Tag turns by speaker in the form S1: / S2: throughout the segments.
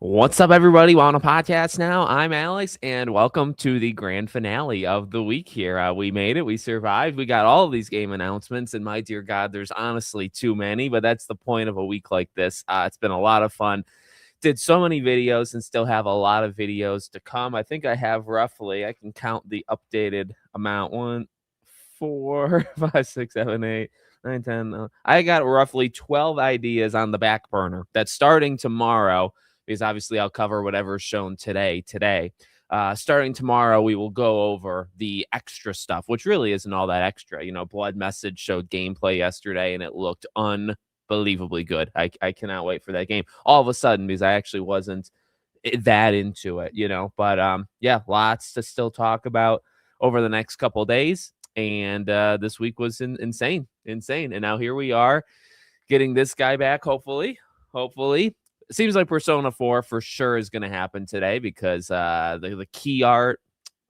S1: What's up, everybody? We're on a podcast now. I'm Alex, and welcome to the grand finale of the week here. We made it. We survived. We got all of these game announcements, and my dear God, there's honestly too many, but that's the point of a week like this. It's been a lot of fun. Did so many videos and still have a lot of videos to come. I think I have roughly, I can count the updated amount. 1, 4, 5, 6, 7, 8, 9, 10. I got roughly 12 ideas on the back burner that's starting tomorrow, because obviously I'll cover whatever's shown today. Starting tomorrow, we will go over the extra stuff, which really isn't all that extra. Blood Message showed gameplay yesterday, and it looked unbelievably good. I cannot wait for that game. All of a sudden, because I actually wasn't that into it, But yeah, lots to still talk about over the next couple days. And this week was insane. And now here we are getting this guy back, hopefully. It seems like Persona 4 for sure is going to happen today, because the key art,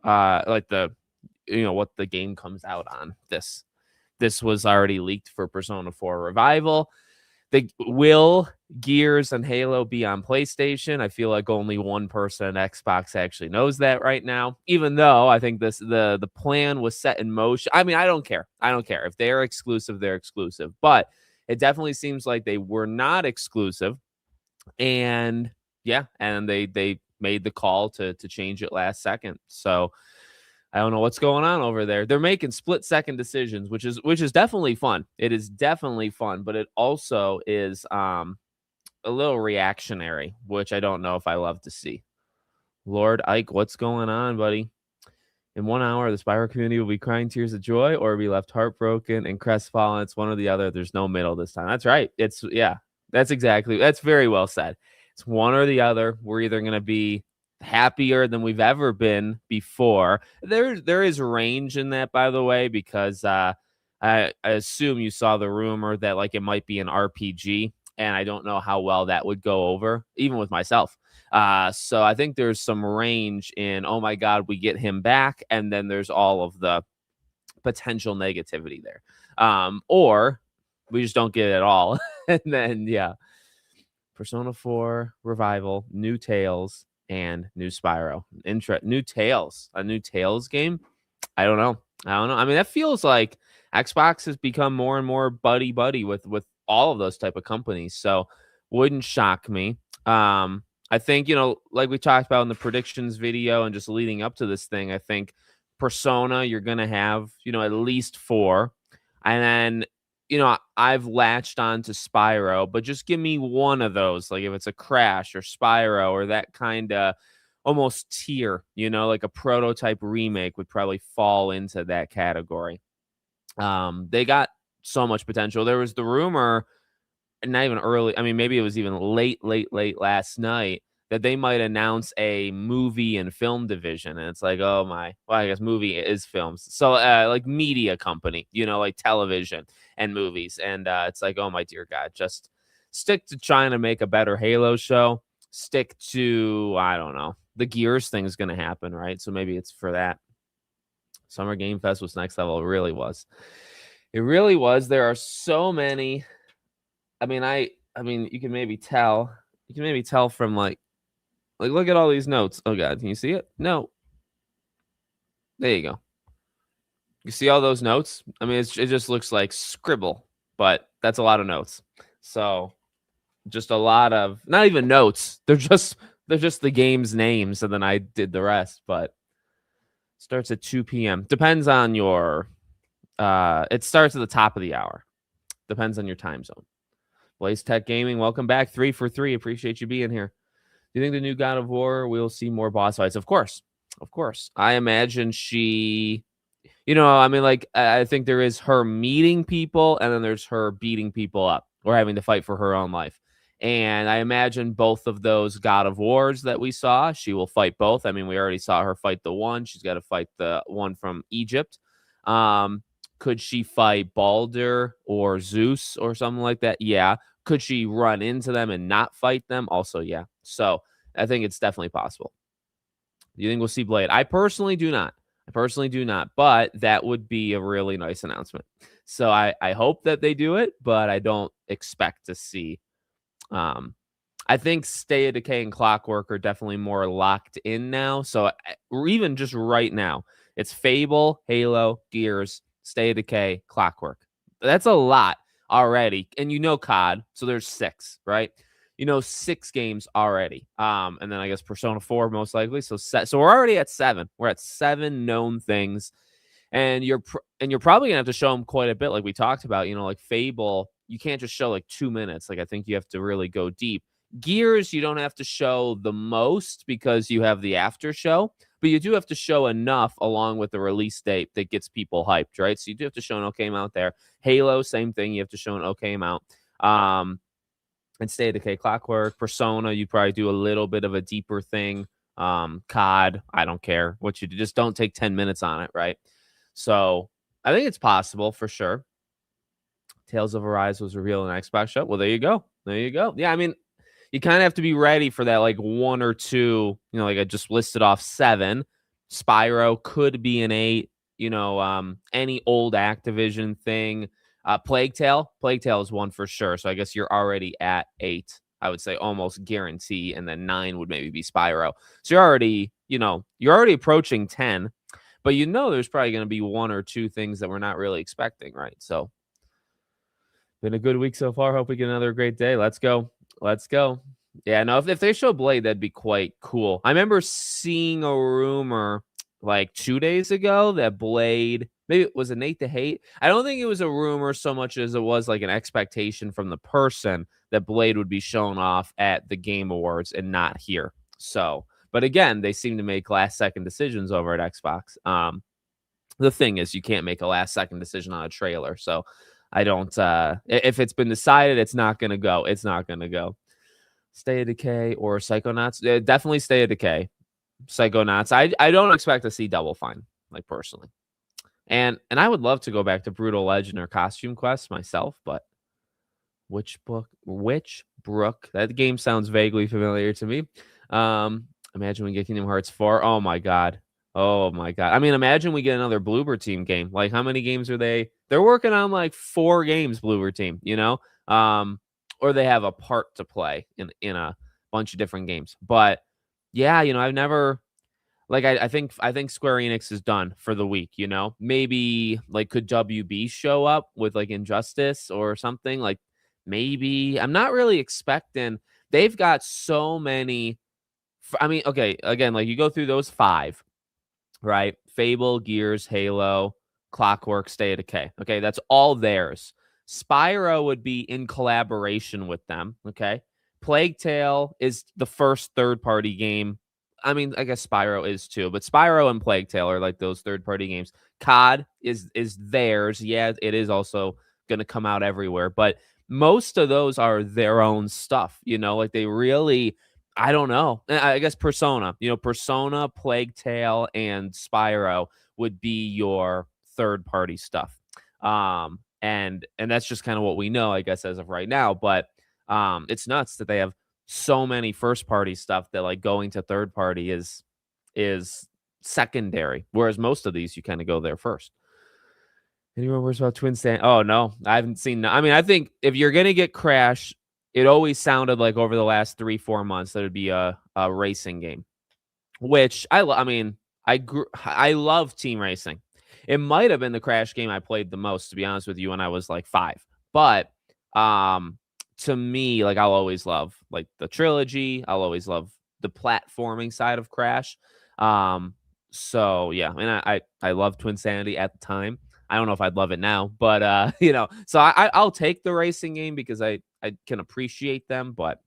S1: like what the game comes out on. This was already leaked for Persona 4 Revival. Will Gears and Halo be on PlayStation? I feel like only one person at Xbox actually knows that right now, even though I think the plan was set in motion. I mean, I don't care. If they're exclusive, they're exclusive. But it definitely seems like they were not exclusive. And yeah, and they made the call to change it last second. So I don't know what's going on over there. They're making split-second decisions, which is definitely fun. It is definitely fun, but it also is a little reactionary, which I don't know if I love to see. Lord Ike, what's going on, buddy? In 1 hour, the Spyro community will be crying tears of joy or be left heartbroken and crestfallen. It's one or the other. There's no middle this time. That's right. That's very well said. It's one or the other. We're either going to be happier than we've ever been before. There is range in that, by the way, because I assume you saw the rumor that like it might be an RPG, and I don't know how well that would go over, even with myself. So I think there's some range in, oh my God, we get him back, and then there's all of the potential negativity there. Or we just don't get it at all. And then, yeah, Persona 4 Revival, new Tales, and new Spyro. New Tales, a new Tales game? I don't know. I mean, that feels like Xbox has become more and more buddy with all of those type of companies. So wouldn't shock me. I think, like we talked about in the predictions video and just leading up to this thing, I think Persona, you're going to have, at least 4. And then, I've latched on to Spyro, but just give me one of those. Like if it's a Crash or Spyro or that kind of almost tier, like a prototype remake would probably fall into that category. They got so much potential. There was the rumor, not even early, I mean, maybe it was even late last night, that they might announce a movie and film division. And it's like, oh my, well, I guess movie is films. So like media company, like television and movies. And it's like, oh my dear God, just stick to trying to make a better Halo show. Stick to, I don't know, the Gears thing is going to happen, right? So maybe it's for that. Summer Game Fest was next level. It really was. There are so many. I mean, you can maybe tell from like, look at all these notes. Oh God, can you see it? No. There you go. You see all those notes? I mean, it just looks like scribble, but that's a lot of notes. So just a lot of, not even notes. They're just the game's names, and then I did the rest. But starts at 2 p.m. Depends on your. It starts at the top of the hour. Depends on your time zone. Blaze Tech Gaming, welcome back. 3 for 3. Appreciate you being here. Do you think the new God of War will see more boss fights? Of course. I imagine she, I mean, like, I think there is her meeting people, and then there's her beating people up or having to fight for her own life. And I imagine both of those God of Wars that we saw, she will fight both. I mean, we already saw her fight the one. She's got to fight the one from Egypt. Could she fight Baldur or Zeus or something like that? Yeah. Could she run into them and not fight them? Also, yeah. So I think it's definitely possible. Do you think we'll see Blade? I personally do not. But that would be a really nice announcement. So I hope that they do it, but I don't expect to see I think State of Decay and Clockwork are definitely more locked in now. So, or even just right now, it's Fable, Halo, Gears, State of Decay, Clockwork. That's a lot already. And COD, so there's 6, right? 6 games already. And then I guess Persona 4 most likely. So we're already at 7. We're at 7 known things, and you're probably gonna have to show them quite a bit, like we talked about. Like Fable, you can't just show like 2 minutes. Like I think you have to really go deep. Gears, you don't have to show the most because you have the after show, but you do have to show enough along with the release date that gets people hyped, right? So you do have to show an okay amount there. Halo, same thing, you have to show an okay amount. And State of Decay, Clockwork, Persona, you probably do a little bit of a deeper thing. COD, I don't care what you do, just don't take 10 minutes on it, right? So I think it's possible for sure. Tales of Arise was revealed in Xbox show. Well, there you go. There you go. Yeah, I mean, you kind of have to be ready for that, like 1 or 2, like I just listed off 7. Spyro could be an 8, any old Activision thing. Plague Tale is 1 for sure. So I guess you're already at 8. I would say almost guarantee, and then 9 would maybe be Spyro. So you're already approaching 10, but there's probably going to be 1 or 2 things that we're not really expecting, right? So been a good week so far. Hope we get another great day. Let's go. Let's go. Yeah, no, if they show Blade, that'd be quite cool. I remember seeing a rumor like 2 days ago that Blade, maybe it was a Nate to Hate. I don't think it was a rumor so much as it was like an expectation from the person that Blade would be shown off at the Game Awards and not here. So, but again, they seem to make last second decisions over at Xbox. The thing is, you can't make a last second decision on a trailer. So I don't, if it's been decided, it's not going to go. It's not going to go. State of Decay or Psychonauts. Definitely State of Decay. Psychonauts. I don't expect to see Double Fine, like personally. And I would love to go back to Brutal Legend or Costume Quest myself, but Which Brook? That game sounds vaguely familiar to me. Imagine we get Kingdom Hearts 4. Oh my god. Oh my god. I mean, imagine we get another Bloober Team game. Like, how many games are they? They're working on like 4 games, Bloober Team, or they have a part to play in a bunch of different games. But yeah, I've never, like, I think Square Enix is done for the week. Maybe like, could WB show up with like Injustice or something? Like, maybe. I'm not really expecting. They've got so many. I mean, okay, again, like you go through those 5, right? Fable, Gears, Halo, Clockwork, State of Decay. Okay, that's all theirs. Spyro would be in collaboration with them. Okay, Plague Tale is the first third-party game. I mean, I guess Spyro is too, but Spyro and Plague Tale are like those third-party games. COD is theirs. Yeah, it is also going to come out everywhere, but most of those are their own stuff. Like they really, I don't know. I guess Persona, Persona, Plague Tale, and Spyro would be your third-party stuff. And that's just kind of what we know, I guess, as of right now. But it's nuts that they have so many first-party stuff that like going to third-party is secondary, whereas most of these you kind of go there first. Any rumors about Twin Stand? Oh no, I haven't seen. I mean, I think if you're gonna get Crash, it always sounded like over the last 3-4 months that it'd be a racing game, which I mean, I love team racing. It might have been the Crash game I played the most, to be honest with you, when I was like 5. But to me, like I'll always love like the trilogy. I'll always love the platforming side of Crash. So yeah, I mean, I love Twin Sanity at the time. I don't know if I'd love it now, but so I'll take the racing game because I can appreciate them. But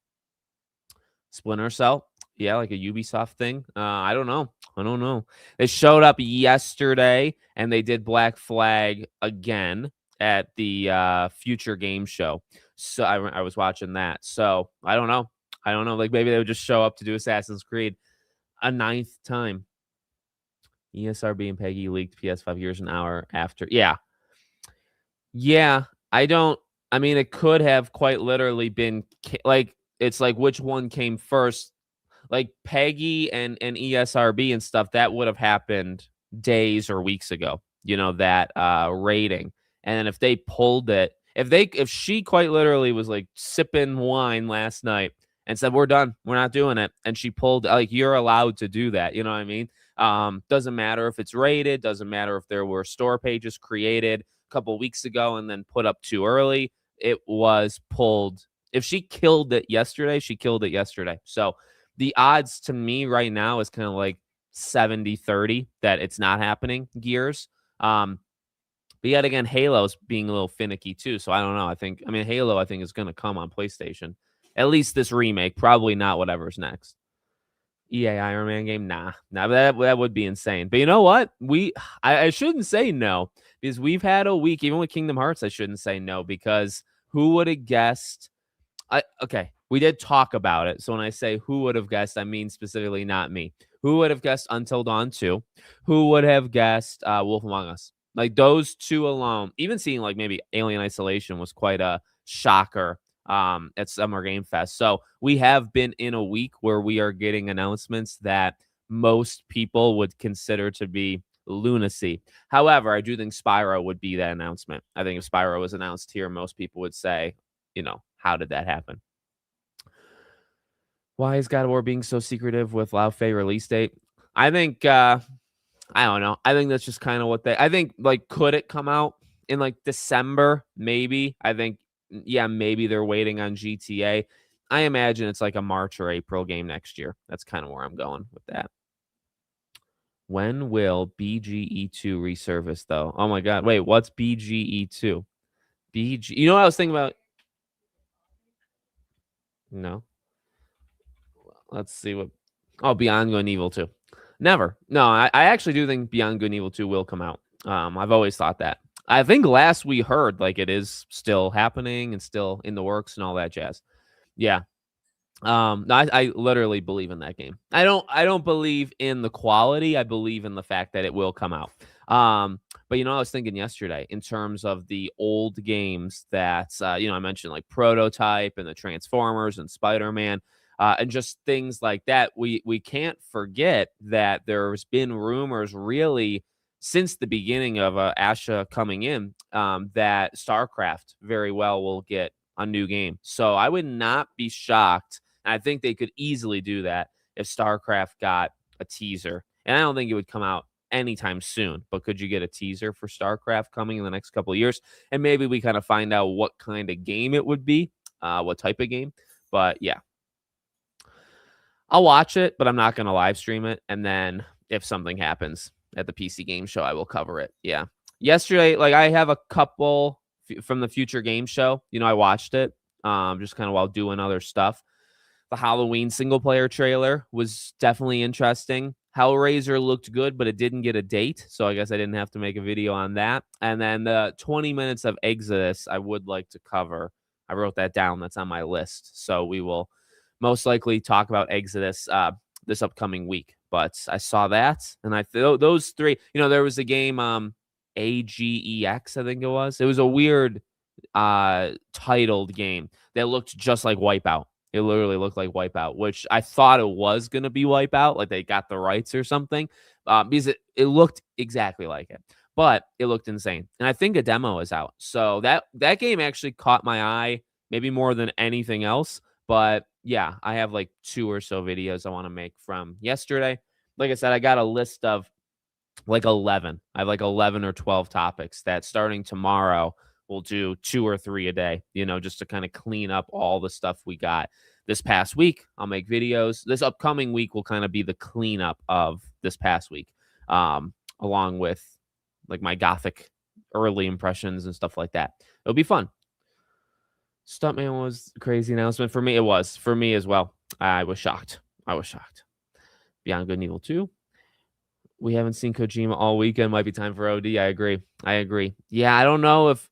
S1: Splinter Cell, yeah, like a Ubisoft thing. I don't know. They showed up yesterday and they did Black Flag again at the Future Game Show. So I was watching that. So I don't know. Like maybe they would just show up to do Assassin's Creed a 9th time. ESRB and Peggy leaked PS5 years an hour after. Yeah. I mean, it could have quite literally been like, it's like which one came first, like Peggy and ESRB and stuff. That would have happened days or weeks ago, that rating. And then if they pulled it, if she quite literally was like sipping wine last night and said, "We're done. We're not doing it." And she pulled, like, you're allowed to do that. You know what I mean? Doesn't matter if it's rated, doesn't matter if there were store pages created a couple weeks ago and then put up too early. It was pulled. If she killed it yesterday, she killed it yesterday. So the odds to me right now is kind of like 70-30 that it's not happening, Gears. But yet again, Halo's being a little finicky too. So I don't know. I mean, Halo, I think, is going to come on PlayStation. At least this remake, probably not whatever's next. EA Iron Man game, nah, that would be insane. But you know what? I shouldn't say no because we've had a week, even with Kingdom Hearts. I shouldn't say no because who would have guessed? Okay, we did talk about it. So when I say who would have guessed, I mean specifically not me. Who would have guessed Until Dawn 2? Who would have guessed Wolf Among Us? Like those two alone, even seeing like maybe Alien Isolation was quite a shocker at Summer Game Fest. So we have been in a week where we are getting announcements that most people would consider to be lunacy. However, I do think Spyro would be that announcement. I think if Spyro was announced here, most people would say, how did that happen? Why is God of War being so secretive with Lao Fei release date? I think I don't know. I think that's just kind of what I think, like, could it come out in like December? Maybe. I think, yeah, maybe they're waiting on GTA. I imagine it's like a March or April game next year. That's kind of where I'm going with that. When will BGE2 resurface though? Oh my God. Wait, what's BGE2? You know what I was thinking about? No. Let's see what. Oh, Beyond Good and Evil 2. Never. No, I actually do think Beyond Good and Evil 2 will come out. I've always thought that. I think last we heard, like, it is still happening and still in the works and all that jazz. Yeah. No, I literally believe in that game. I don't believe in the quality. I believe in the fact that it will come out. But I was thinking yesterday in terms of the old games that I mentioned like Prototype and the Transformers and Spider-Man. And just things like that. We can't forget that there's been rumors really since the beginning of Asha coming in that StarCraft very well will get a new game. So I would not be shocked. And I think they could easily do that if StarCraft got a teaser. And I don't think it would come out anytime soon. But could you get a teaser for StarCraft coming in the next couple of years? And maybe we kind of find out what kind of game it would be, what type of game. But yeah, I'll watch it, but I'm not going to live stream it. And then if something happens at the PC game show, I will cover it. Yeah. Yesterday, like I have a couple from the Future Game Show. I watched it just kind of while doing other stuff. The Halloween single player trailer was definitely interesting. Hellraiser looked good, but it didn't get a date. So I guess I didn't have to make a video on that. And then the 20 minutes of Exodus, I would like to cover. I wrote that down. That's on my list. So we will most likely talk about Exodus this upcoming week. But I saw that, and I thought those three. There was a game AGEX, I think it was. It was a weird titled game that looked just like Wipeout. It literally looked like Wipeout, which I thought it was going to be Wipeout, like they got the rights or something, because it looked exactly like it, but it looked insane. And I think a demo is out. So that game actually caught my eye, maybe more than anything else. But yeah, I have like 2 or so videos I want to make from yesterday. Like I said, I got a list of like 11. I have like 11 or 12 topics that starting tomorrow we'll do 2 or 3 a day, just to kind of clean up all the stuff we got this past week. I'll make videos. This upcoming week will kind of be the cleanup of this past week, along with like my Gothic early impressions and stuff like that. It'll be fun. Stuntman was a crazy announcement for me. It was for me as well. I was shocked. Beyond Good and Evil 2. We haven't seen Kojima all weekend. Might be time for OD. I agree. Yeah, I don't know if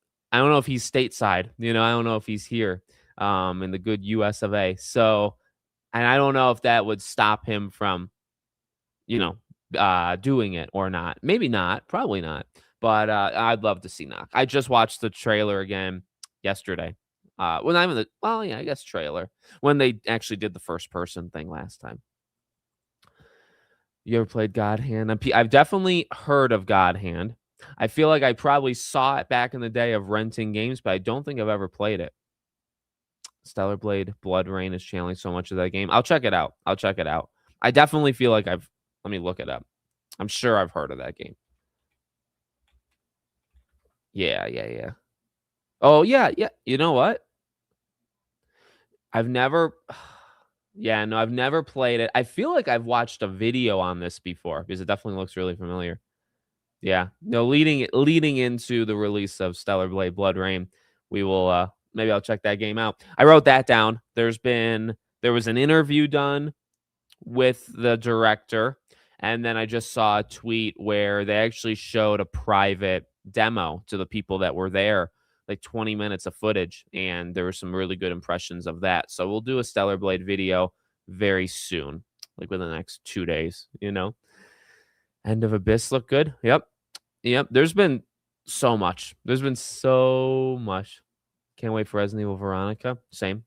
S1: he's stateside. I don't know if he's here in the good US of A. So, and I don't know if that would stop him from, doing it or not. Maybe not. Probably not. But I'd love to see Knock. I just watched the trailer again yesterday. Well, not even I guess trailer when they actually did the first person thing last time. You ever played God Hand? I've definitely heard of God Hand. I feel like I probably saw it back in the day of renting games, but I don't think I've ever played it. Stellar Blade Blood Rain is channeling so much of that game. I'll check it out. I'll check it out. I definitely feel like let me look it up. I'm sure I've heard of that game. Yeah, yeah, yeah. Oh, yeah, yeah. You know what? I've never Yeah, no, I've never played it. I feel like I've watched a video on this before because it definitely looks really familiar. Yeah. No, leading into the release of Stellar Blade Blood Rain, we will maybe I'll check that game out. I wrote that down. There was an interview done with the director, and then I just saw a tweet where they actually showed a private demo to the people that were there, like 20 minutes of footage, and there were some really good impressions of that. So we'll do a Stellar Blade video very soon, like within the next 2 days, you know. End of Abyss look good. Yep. Yep. There's been so much. There's been so much. Can't wait for Resident Evil Veronica. Same.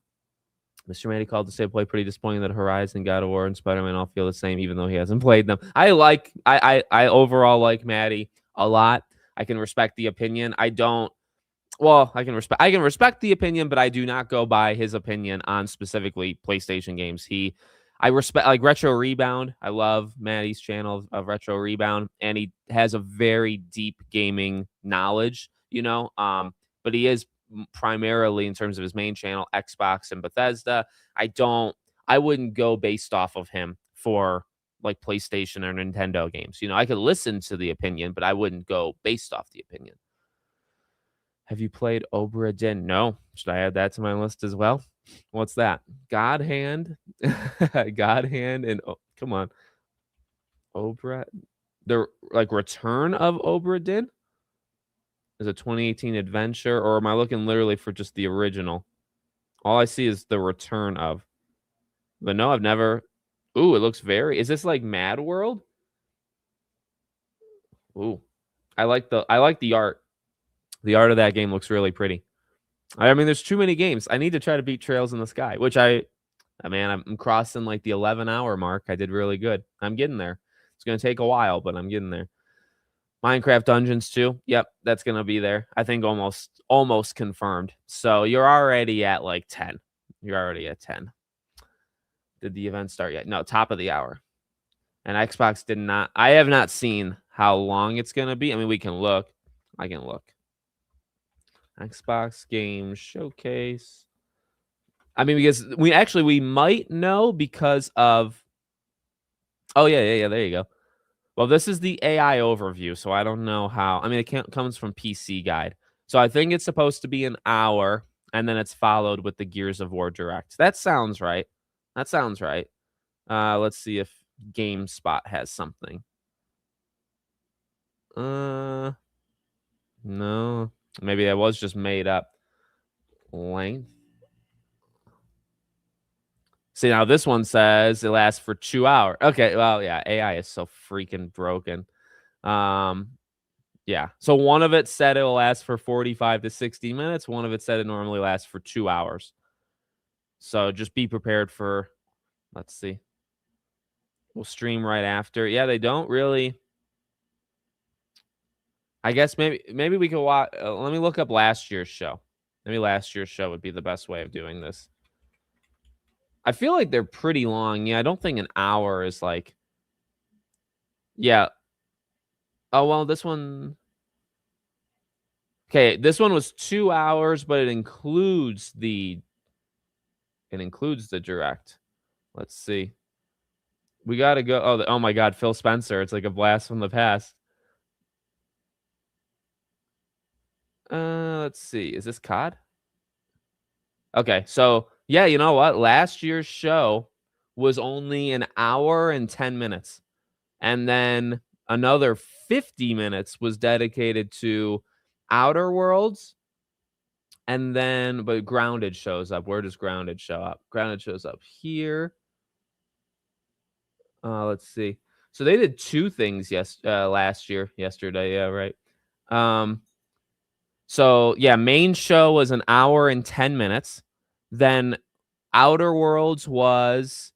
S1: Mr. Manny called to say play pretty disappointing that Horizon, God of War, and Spider-Man all feel the same, even though he hasn't played them. I overall like Maddie a lot. I can respect the opinion. I don't well, I can respect the opinion, but I do not go by his opinion on specifically PlayStation games. I respect like Retro Rebound. I love Maddie's channel of Retro Rebound, and he has a very deep gaming knowledge, you know. But he is primarily in terms of his main channel, Xbox and Bethesda. I wouldn't go based off of him for like PlayStation or Nintendo games. You know, I could listen to the opinion, but I wouldn't go based off the opinion. Have you played Obra Dinn? No. Should I add that to my list as well? What's that? God Hand, God Hand, and come on, Obra. The like Return of Obra Dinn is a 2018 adventure, or am I looking literally for just the original? All I see is the Return of. But no, I've never. Ooh, it looks very. Is this like Mad World? Ooh, I like the art. The art of that game looks really pretty. I mean, there's too many games. I need to try to beat Trails in the Sky, which I'm crossing like the 11-hour mark. I did really good. I'm getting there. It's going to take a while, but I'm getting there. Minecraft Dungeons 2. Yep, that's going to be there. I think almost confirmed. So you're already at like 10. You're already at 10. Did the event start yet? No, top of the hour. And Xbox did not. I have not seen how long it's going to be. I mean, we can look. I can look. Xbox Games Showcase. I mean, because we might know because of. Oh, yeah. There you go. Well, this is the AI overview, so I don't know how. I mean, it comes from PC Guide. So I think it's supposed to be an hour, and then it's followed with the Gears of War Direct. That sounds right. Let's see if GameSpot has something. No. Maybe that was just made up. Length. See, now this one says it lasts for 2 hours. Okay, well, yeah, AI is so freaking broken. Yeah. So one of it said it will last for 45 to 60 minutes. One of it said it normally lasts for 2 hours. So just be prepared for, let's see. We'll stream right after. Yeah, they don't really. I guess maybe we could watch. Let me look up last year's show. Maybe last year's show would be the best way of doing this. I feel like they're pretty long. Yeah, I don't think an hour is like. Yeah. Oh, well, this one. Okay, this one was 2 hours, but it includes the direct. Let's see. We got to go. Oh my God, Phil Spencer. It's like a blast from the past. Let's see. Is this COD? Okay, so yeah, you know what? Last year's show was only an hour and 10 minutes. And then another 50 minutes was dedicated to Outer Worlds. And then, but Grounded shows up. Where does Grounded show up? Grounded shows up here. Let's see. So they did 2 things yesterday. Yeah, right. So yeah, main show was an hour and 10 minutes. Then Outer Worlds was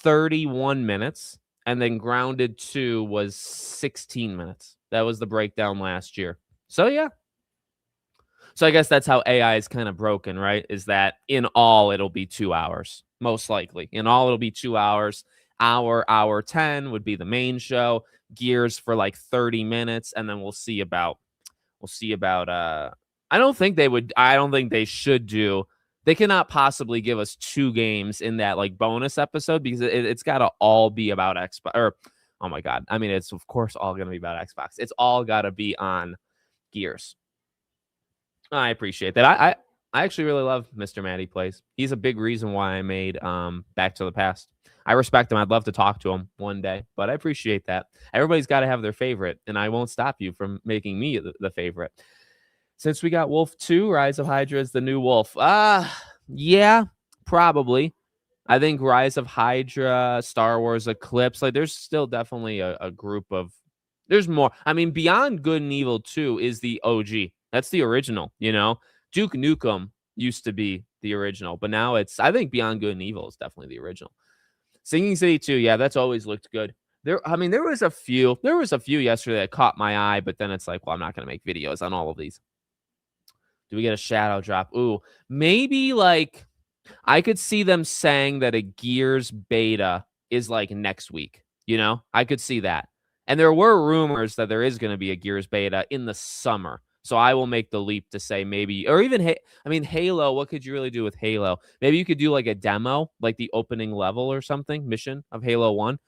S1: 31 minutes. And then Grounded 2 was 16 minutes. That was the breakdown last year. So yeah. So I guess that's how AI is kind of broken, right? Is that in all it'll be 2 hours, most likely. In all it'll be 2 hours. Hour 10 would be the main show, Gears for like 30 minutes, and then we'll see about I don't think they should do they cannot possibly give us 2 games in that like bonus episode because it's got to all be about Xbox or oh my god. I mean, it's of course all going to be about Xbox. It's all got to be on Gears. I appreciate that. I actually really love Mr. Matty Plays. He's a big reason why I made Back to the Past. I respect him. I'd love to talk to him one day, but I appreciate that. Everybody's got to have their favorite, and I won't stop you from making me the favorite. Since we got Wolf 2, Rise of Hydra is the new Wolf. Yeah, probably. I think Rise of Hydra, Star Wars Eclipse, like there's still definitely a group of there's more. I mean, Beyond Good and Evil 2 is the OG. That's the original, you know. Duke Nukem used to be the original, but now I think Beyond Good and Evil is definitely the original. Singing City 2, yeah, that's always looked good. There was a few yesterday that caught my eye, but then it's like, well, I'm not going to make videos on all of these. Do we get a shadow drop? Ooh, maybe like I could see them saying that a Gears beta is like next week. You know, I could see that. And there were rumors that there is going to be a Gears beta in the summer. So I will make the leap to say maybe, or even, I mean, Halo, what could you really do with Halo? Maybe you could do like a demo, like the opening level or something, mission of Halo 1.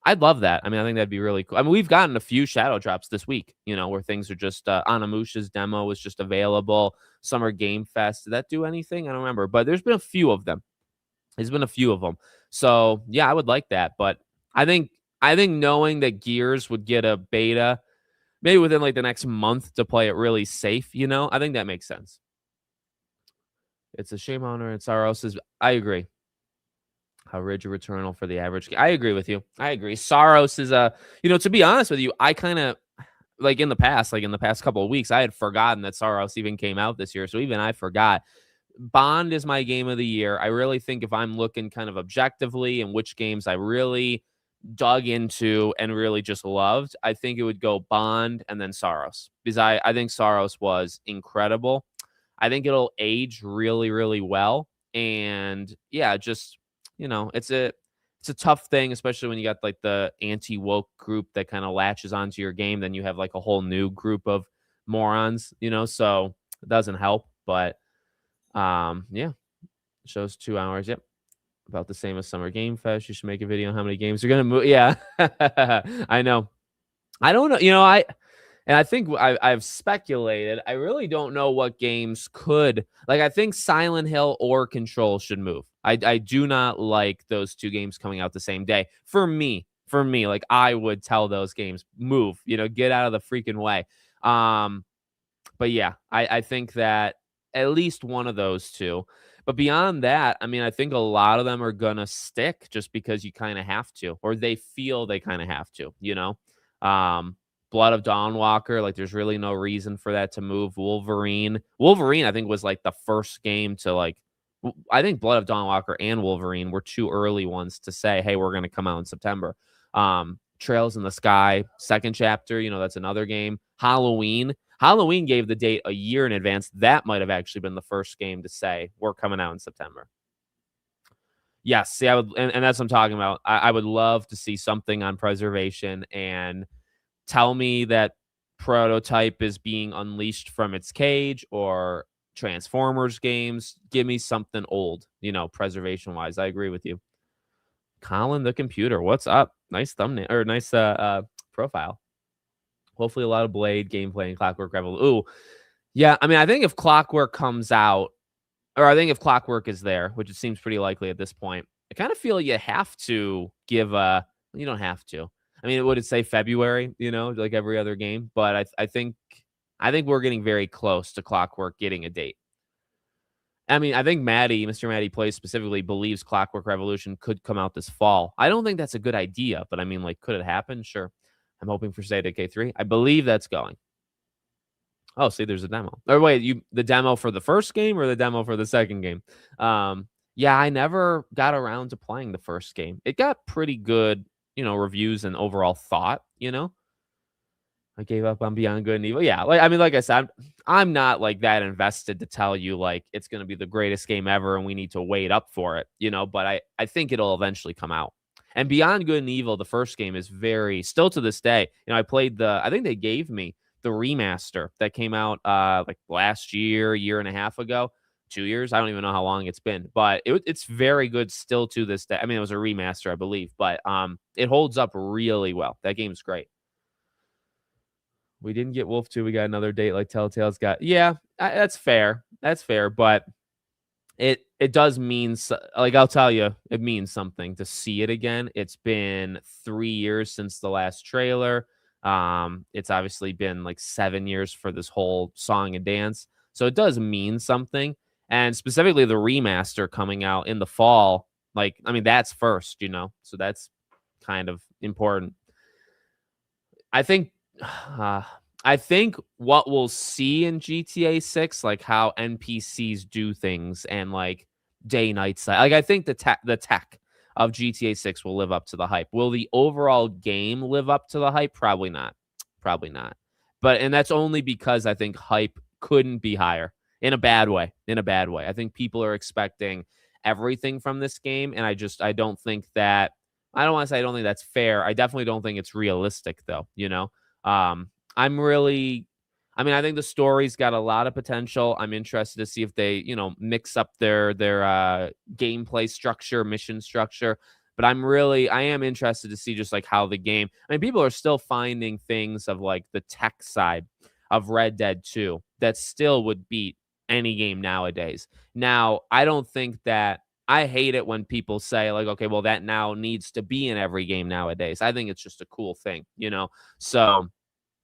S1: I'd love that. I mean, I think that'd be really cool. I mean, we've gotten a few shadow drops this week, you know, where things are just Anamusha's demo was just available. Summer Game Fest. Did that do anything? I don't remember, but there's been a few of them. So yeah, I would like that. But I think knowing that Gears would get a beta maybe within like the next month to play it really safe, you know, I think that makes sense. It's a shame on her and Saros. I agree. How rigid returnal for the average. I agree with you. I agree. Saros is to be honest with you, I kind of like in the past couple of weeks, I had forgotten that Saros even came out this year. So even I forgot. Bond is my game of the year. I really think if I'm looking kind of objectively and which games I really dug into and really just loved, I think it would go Bond and then Saros because I think Saros was incredible. I think it'll age really, really well. And yeah, just it's a tough thing, especially when you got like the anti-woke group that kind of latches onto your game. Then you have like a whole new group of morons, so it doesn't help. But yeah, show's 2 hours. Yep. About the same as Summer Game Fest. You should make a video on how many games are gonna move. Yeah. I know. I don't know. I think I've speculated. I really don't know what games could. Like, I think Silent Hill or Control should move. I do not like those 2 games coming out the same day. For me, like I would tell those games, move, get out of the freaking way. But yeah, I think that at least one of those 2. But beyond that, I mean, I think a lot of them are gonna stick just because you kind of have to, or they feel they kind of have to, Blood of Dawnwalker, like there's really no reason for that to move. Wolverine, I think was like the first game to like. I think Blood of Dawnwalker and Wolverine were 2 early ones to say, "Hey, we're going to come out in September." Trails in the Sky, second chapter, that's another game. Halloween gave the date a year in advance. That might have actually been the first game to say we're coming out in September. Yes, see, I would, and that's what I'm talking about. I would love to see something on Preservation and tell me that Prototype is being unleashed from its cage, or Transformers games. Give me something old, preservation wise. I agree with you. Colin the computer, what's up? Nice thumbnail or nice profile. Hopefully a lot of Blade gameplay and Clockwork Revolution. Ooh, yeah. I mean, I think if Clockwork comes out, or I think if Clockwork is there, which it seems pretty likely at this point, I kind of feel you have to give you don't have to. I mean, would it say February, like every other game? But I think we're getting very close to Clockwork getting a date. I mean, I think Mr. Matty Plays specifically believes Clockwork Revolution could come out this fall. I don't think that's a good idea, but I mean, like, could it happen? Sure. I'm hoping for State of Decay 3. I believe that's going. Oh, see, there's a demo. Or wait, the demo for the first game or the demo for the second game? Yeah, I never got around to playing the first game. It got pretty good, reviews and overall thought, I gave up on Beyond Good and Evil. Yeah, like I mean, like I said, I'm not like that invested to tell you like it's going to be the greatest game ever and we need to wait up for it, but I think it'll eventually come out. And Beyond Good and Evil, the first game is very still to this day. I played I think they gave me the remaster that came out like last year and a half ago, 2 years. I don't even know how long it's been, but it's very good still to this day. I mean, it was a remaster, I believe, but it holds up really well. That game's great. We didn't get Wolf 2. We got another date like Telltale's got. Yeah, that's fair. That's fair, but it does mean like I'll tell you, it means something to see it again. It's been 3 years since the last trailer. It's obviously been like 7 years for this whole song and dance. So it does mean something. And specifically the remaster coming out in the fall, like I mean that's first, So that's kind of important. I think I think what we'll see in GTA 6, like how NPCs do things and like day night side. Like I think the tech of GTA 6 will live up to the hype. Will the overall game live up to the hype? Probably not. Probably not. And that's only because I think hype couldn't be higher in a bad way. In a bad way. I think people are expecting everything from this game, and I don't think that. I don't want to say I don't think that's fair. I definitely don't think it's realistic, though. I'm really, I mean, I think the story's got a lot of potential. I'm interested to see if they, mix up their gameplay structure, mission structure. But I am interested to see just like how the game. I mean, people are still finding things of like the tech side of Red Dead 2 that still would beat any game nowadays. Now, I don't think that. I hate it when people say like, okay, well, that now needs to be in every game nowadays. I think it's just a cool thing, So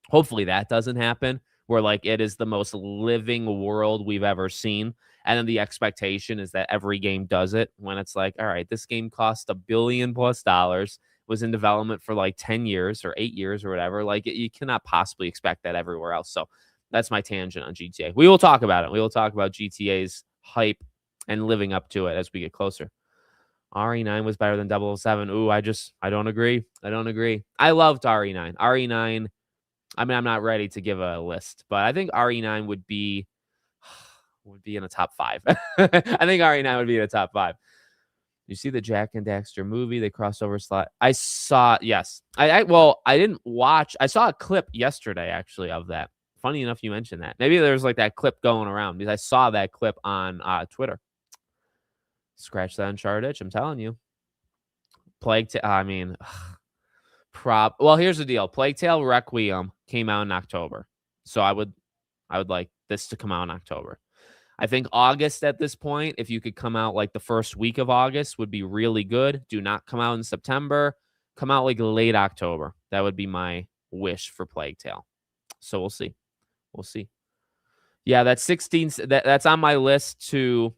S1: hopefully that doesn't happen where like it is the most living world we've ever seen. And then the expectation is that every game does it when it's like, all right, this game cost $1 billion+, was in development for like 10 years or 8 years or whatever. Like you cannot possibly expect that everywhere else. So that's my tangent on GTA. We will talk about it. We will talk about GTA's hype and living up to it as we get closer. RE9 was better than 007. Ooh, I don't agree. I don't agree. I loved RE9. RE9, I mean, I'm not ready to give a list, but I think RE9 would be in a top 5. I think RE9 would be in a top 5. You see the Jack and Daxter movie? They crossover slot. I saw, yes. I didn't watch. I saw a clip yesterday, actually, of that. Funny enough, you mentioned that. Maybe there's like that clip going around because I saw that clip on Twitter. Scratch that Uncharted itch, I'm telling you. Plague Tale, I mean, well, here's the deal. Plague Tale Requiem came out in October. So I would like this to come out in October. I think August at this point, if you could come out like the first week of August, would be really good. Do not come out in September. Come out like late October. That would be my wish for Plague Tale. So we'll see. We'll see. Yeah, that's 16. That's on my list to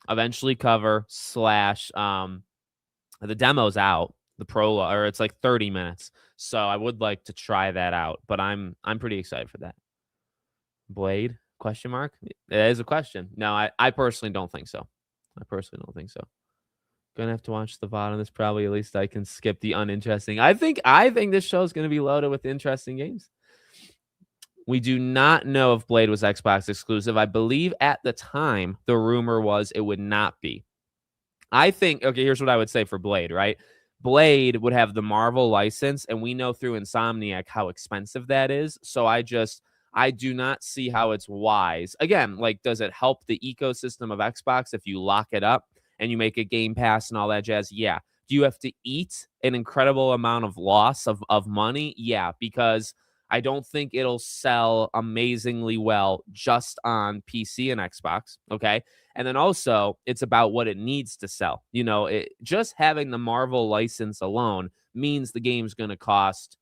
S1: eventually cover / the demo's out, the prologue, or it's like 30 minutes. So I would like to try that out, but I'm pretty excited for that. Blade? Question mark? It is a question. No, I personally don't think so. Gonna have to watch the VOD on this probably. At least I can skip the uninteresting. I think this show is gonna be loaded with interesting games. We do not know if Blade was Xbox exclusive. I believe at the time the rumor was it would not be. I think, okay, here's what I would say for Blade, right? Blade would have the Marvel license, and we know through Insomniac how expensive that is. So I do not see how it's wise. Again, like, does it help the ecosystem of Xbox if you lock it up and you make a Game Pass and all that jazz? Yeah. Do you have to eat an incredible amount of loss of money? Yeah, because I don't think it'll sell amazingly well just on PC and Xbox, okay? And then also, it's about what it needs to sell. Just having the Marvel license alone means the game's going to cost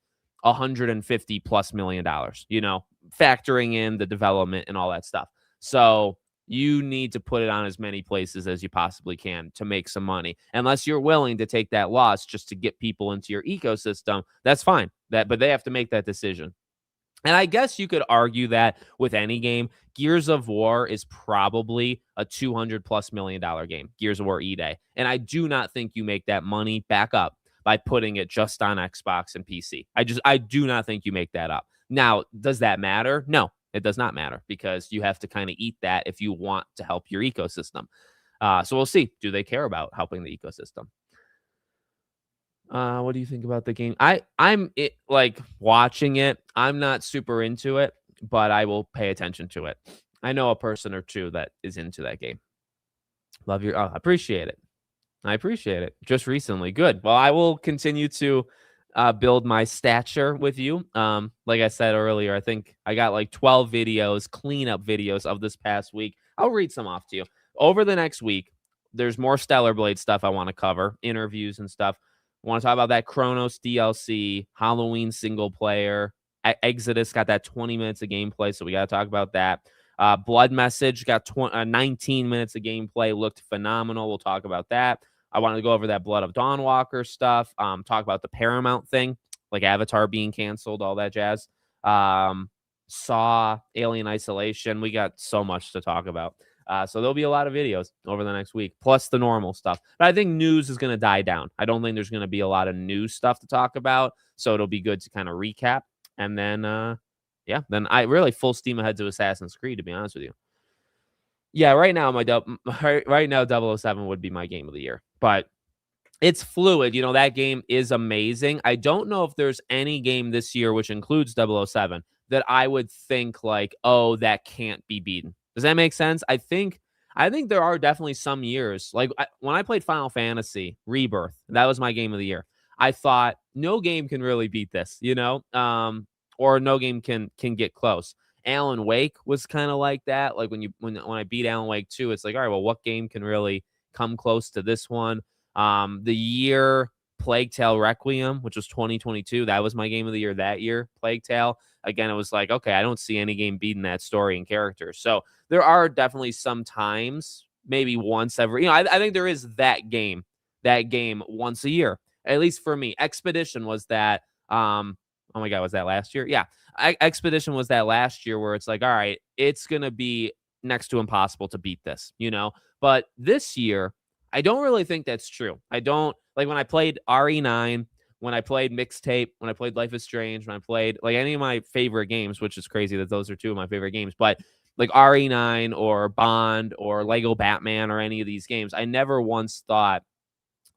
S1: $150+ million, factoring in the development and all that stuff. So you need to put it on as many places as you possibly can to make some money. Unless you're willing to take that loss just to get people into your ecosystem, that's fine. But they have to make that decision. And I guess you could argue that with any game. Gears of War is probably a $200+ million game, Gears of War E-Day. And I do not think you make that money back up by putting it just on Xbox and PC. I do not think you make that up. Now, does that matter? No, it does not matter because you have to kind of eat that if you want to help your ecosystem. So we'll see. Do they care about helping the ecosystem? What do you think about the game? Like watching it. I'm not super into it, but I will pay attention to it. I know a person or two that is into that game. Love your appreciate it. I appreciate it. Just recently. Good. Well, I will continue to build my stature with you. Like I said earlier, I think I got like 12 videos, cleanup videos of this past week. I'll read some off to you. Over the next week, there's more Stellar Blade stuff I want to cover, interviews and stuff. I want to talk about that Chronos DLC, Halloween single player, Exodus got that 20 minutes of gameplay, so we got to talk about that. Blood Message got 19 minutes of gameplay, looked phenomenal. We'll talk about that. I wanted to go over that Blood of Dawnwalker stuff, talk about the Paramount thing, like Avatar being canceled, all that jazz. Saw, Alien Isolation. We got so much to talk about. So there'll be a lot of videos over the next week, plus the normal stuff. But I think news is going to die down. I don't think there's going to be a lot of news stuff to talk about. So it'll be good to kind of recap. And then, then I really full steam ahead to Assassin's Creed, to be honest with you. Yeah, right now, right now, 007 would be my game of the year. But it's fluid. That game is amazing. I don't know if there's any game this year, which includes 007, that I would think like, oh, that can't be beaten. Does that make sense? I think there are definitely some years. Like when I played Final Fantasy Rebirth, that was my game of the year. I thought no game can really beat this, or no game can get close. Alan Wake was kind of like that. Like when I beat Alan Wake 2, it's like, all right, well, what game can really come close to this one? The year Plague Tale Requiem, which was 2022, that was my game of the year that year. Plague Tale. Again, it was like, okay, I don't see any game beating that story and characters. So there are definitely some times, maybe once every, I think there is that game once a year, at least for me. Expedition was that, oh my God, was that last year? Yeah. Expedition was that last year where it's like, all right, it's going to be next to impossible to beat this, But this year, I don't really think that's true. I don't, like when I played RE9, when I played Mixtape, when I played Life is Strange, when I played like any of my favorite games, which is crazy that those are two of my favorite games, but like RE9 or Bond or Lego Batman or any of these games, I never once thought,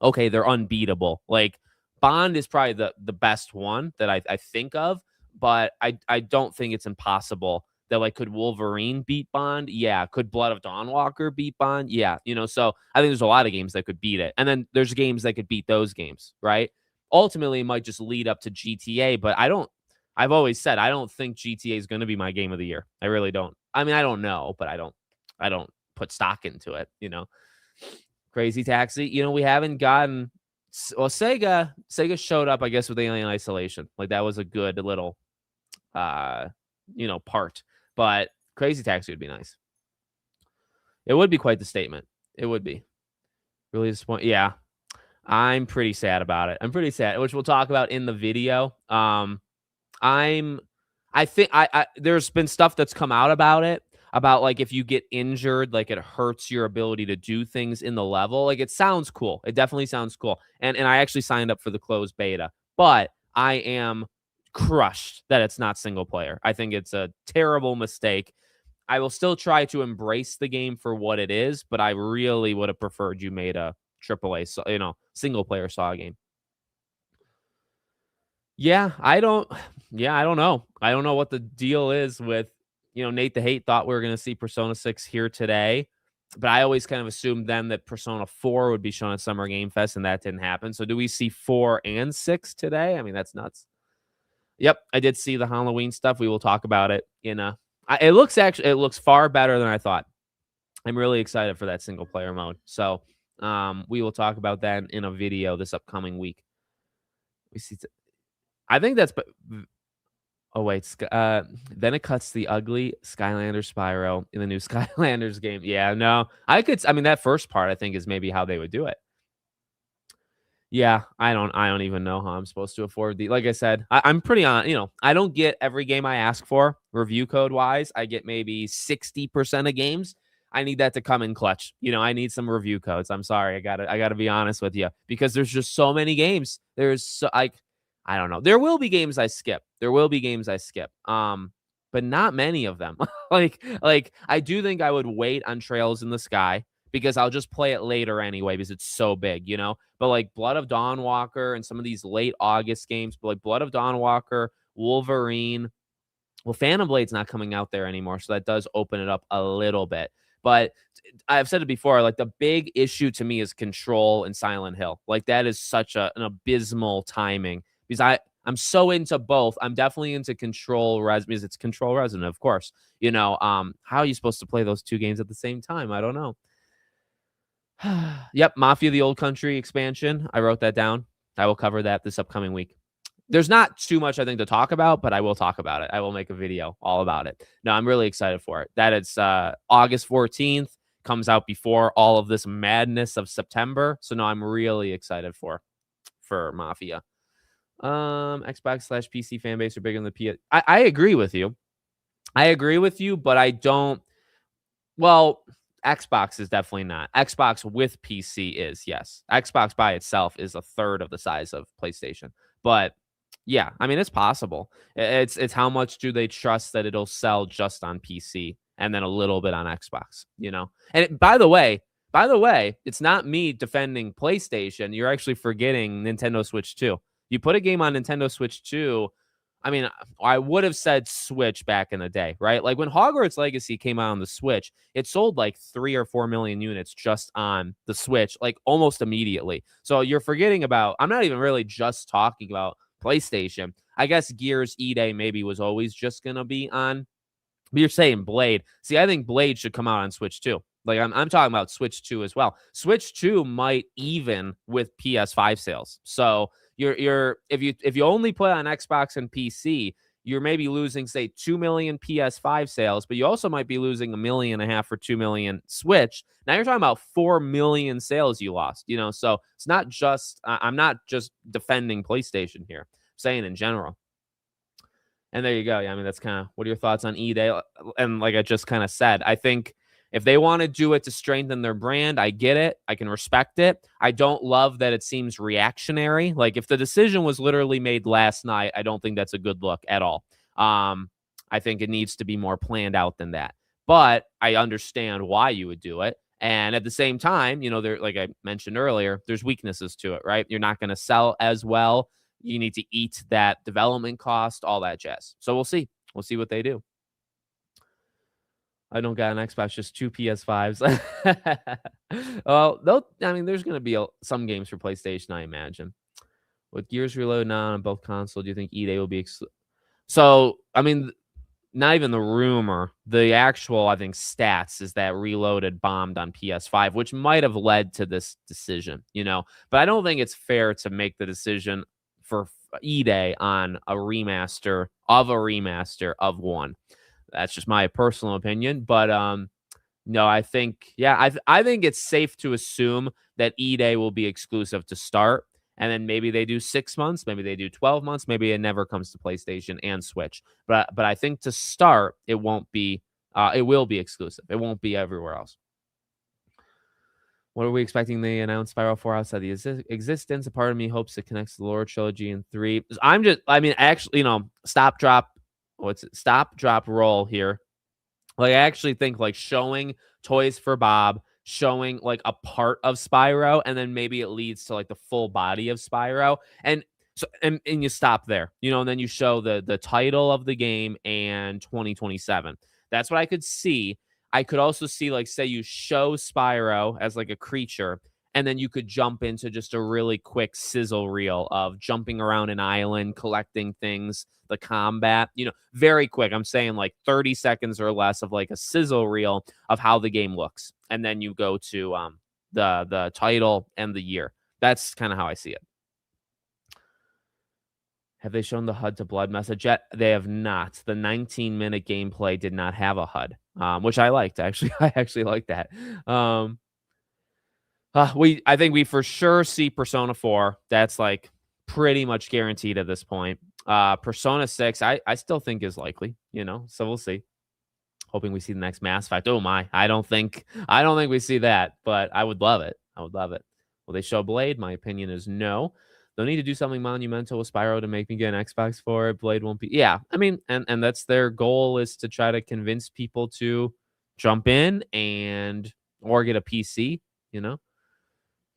S1: okay, they're unbeatable. Like Bond is probably the best one that I think of, but I don't think it's impossible that, like, could Wolverine beat Bond? Yeah. Could Blood of Dawnwalker beat Bond? Yeah. So I think there's a lot of games that could beat it. And then there's games that could beat those games, right? Ultimately, it might just lead up to GTA, but I've always said, I don't think GTA is going to be my game of the year. I really don't. I mean, I don't know, but I don't put stock into it, Crazy Taxi. We haven't gotten, well, Sega showed up, I guess, with Alien Isolation. Like that was a good little, part. But Crazy Taxi would be nice. It would be quite the statement. It would be really disappointing. Yeah, I'm pretty sad about it. I'm pretty sad, which we'll talk about in the video. I think there's been stuff that's come out about it, about like if you get injured, like it hurts your ability to do things in the level. Like it sounds cool. It definitely sounds cool. And I actually signed up for the closed beta, but I am crushed that it's not single player. I think it's a terrible mistake. I will still try to embrace the game for what it is, but I really would have preferred you made a AAA, single player Saw game. Yeah, I don't know. I don't know what the deal is with, Nate the Hate thought we were going to see Persona 6 here today, but I always kind of assumed then that Persona 4 would be shown at Summer Game Fest, and that didn't happen. So do we see 4 and 6 today? I mean, that's nuts. Yep, I did see the Halloween stuff. We will talk about it it looks far better than I thought. I'm really excited for that single player mode. So, we will talk about that in a video this upcoming week. We see. I think that's. Oh wait, then it cuts the ugly Skylander Spyro in the new Skylanders game. Yeah, no, I mean, that first part I think is maybe how they would do it. Yeah, I don't even know how I'm supposed to afford like I said, I'm pretty on, I don't get every game I ask for review code wise. I get maybe 60% of games. I need that to come in clutch. I need some review codes. I'm sorry. I gotta be honest with you, because there's just so many games. There's so, like, I don't know. There will be games I skip. There will be games I skip. But not many of them. like I do think I would wait on Trails in the Sky because I'll just play it later anyway because it's so big, you know. But like Blood of Dawnwalker and some of these late August games, but like Blood of Dawnwalker, Wolverine. Well, Phantom Blade's not coming out there anymore, so that does open it up a little bit. But I've said it before, like the big issue to me is Control and Silent Hill. Like that is such an abysmal timing because I'm so into both. I'm definitely into Control because it's Control Resident, of course. You know, how are you supposed to play those two games at the same time? I don't know. Yep, Mafia: The Old Country expansion. I wrote that down. I will cover that this upcoming week. There's not too much, I think, to talk about, but I will talk about it. I will make a video all about it. No, I'm really excited for it. That it's August 14th, comes out before all of this madness of September. So no, I'm really excited for Mafia. Xbox/PC fan base are bigger than the PS. I agree with you. I agree with you, but I don't. Well, Xbox is definitely not. Xbox with PC is, yes. Xbox by itself is a third of the size of PlayStation. But yeah, I mean, it's possible. It's how much do they trust that it'll sell just on PC and then a little bit on Xbox, you know? And by the way, it's not me defending PlayStation. You're actually forgetting Nintendo Switch 2. You put a game on Nintendo Switch 2, I mean, I would have said Switch back in the day, right? Like when Hogwarts Legacy came out on the Switch, it sold like 3 or 4 million units just on the Switch, like almost immediately. So you're forgetting about, I'm not even really just talking about PlayStation. I guess Gears E-Day maybe was always just going to be on. But you're saying Blade. See, I think Blade should come out on Switch too. Like I'm talking about Switch 2 as well. Switch 2 might even with PS5 sales. So you're if you only play on Xbox and PC, you're maybe losing say 2 million PS5 sales, but you also might be losing 1.5 million or 2 million Switch. Now you're talking about 4 million sales you lost, you know. So it's not just I'm not just defending PlayStation here. I'm saying in general. And there you go. Yeah, I mean, that's kind of what are your thoughts on E-Day? And like I just kind of said, I think if they want to do it to strengthen their brand, I get it. I can respect it. I don't love that it seems reactionary. Like if the decision was literally made last night, I don't think that's a good look at all. I think it needs to be more planned out than that. But I understand why you would do it. And at the same time, you know, there, like I mentioned earlier, there's weaknesses to it, right? You're not going to sell as well. You need to eat that development cost, all that jazz. So we'll see. We'll see what they do. I don't got an Xbox, just 2 PS5s. Well, I mean, there's going to be some games for PlayStation, I imagine. With Gears Reload now on both consoles, do you think E-Day will be So, I mean, not even the rumor, the actual, I think, stats is that Reloaded bombed on PS5, which might have led to this decision, you know. But I don't think it's fair to make the decision for E-Day on a remaster of one. That's just my personal opinion. But no, I think, yeah, I think it's safe to assume that E-Day will be exclusive to start. And then maybe they do 6 months, maybe they do 12 months, maybe it never comes to PlayStation and Switch. But I think to start, it won't be it will be exclusive. It won't be everywhere else. What are we expecting they announce Spiral 4 outside the existence? A part of me hopes it connects to the lore trilogy in 3. I mean, actually, you know, stop, drop, roll here. Like, I actually think like showing Toys for Bob, showing like a part of Spyro, and then maybe it leads to like the full body of Spyro. And so and you stop there, you know, and then you show the title of the game and 2027. That's what I could see. I could also see, like, say you show Spyro as like a creature, and then you could jump into just a really quick sizzle reel of jumping around an island, collecting things, the combat, you know, very quick. I'm saying like 30 seconds or less of like a sizzle reel of how the game looks. And then you go to the title and the year. That's kind of how I see it. Have they shown the HUD to Blood message yet? They have not. The 19-minute gameplay did not have a HUD, which I liked. Actually, I actually like that. I think we for sure see Persona 4. That's like pretty much guaranteed at this point. Persona 6, I still think is likely, you know, so we'll see. Hoping we see the next Mass Effect. Oh my, I don't think we see that, but I would love it. I would love it. Will they show Blade? My opinion is no. They'll need to do something monumental with Spyro to make me get an Xbox for it. Blade won't be. Yeah, I mean, and that's their goal, is to try to convince people to jump in and or get a PC. You know,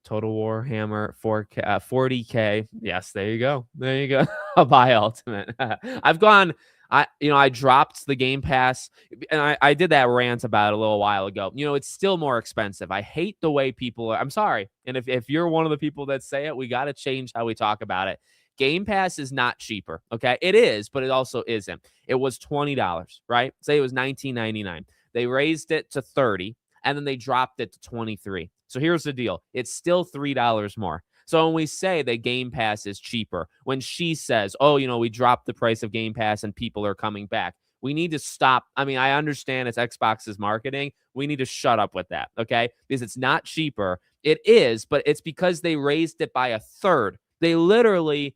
S1: Total War Hammer 4K, 40K. Yes, there you go. There you go. I'll buy Ultimate. I've gone. I dropped the Game Pass, and I did that rant about it a little while ago. It's still more expensive. I hate the way people are. I'm sorry. And if you're one of the people that say it, we got to change how we talk about it. Game Pass is not cheaper. Okay. It is, but it also isn't. It was $20, right? Say it was $19.99. They raised it to 30, and then they dropped it to 23. So here's the deal. It's still $3 more. So when we say that Game Pass is cheaper, when she says, oh, we dropped the price of Game Pass and people are coming back, we need to stop. I mean, I understand it's Xbox's marketing. We need to shut up with that, okay? Because it's not cheaper. It is, but it's because they raised it by a third. They literally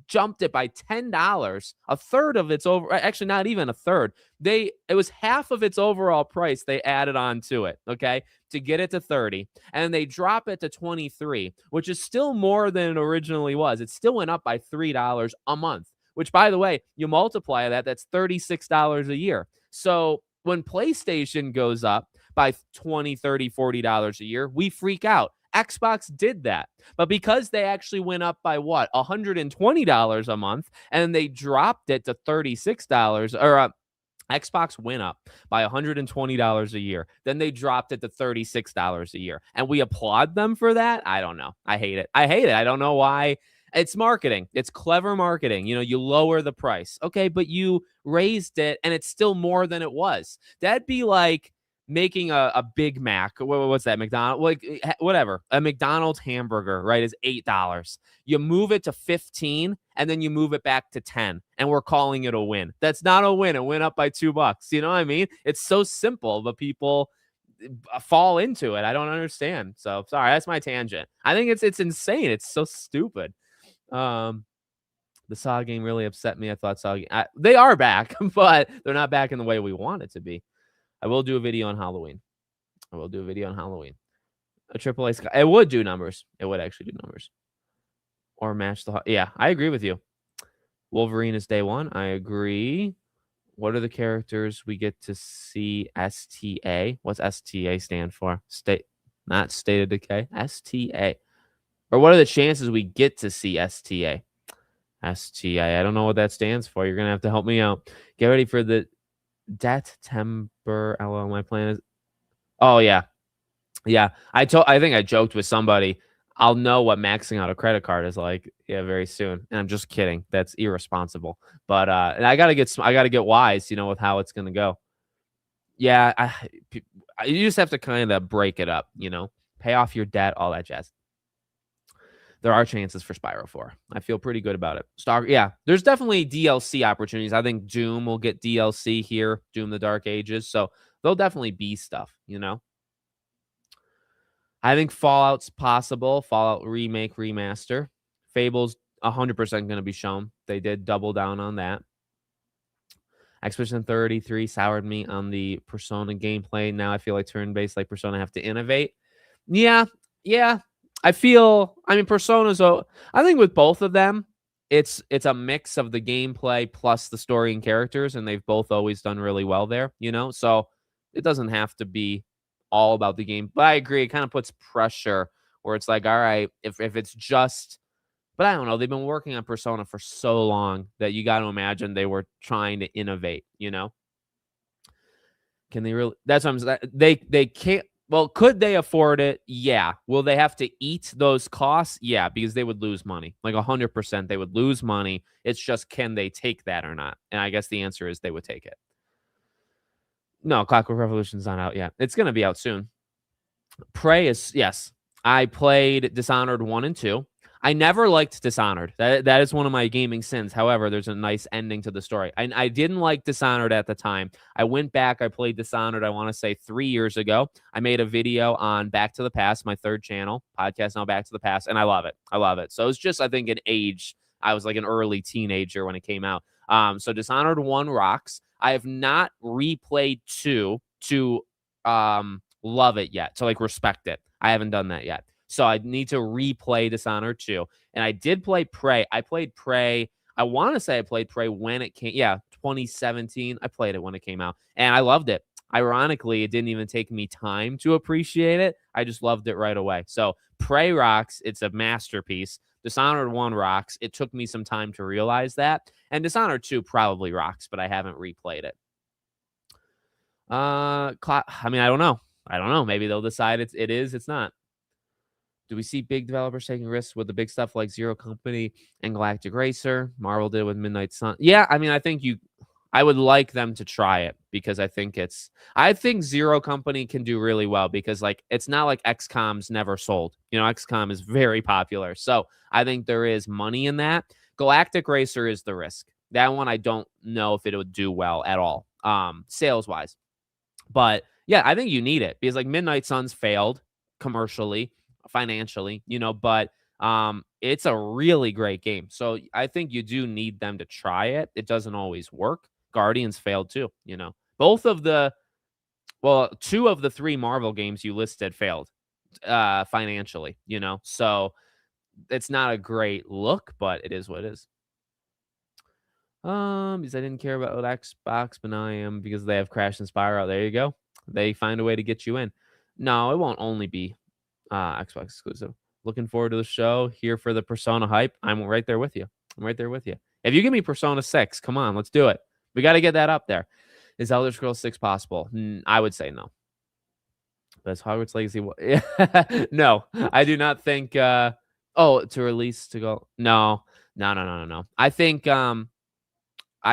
S1: jumped it by $10, a third of its over, actually not even a third. It was half of its overall price they added on to it, okay, to get it to 30, and they drop it to 23, which is still more than it originally was. It still went up by $3 a month, which, by the way, you multiply that, that's $36 a year. So when PlayStation goes up by $20, $30, $40 a year, we freak out. Xbox did that. But because they actually went up by what? $120 a month, and they dropped it to $36, or Xbox went up by $120 a year. Then they dropped it to $36 a year. And we applaud them for that? I don't know. I hate it. I don't know why. It's marketing. It's clever marketing. You lower the price. Okay, but you raised it, and it's still more than it was. That'd be like making a Big Mac. What's that? McDonald's, like whatever. A McDonald's hamburger, right, is $8. You move it to 15, and then you move it back to 10, and we're calling it a win. That's not a win. It went up by $2. You know what I mean? It's so simple, but people fall into it. I don't understand. So sorry, that's my tangent. I think it's insane. It's so stupid. The Saw game really upset me. I thought they are back, but they're not back in the way we want it to be. I will do a video on Halloween. A AAA Sky. It would do numbers. It would actually do numbers. Or match the... Yeah, I agree with you. Wolverine is day one. I agree. What are the characters we get to see? STA. What's STA stand for? Not State of Decay. STA. Or what are the chances we get to see STA? STA. I don't know what that stands for. You're going to have to help me out. Get ready for the debt temper. LOL, my plan is... Oh, yeah. Yeah. I think I joked with somebody. I'll know what maxing out a credit card is like, very soon. And I'm just kidding. That's irresponsible. But and I gotta get wise, with how it's gonna go. Yeah, you just have to kind of break it up, pay off your debt, all that jazz. There are chances for Spyro 4. I feel pretty good about it. There's definitely DLC opportunities. I think Doom will get DLC here, Doom the Dark Ages. So there'll definitely be stuff, I think Fallout's possible. Fallout remake, remaster. Fable's 100% going to be shown. They did double down on that. Expedition 33 soured me on the Persona gameplay. Now I feel like turn-based like Persona have to innovate. Yeah. I mean, Persona's... I think with both of them, it's a mix of the gameplay plus the story and characters, and they've both always done really well there, So it doesn't have to be all about the game. But I agree, it kind of puts pressure where it's like, all right, if it's just... But I don't know. They've been working on Persona for so long that you got to imagine they were trying to innovate, Can they really... That's what I'm saying. They can't... Well, could they afford it? Yeah. Will they have to eat those costs? Yeah, because they would lose money. Like 100%, they would lose money. It's just, can they take that or not? And I guess the answer is they would take it. No, Clockwork Revolution's not out yet. It's going to be out soon. Prey is... Yes. I played Dishonored 1 and 2. I never liked Dishonored. That is one of my gaming sins. However, there's a nice ending to the story. I didn't like Dishonored at the time. I went back. I played Dishonored, I want to say 3 years ago. I made a video on Back to the Past, my third channel, podcast now, Back to the Past, and I love it. So it's just, I think, an age. I was like an early teenager when it came out. So Dishonored 1 rocks. I have not replayed 2 to love it yet, to like respect it. I haven't done that yet. So I need to replay Dishonored 2. And I did play Prey. I played Prey. I want to say I played Prey when it came. Yeah, 2017. I played it when it came out, and I loved it. Ironically, it didn't even take me time to appreciate it. I just loved it right away. So Prey rocks. It's a masterpiece. Dishonored 1 rocks. It took me some time to realize that. And Dishonored 2 probably rocks, but I haven't replayed it. I mean, I don't know. I don't know. Maybe they'll decide it's not. Do we see big developers taking risks with the big stuff like Zero Company and Galactic Racer? Marvel did with Midnight Sun. Yeah, I mean, I would like them to try it because I think Zero Company can do really well because like it's not like XCOM's never sold. You know, XCOM is very popular. So I think there is money in that. Galactic Racer is the risk. That one I don't know if it would do well at all, sales wise. But yeah, I think you need it because like Midnight Suns failed commercially, financially, but it's a really great game. So I think you do need them to try it. It doesn't always work. Guardians failed too, Both of the well, 2 of the 3 Marvel games you listed failed financially, So it's not a great look, but it is what it is. Because I didn't care about Xbox, but now I am because they have Crash and Spyro. There you go. They find a way to get you in. No, it won't only be Xbox exclusive. Looking forward to the show. Here for the Persona hype. I'm right there with you. I'm right there with you. If you give me Persona 6, come on, let's do it. We got to get that up there. Is Elder Scrolls 6 possible? I would say no. But is Hogwarts Legacy? No, I do not think. To release to go. No. I think I'm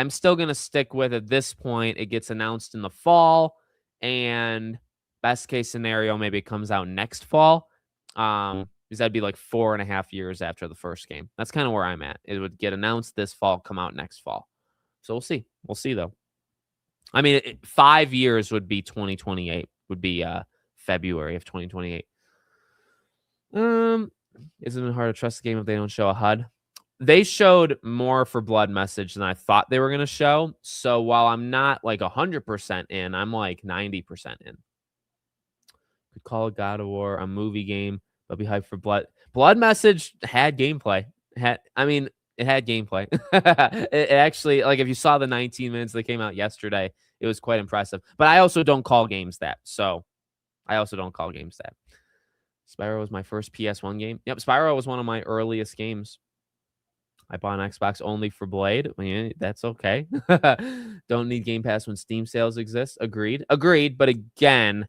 S1: still going to stick with at this point. It gets announced in the fall, and best case scenario, maybe it comes out next fall. Because that'd be like 4.5 years after the first game. That's kind of where I'm at. It would get announced this fall, come out next fall. So we'll see. We'll see though. I mean, 5 years would be 2028. Would be February of 2028. Isn't it hard to trust the game if they don't show a HUD? They showed more for Blood Message than I thought they were going to show. So while I'm not like 100% in, I'm like 90% in. Could call it God of War a movie game, but be hyped for Blood Message had gameplay. It had gameplay. it actually, like, if you saw the 19 minutes that came out yesterday, it was quite impressive. But I also don't call games that. So I also don't call games that. Spyro was my first PS1 game. Yep, Spyro was one of my earliest games. I bought an Xbox only for Blade. I mean, that's okay. Don't need Game Pass when Steam sales exist. Agreed. But again,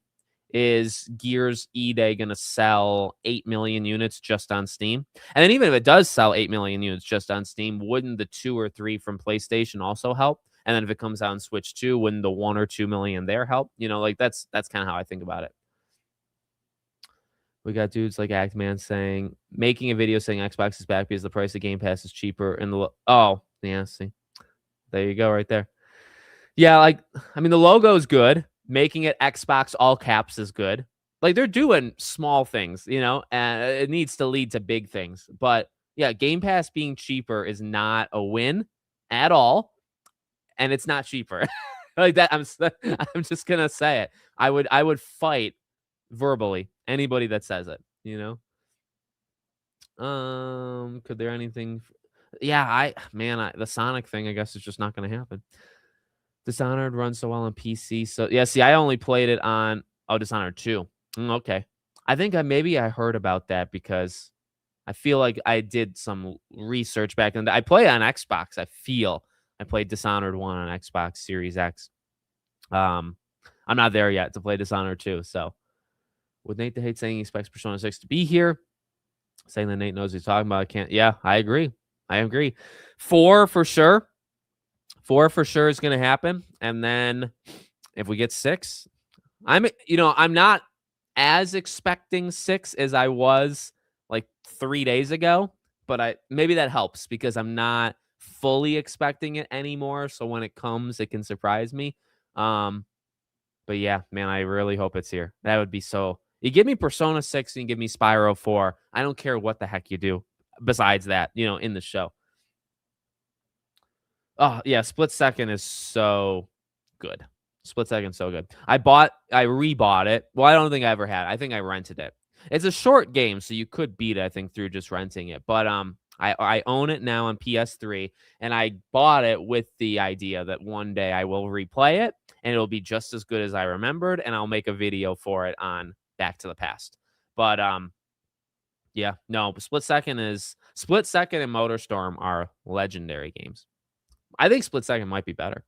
S1: is Gears E-Day going to sell 8 million units just on Steam? And then even if it does sell 8 million units just on Steam, wouldn't the 2 or 3 from PlayStation also help? And then if it comes out on Switch 2, wouldn't the 1 or 2 million there help? Like that's kind of how I think about it. We got dudes like Actman saying, making a video saying Xbox is back because the price of Game Pass is cheaper. And see, there you go, right there. Yeah, the logo is good. Making it Xbox all caps is good. Like, they're doing small things, and it needs to lead to big things. But yeah, Game Pass being cheaper is not a win at all, and it's not cheaper. Like that, I'm just gonna say it. I would fight verbally anybody that says it, could there anything the Sonic thing, I guess, is just not going to happen. Dishonored runs so well on PC. So yeah, see, I only played it on Dishonored 2. Okay. I think I heard about that because I feel like I did some research back then. I play on Xbox. I played Dishonored 1 on Xbox Series X. I'm not there yet to play Dishonored 2, so would Nate the Hate saying he expects Persona 6 to be here? Saying that Nate knows what he's talking about. I can't. Yeah, I agree. 4 for sure. 4 for sure is going to happen. And then if we get 6, I'm not as expecting 6 as I was like 3 days ago, but maybe that helps because I'm not fully expecting it anymore. So when it comes, it can surprise me. But yeah, man, I really hope it's here. That would be so. You give me Persona 6 and you give me Spyro 4. I don't care what the heck you do besides that, in the show. Oh, yeah, Split Second is so good. Split Second so good. I rebought it. Well, I don't think I ever had. I think I rented it. It's a short game, so you could beat it, I think, through just renting it. But I own it now on PS3, and I bought it with the idea that one day I will replay it, and it'll be just as good as I remembered, and I'll make a video for it on Back to the Past. But yeah, no, Split Second and MotorStorm are legendary games. I think Split Second might be better.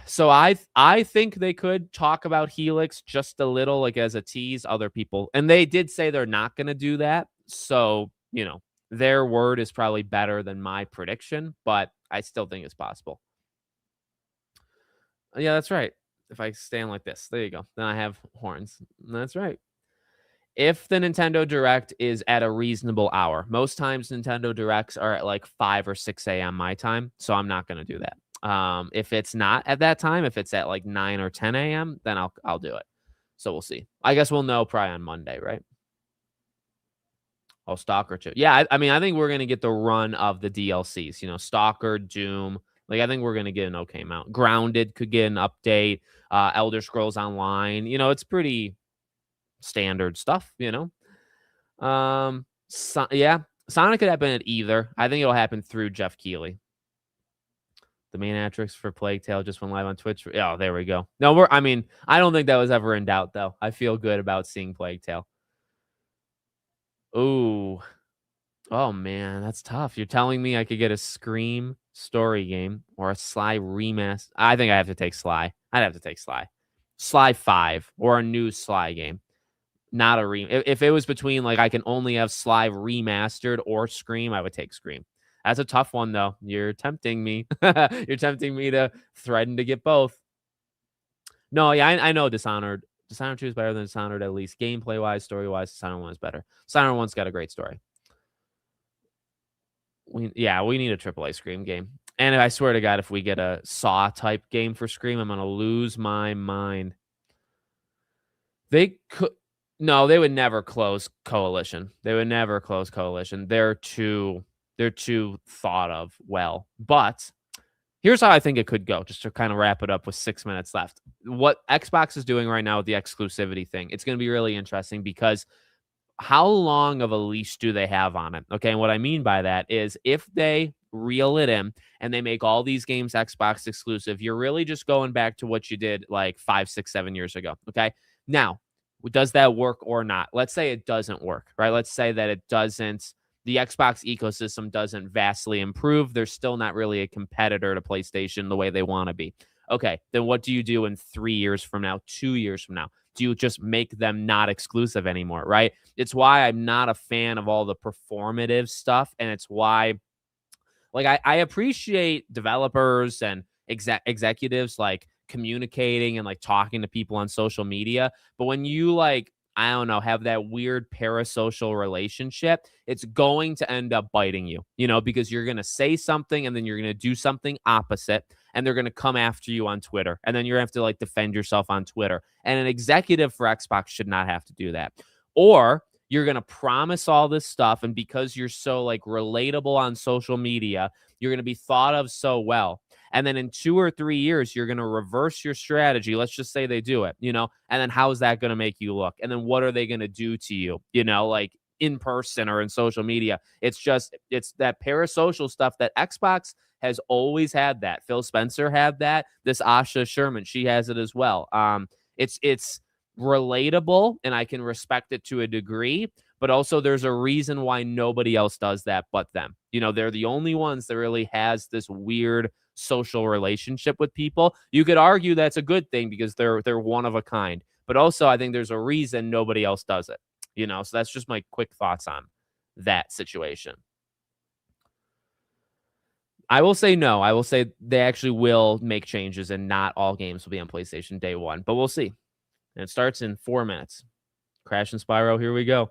S1: So I think they could talk about Helix just a little, like as a tease. Other people, and they did say they're not going to do that. So their word is probably better than my prediction, but I still think it's possible. Yeah, that's right. If I stand like this, there you go. Then I have horns. That's right. If the Nintendo Direct is at a reasonable hour, most times Nintendo Directs are at like 5 or 6 a.m. my time, so I'm not going to do that. If it's not at that time, if it's at like 9 or 10 a.m., then I'll do it. So we'll see. I guess we'll know probably on Monday, right? Oh, Stalker 2. Yeah, I mean, I think we're gonna get the run of the DLCs. Stalker, Doom. Like, I think we're gonna get an okay amount. Grounded could get an update. Elder Scrolls Online. It's pretty standard stuff. Yeah, Sonic could happen at either. I think it'll happen through Jeff Keighley. The main actress for Plague Tale just went live on Twitch. Oh, there we go. No, I don't think that was ever in doubt, though. I feel good about seeing Plague Tale. Ooh. Oh, man, that's tough. You're telling me I could get a Scream story game or a Sly remaster? I think I have to take Sly. I'd have to take Sly. Sly 5 or a new Sly game. Not a if it was between, like, I can only have Sly remastered or Scream, I would take Scream. That's a tough one, though. You're tempting me. You're tempting me to threaten to get both. No, yeah, I know Dishonored. Dishonored 2 is better than Dishonored, at least gameplay-wise, story-wise. Dishonored 1 is better. Dishonored 1's got a great story. We need a AAA Scream game. And I swear to God, if we get a Saw-type game for Scream, I'm gonna lose my mind. They could No, they would never close Coalition. They would never close Coalition. They're too thought of well. But here's how I think it could go, just to kind of wrap it up with 6 minutes left. What Xbox is doing right now with the exclusivity thing, it's going to be really interesting because how long of a leash do they have on it? Okay, and what I mean by that is if they reel it in and they make all these games Xbox exclusive, you're really just going back to what you did like 5, 6, 7 years ago. Okay, now does that work or not? Let's say it doesn't work, right? Let's say that it doesn't. The Xbox ecosystem doesn't vastly improve. They're still not really a competitor to PlayStation the way they want to be. Okay, then what do you do in 3 years from now, 2 years from now? Do you just make them not exclusive anymore, right? It's why I'm not a fan of all the performative stuff, and it's why, like, I appreciate developers and executives like communicating and like talking to people on social media, but when you, like, I don't know, have that weird parasocial relationship, it's going to end up biting you, because you're going to say something and then you're going to do something opposite, and they're going to come after you on Twitter, and then you're going to have to like defend yourself on Twitter. And an executive for Xbox should not have to do that. Or you're going to promise all this stuff, and because you're so like relatable on social media, you're going to be thought of so well. And then in 2 or 3 years, you're going to reverse your strategy. Let's just say they do it, and then how is that going to make you look? And then what are they going to do to you, like in person or in social media? It's that parasocial stuff that Xbox has always had. That Phil Spencer had that. This Asha Sherman, she has it as well. It's relatable, and I can respect it to a degree, but also there's a reason why nobody else does that but them. They're the only ones that really has this weird social relationship with people. You could argue that's a good thing because they're one of a kind, but also I think there's a reason nobody else does it. So that's just my quick thoughts on that situation. I will say no. I will say they actually will make changes, and not all games will be on PlayStation day one, but we'll see. And it starts in 4 minutes. Crash and Spyro, here we go.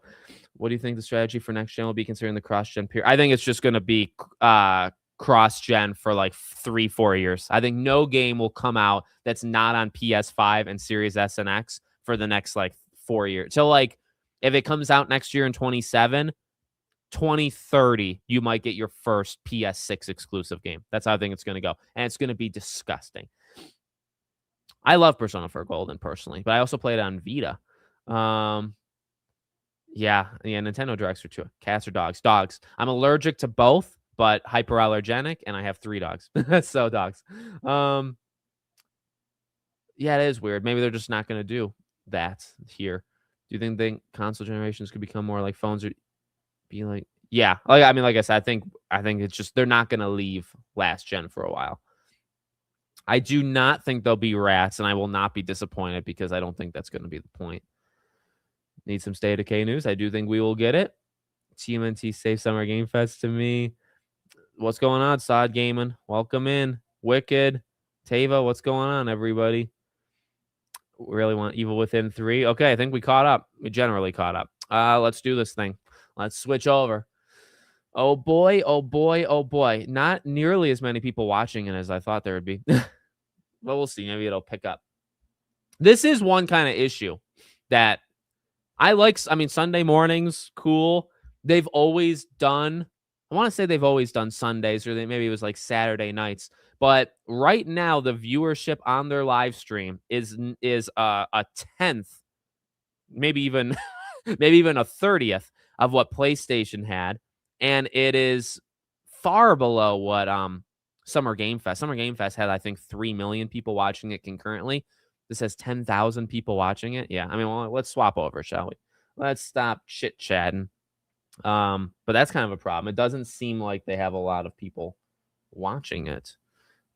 S1: What do you think the strategy for next gen will be considering the cross-gen period? I think it's just going to be cross-gen for like 3-4 years. I think no game will come out that's not on PS5 and Series S and X for the next like 4 years. So like if it comes out next year in 2030, you might get your first PS6 exclusive game. That's how I think it's going to go. And it's going to be disgusting. I love Persona 4 Golden personally, but I also played it on Vita. Yeah, Nintendo Directs are too. Cats or dogs? Dogs. I'm allergic to both, but hyperallergenic, and I have 3 dogs. So dogs. Um, yeah, it is weird. Maybe they're just not gonna do that here. Do you think console generations could become more like phones or be like yeah, like, I mean, like I said, I think it's just they're not gonna leave last gen for a while. I do not think they'll be rats, and I will not be disappointed because I don't think that's gonna be the point. Need some State of Decay news? I do think we will get it. TMNT Safe Summer Game Fest to me. What's going on, Sod Gaming? Welcome in. Wicked. Tava, what's going on, everybody? We really want Evil Within 3. Okay, I think we caught up. We generally caught up. Let's do this thing. Let's switch over. Oh boy, oh boy, oh boy. Not nearly as many people watching it as I thought there would be. Well, we'll see. Maybe it'll pick up. This is one kind of issue that I like. I mean, Sunday mornings, cool. They've always done, I want to say they've always done Sundays, or maybe it was like Saturday nights. But right now, the viewership on their live stream is a tenth, maybe even maybe even a 30th of what PlayStation had, and it is far below what Summer Game Fest. Summer Game Fest had, I think, 3 million people watching it concurrently. This has 10,000 people watching it. Yeah, I mean, well, let's swap over, shall we? Let's stop chit chatting. But that's kind of a problem. It doesn't seem like they have a lot of people watching it.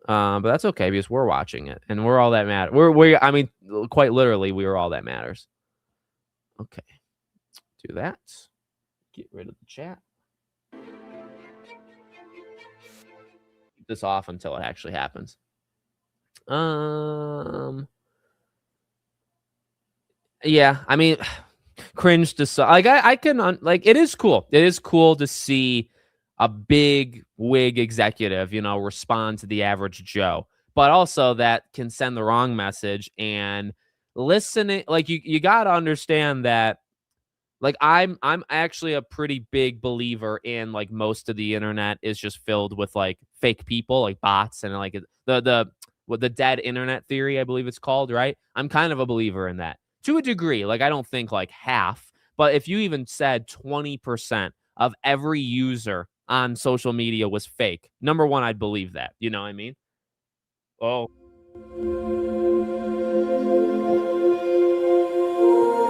S1: But that's okay because we're watching it and we're all that matters. I mean, quite literally, we are all that matters. Okay, do that. Get rid of the chat. Keep this off until it actually happens. Yeah, I mean, cringe to like I can like it is cool. It is cool to see a big wig executive, respond to the average Joe, but also that can send the wrong message. And listening, like you got to understand that. Like I'm actually a pretty big believer in like most of the internet is just filled with like fake people, like bots, and like the dead internet theory, I believe it's called, right? I'm kind of a believer in that to a degree. Like I don't think like half, but if you even said 20% of every user on social media was fake, number one, I'd believe that. You know what I mean? Oh.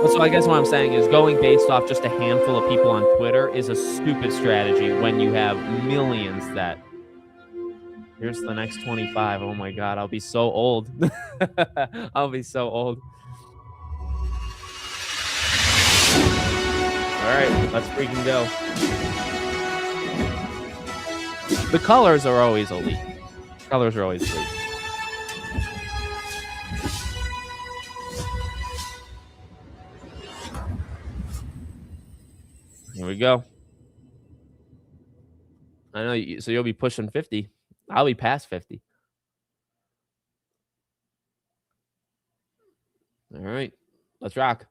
S1: So I guess what I'm saying is going based off just a handful of people on Twitter is a stupid strategy when you have millions that. Here's the next 25. Oh my God, I'll be so old. I'll be so old. All right, let's freaking go. The colors are always elite. Colors are always elite. Here we go. I know. So you'll be pushing 50. I'll be past 50. All right. Let's rock.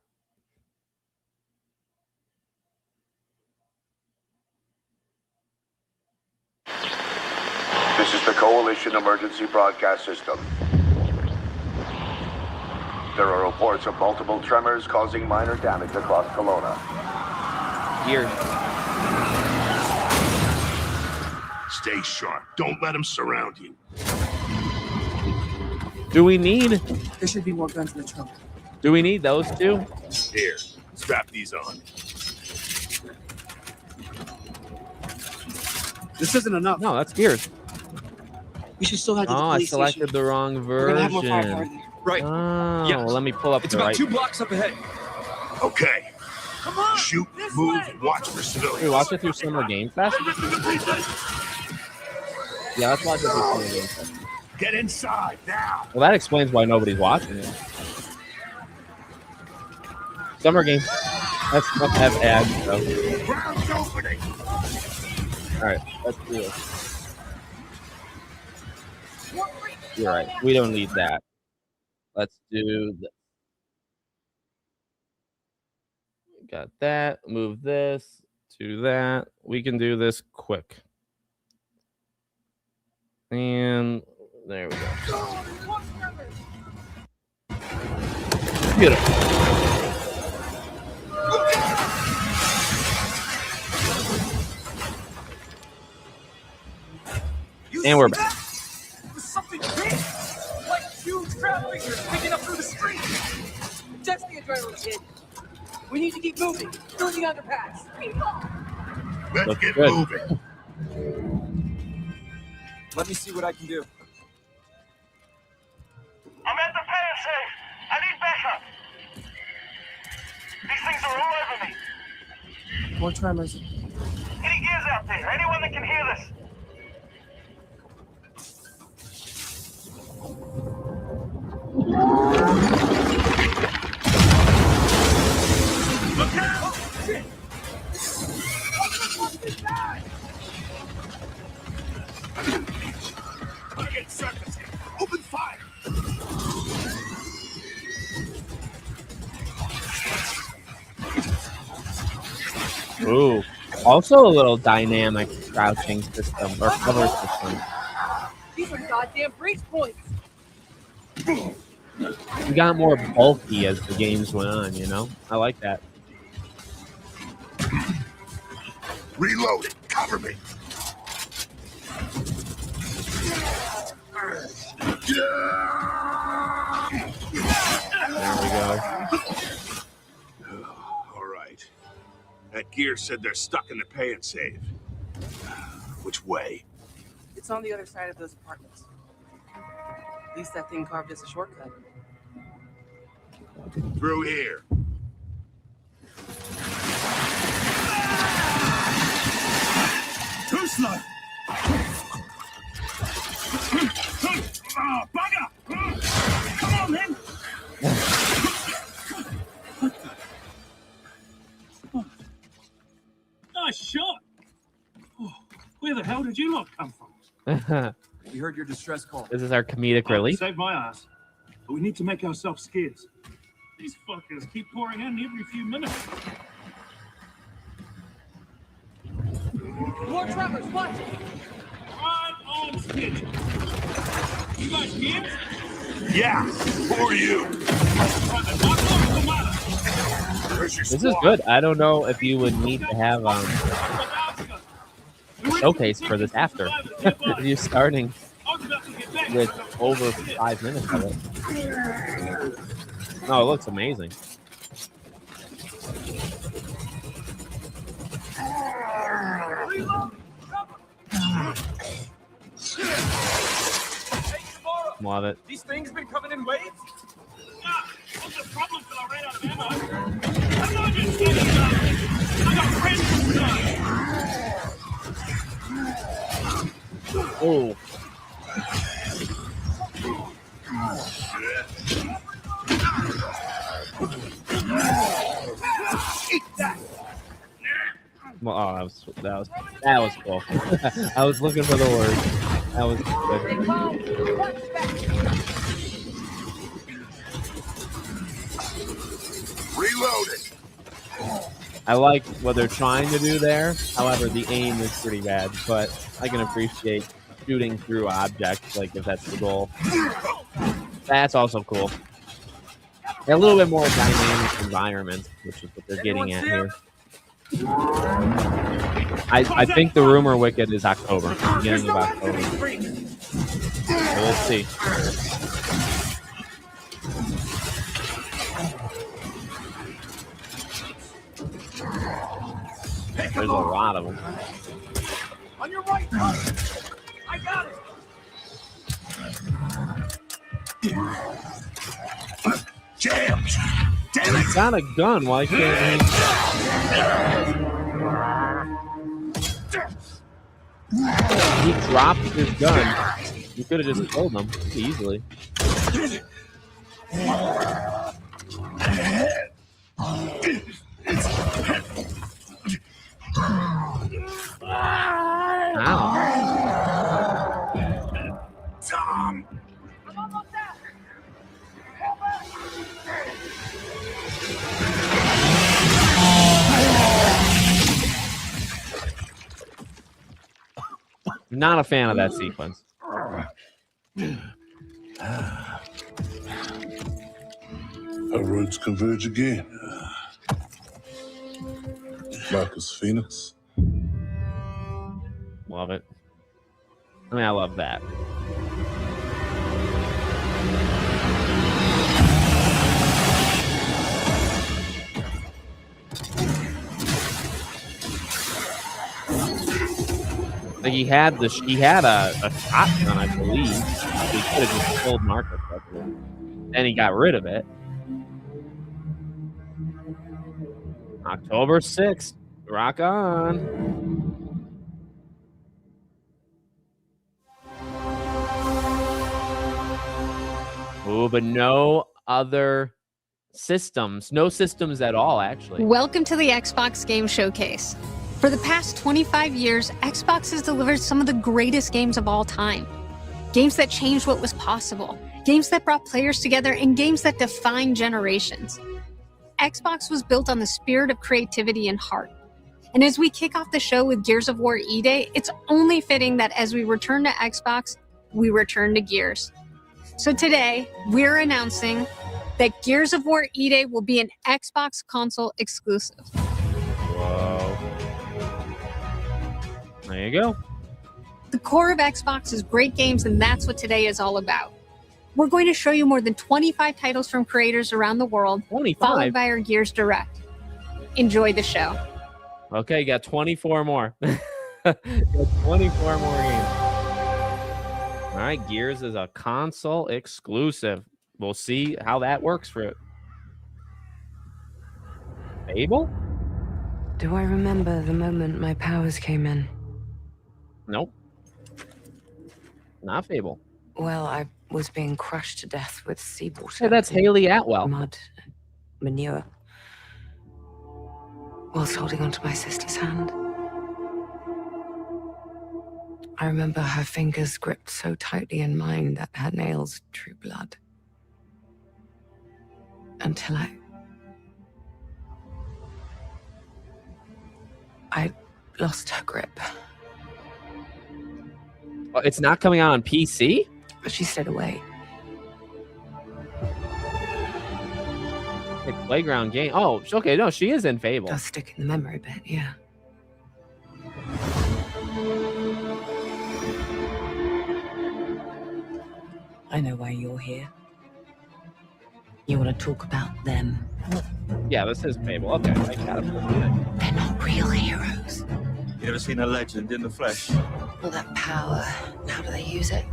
S2: This is the Coalition Emergency Broadcast System. There are reports of multiple tremors causing minor damage across Kelowna.
S1: Here.
S3: Stay sharp. Don't let them surround you.
S1: Do we need?
S4: There should be more guns in the trunk.
S1: Do we need those two?
S3: Here, strap these on.
S4: This isn't enough.
S1: No, that's gears.
S4: We should still have to.
S1: Oh, I selected the wrong version.
S4: We're gonna have more firepower there.
S5: Right.
S1: Oh,
S5: Yes.
S1: well, let me pull up
S5: It's
S1: the
S5: about
S1: right.
S5: 2 blocks up ahead.
S3: Okay.
S5: Come on.
S3: Shoot, move, and watch for civilians.
S1: Hey, watch it through Summer Game Fest. Yeah, let's watch it through Summer Game Fest.
S3: Get inside now.
S1: Well, that explains why nobody's watching it. Summer Game. Let's have ads, though.
S3: Ground's opening.
S1: All right, let's do it. You're right. We don't need that. Let's do this. Got that. Move this to that. We can do this quick. And there we go. Beautiful. And we're back.
S5: There's something big, like huge crowd figures picking up through the street.
S4: Just the adrenaline, kid. We need to keep moving through the underpass.
S3: Let's
S1: Looks
S3: get
S1: good.
S3: moving.
S5: Let me see what I can do.
S6: I'm at the fire safe. I need backup. These things are all over me.
S4: More tremors.
S6: Any gears out there? Anyone that can hear this? Look out!
S5: Oh, shit!
S3: Target surfacing. Open fire.
S1: Ooh. Also a little dynamic crouching system or cover system.
S4: These are goddamn breach points.
S1: We got more bulky as the games went on, you know? I like that.
S3: Reload it. Cover me.
S1: There we go.
S3: All right. That gear said they're stuck in the pay and save. Which way?
S4: It's on the other side of those apartments. At least that thing carved us a shortcut.
S3: Through here.
S6: Too slow. Oh, bugger! Come on, then. Nice shot. Oh, where the hell did you lot come from?
S5: We heard your distress call.
S1: This is our comedic relief.
S6: Save my ass. But we need to make ourselves scarce. These fuckers keep pouring in every few minutes.
S4: More tremors, watch it!
S6: Right on schedule. You guys here?
S3: Yeah. Who are you? Where's your
S1: This is
S3: squad?
S1: good. I don't know if you would need to have showcase for this after. You're starting with over 5 minutes of it. No, it looks amazing. Love it.
S5: These things been coming in waves?
S6: What's the problem till I ran out of ammo? I'm not just getting it up. I got friends inside.
S1: Oh, well, oh, that was cool. I was looking for the word. That was good.
S3: Reload it.
S1: I like what they're trying to do there. However, the aim is pretty bad, but I can appreciate shooting through objects, like if that's the goal. That's also cool. A little bit more dynamic environment, which is what they're getting at here. I think the rumor wicket is October, beginning of October. So we'll see. There's a lot of them.
S5: On your right, I got it.
S3: Jam! Damn it!
S1: He's got a gun. Why can't he? He dropped his gun. You could have just killed him easily. Ow.
S3: Tom!
S5: I'm almost out.
S1: Not a fan of that sequence.
S7: Our roads converge again. Marcus Phoenix.
S1: Love it. I mean, I love that. Like he had a shotgun, I believe. He could have just killed Marcus, and he got rid of it. October 6th. Rock on. Oh, but no other systems. No systems at all, actually.
S8: Welcome to the Xbox Game Showcase. For the past 25 years, Xbox has delivered some of the greatest games of all time. Games that changed what was possible, games that brought players together, and games that defined generations. Xbox was built on the spirit of creativity and heart. And as we kick off the show with Gears of War E-Day, it's only fitting that as we return to Xbox, we return to Gears. So today, we're announcing that Gears of War E-Day will be an Xbox console exclusive.
S1: Whoa. There you go.
S8: The core of Xbox is great games, and that's what today is all about. We're going to show you more than 25 titles from creators around the world,
S1: 25?
S8: Followed by our Gears Direct. Enjoy the show.
S1: Okay, you got 24 more. You got 24 more games. All right, Gears is a console exclusive. We'll see how that works for it. Fable?
S9: Do I remember the moment my powers came in?
S1: Nope. Not Fable.
S9: Well, I was being crushed to death with seawater.
S1: Hey, that's Haley Atwell.
S9: Mud, manure. Whilst holding onto my sister's hand. I remember her fingers gripped so tightly in mine that her nails drew blood. Until I lost her grip.
S1: Well, it's not coming out on PC?
S9: But she stayed away.
S1: Like playground game. Oh, okay. No, she is in Fable.
S9: Does stick in the memory bit, yeah. I know why you're here. You want to talk about them.
S1: Yeah, this is Fable. Okay, I got it.
S9: They're not real heroes.
S10: You ever seen a legend in the flesh?
S9: All that power, how do they use it?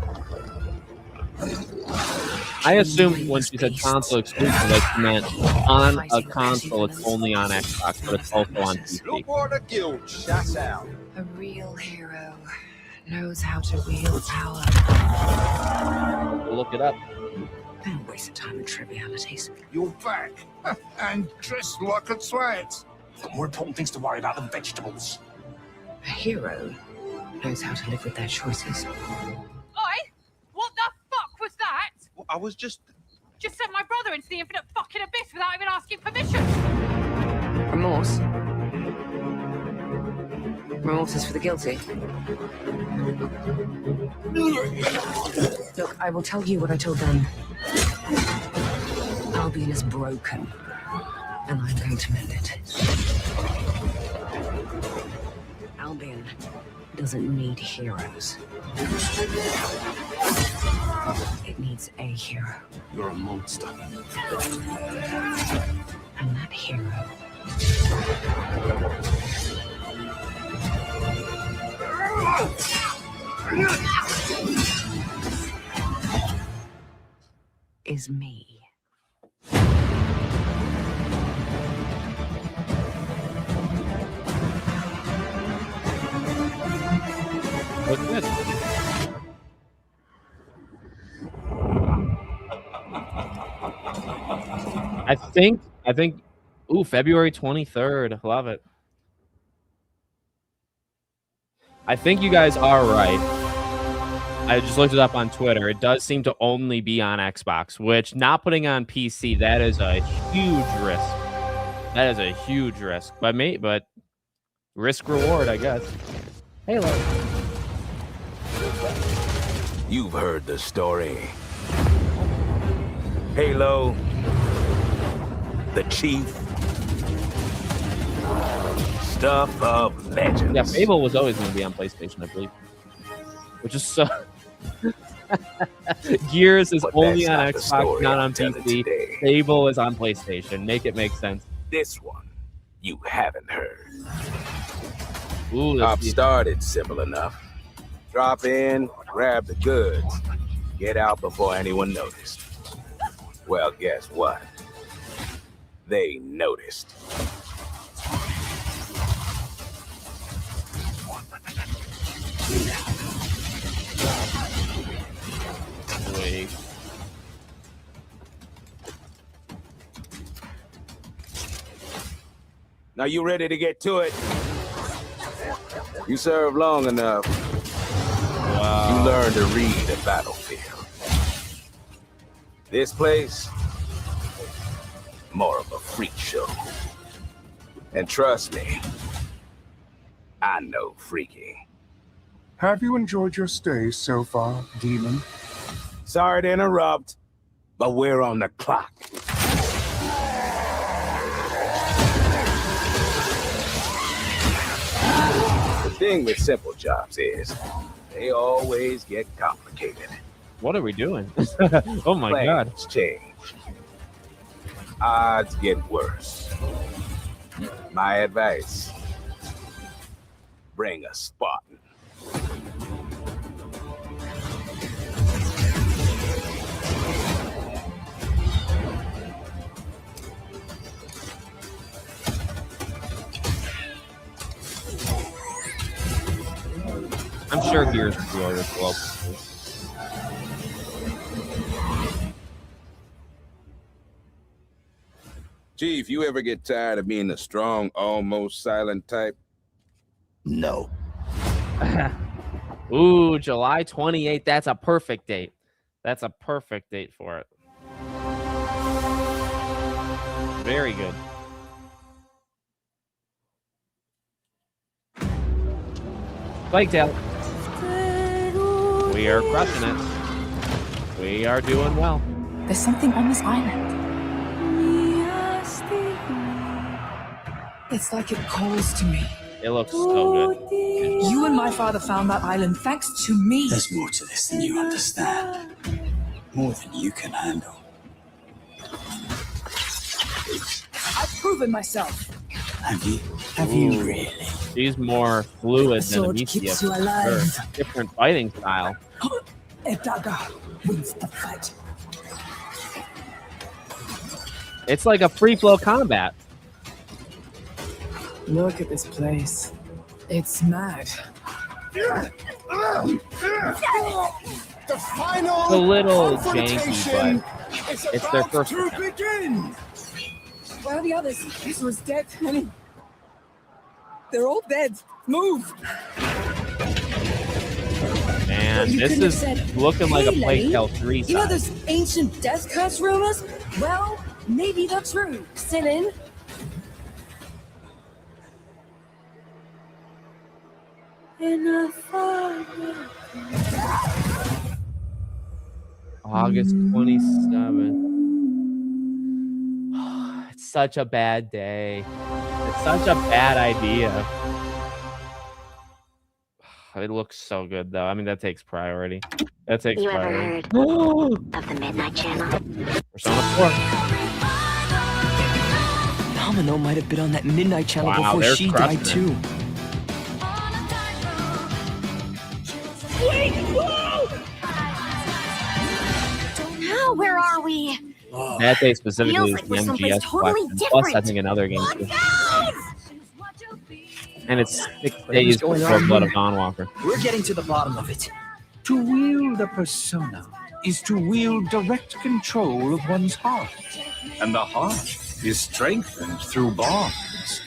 S1: I assumed when she said console exclusive, that she meant on a console, it's only on Xbox, but it's also on PC.
S9: A real hero knows how to wield power.
S1: Look it up.
S9: Don't waste time on trivialities.
S3: You're back. And dressed like a twat.
S10: Got more important things to worry about than vegetables.
S9: A hero knows how to live with their choices.
S5: Oi! What the fuck was that?
S10: Well, I was just
S5: Sent my brother into the infinite fucking abyss without even asking permission.
S9: Remorse? Remorse is for the guilty. Look, I will tell you what I told them. Albion is broken, and I'm going to mend it. Albion doesn't need heroes. It needs a hero.
S10: You're a monster.
S9: And that hero is me.
S1: Looks good. I think, ooh, February 23rd. Love it. I think you guys are right. I just looked it up on Twitter. It does seem to only be on Xbox, which not putting on PC, that is a huge risk. That is a huge risk. But risk reward, I guess. Halo.
S11: You've heard the story. Halo, the chief, stuff of legends.
S1: Yeah, Fable was always going to be on PlayStation, I believe. which is so. Gears is
S11: But
S1: only
S11: that's
S1: on
S11: not the
S1: Xbox,
S11: story
S1: not
S11: I'm
S1: on
S11: telling
S1: PC.
S11: today.
S1: Fable is on PlayStation. Make it make sense.
S11: This one, you haven't heard.
S1: Ooh,
S11: I've started simple enough. Drop in, grab the goods, get out before anyone noticed. Well, guess what? They noticed.
S1: Wait.
S11: Now you ready to get to it? You served long enough.
S1: Wow.
S11: You learn to read the battlefield. This place, more of a freak show. And trust me, I know freaky.
S12: Have you enjoyed your stay so far, Demon?
S11: Sorry to interrupt, but we're on the clock. The thing with simple jobs is, they always get complicated.
S1: What are we doing? Oh my God.
S11: Plans change. Odds get worse. My advice, bring a Spartan.
S1: I'm sure Gears pre-orders will open.
S11: Chief, you ever get tired of being the strong, almost silent type?
S10: No.
S1: Ooh, July 28th. That's a perfect date. That's a perfect date for it. Very good. Spiked out. We are crushing it. We are doing well.
S13: There's something on this island. It's like it calls to me.
S1: It looks so good.
S13: You and my father found that island thanks to me.
S10: There's more to this than you understand. More than you can handle.
S13: I've proven myself.
S10: Have you? Have you really?
S1: She's more fluid than
S13: sword
S1: Amicia.
S13: keeps you
S1: for
S13: alive.
S1: sure. Different fighting style.
S13: A dagger wins the fight.
S1: It's like a free flow combat.
S13: Look at this place. It's mad.
S12: The final
S1: It's a little
S12: confrontation
S1: janky,
S12: is
S1: it's their
S12: about
S1: first
S12: to
S1: attempt.
S12: begin.
S13: Where are the others? This was dead, honey. They're all dead. Move.
S1: Man,
S13: You
S1: this
S13: couldn't have
S1: is
S13: said,
S1: looking like a
S13: "Hey,
S1: Plague
S13: Lenny,
S1: Tale 3
S13: You know
S1: side.
S13: those ancient death curse rumors? Well, maybe they're true. Sit in.
S1: August 27th. It's such a bad day. It's such a bad idea. It looks so good, though. I mean, that takes priority. That takes
S14: You ever
S1: priority.
S14: heard of the Midnight Channel?
S1: Persona 4.
S15: Domino might have been on that Midnight Channel
S1: Wow,
S15: before
S1: they're
S15: she
S1: crushing
S15: died
S1: it.
S15: too.
S14: Now, where are we?
S1: That day specifically
S14: Feels
S1: is
S14: like
S1: the
S14: we're someplace
S1: MGS
S14: totally
S1: collection. Plus, I
S14: different.
S1: think another game too. And it's 6
S15: Whatever's
S1: days
S15: going
S1: before
S15: on
S1: Blood
S15: here.
S1: of Dawnwalker.
S15: We're getting to the bottom of it.
S10: To wield a persona is to wield direct control of one's heart. And the heart is strengthened through bonds.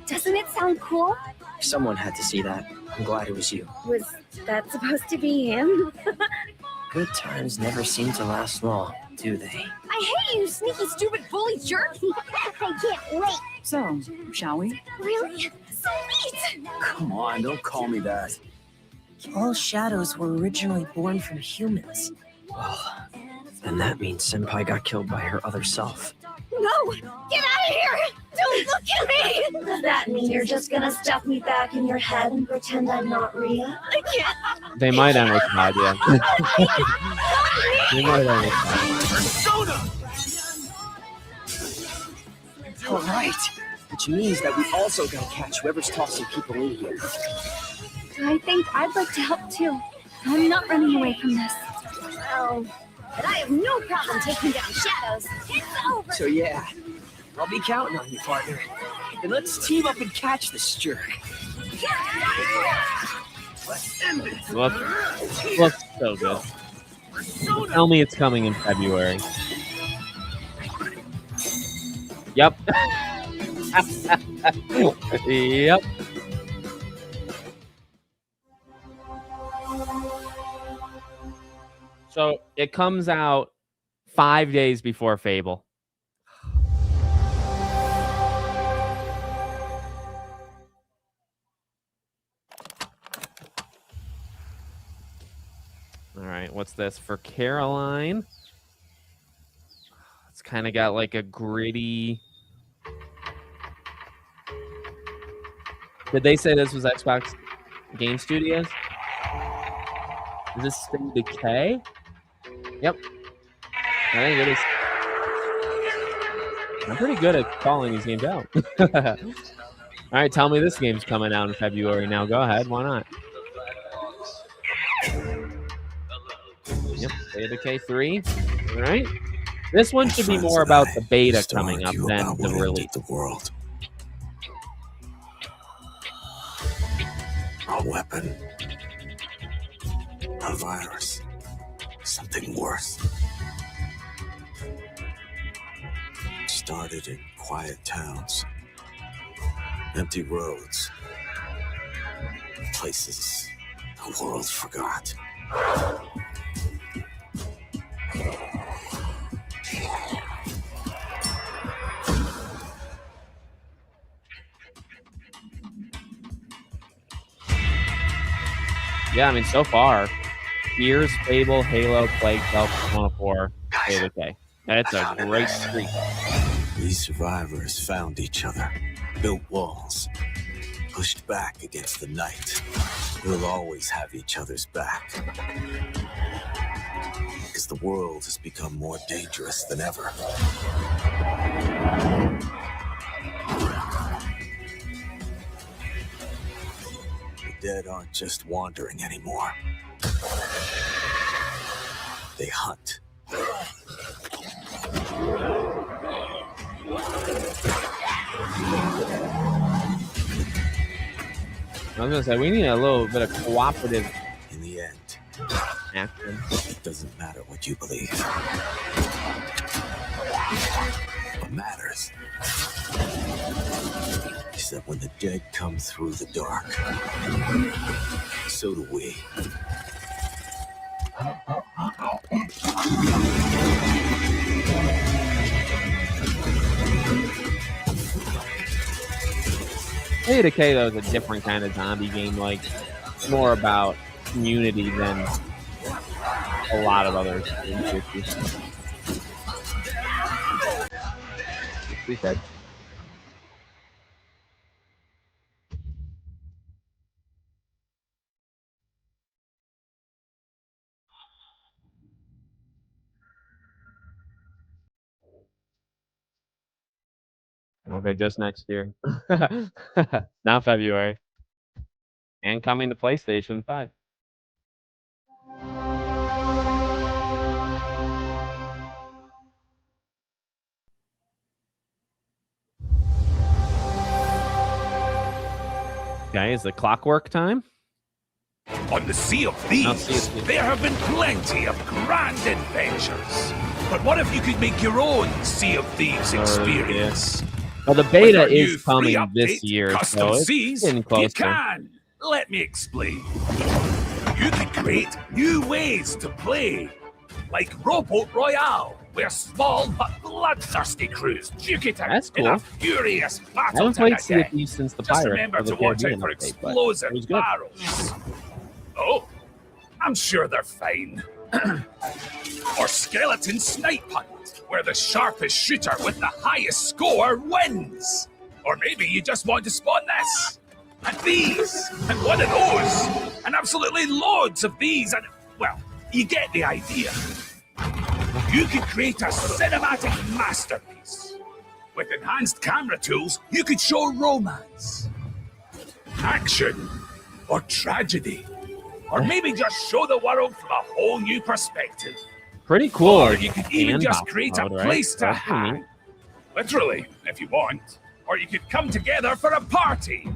S14: Doesn't it sound cool?
S15: Someone had to see that. I'm glad it was you.
S14: Was that supposed to be him?
S15: Good times never seem to last long, do they?
S14: I hate you, sneaky, stupid, bully jerk! I can't wait!
S13: So, shall we?
S14: Really? So neat!
S10: Come on, don't call me that.
S15: All shadows were originally born from humans. Well, then that means Senpai got killed by her other self.
S14: No! Get out of here! Do Look at me! Does that mean you're just gonna stuff me back in your head and pretend I'm not real? I can't.
S1: They might end with God, yeah. They might end with God.
S5: All right. Which means that we also gotta catch whoever's tossing people in here.
S14: I think I'd like to help too. I'm not running away from this. Oh, but I have no problem taking down shadows. It's over.
S5: So yeah, I'll be counting on you, partner. And let's team up and catch this jerk. Let's end this.
S1: Looks so good. Tell me it's coming in February. Yep. Yep. So it comes out 5 days before Fable. All right, what's this for Caroline? It's kind of got like a gritty. Did they say this was Xbox Game Studios? Is this State Decay? Yep. I think it is. I'm pretty good at calling these games out. All right, tell me this game's coming out in February now. Go ahead. Why not? Yep, State Decay 3. All right. This one should be more about the beta coming up than the release.
S7: The world. A weapon. A virus. Something worse. Started in quiet towns. Empty roads. Places the world forgot.
S1: Yeah, I mean, so far, Gears, Fable, Halo, Plague Tale, Persona 4, State of Decay. That's a great streak.
S7: These survivors found each other, built walls, pushed back against the night. We'll always have each other's back. Because the world has become more dangerous than ever. The dead aren't just wandering anymore. They hunt.
S1: I was gonna say we need a little bit of cooperative.
S7: In the end,
S1: action.
S7: It doesn't matter what you believe. What matters is that when the dead come through the dark, so do we.
S1: State of Decay, though, is a different kind of zombie game. Like, it's more about community than a lot of other games. We said. Okay, just next year. Not February. And coming to PlayStation 5. Okay, is it clockwork time?
S6: On the Sea of Thieves, there have been plenty of grand adventures. But what if you could make your own Sea of Thieves experience?
S1: Well, the beta is coming this year, so it's getting closer.
S6: You can. Let me explain. You could create new ways to play, like Rowboat Royale, where small but bloodthirsty crews duke it out in a furious battle.
S1: I haven't played Sea of Thieves since the
S6: Just
S1: Pirate.
S6: remember to watch out for explosive barrels. Oh, I'm sure they're fine. Or Skeleton Snipe Hunt, where the sharpest shooter with the highest score wins. Or maybe you just want to spawn this, and these, and one of those, and absolutely loads of these, and, well, you get the idea. You can create a cinematic masterpiece. With enhanced camera tools, you could show romance, action, or tragedy. Or maybe just show the world from a whole new perspective.
S1: Pretty cool.
S6: Or you could even just create a
S1: mode,
S6: place to
S1: right?
S6: hang. Literally, if you want. Or you could come together for a party.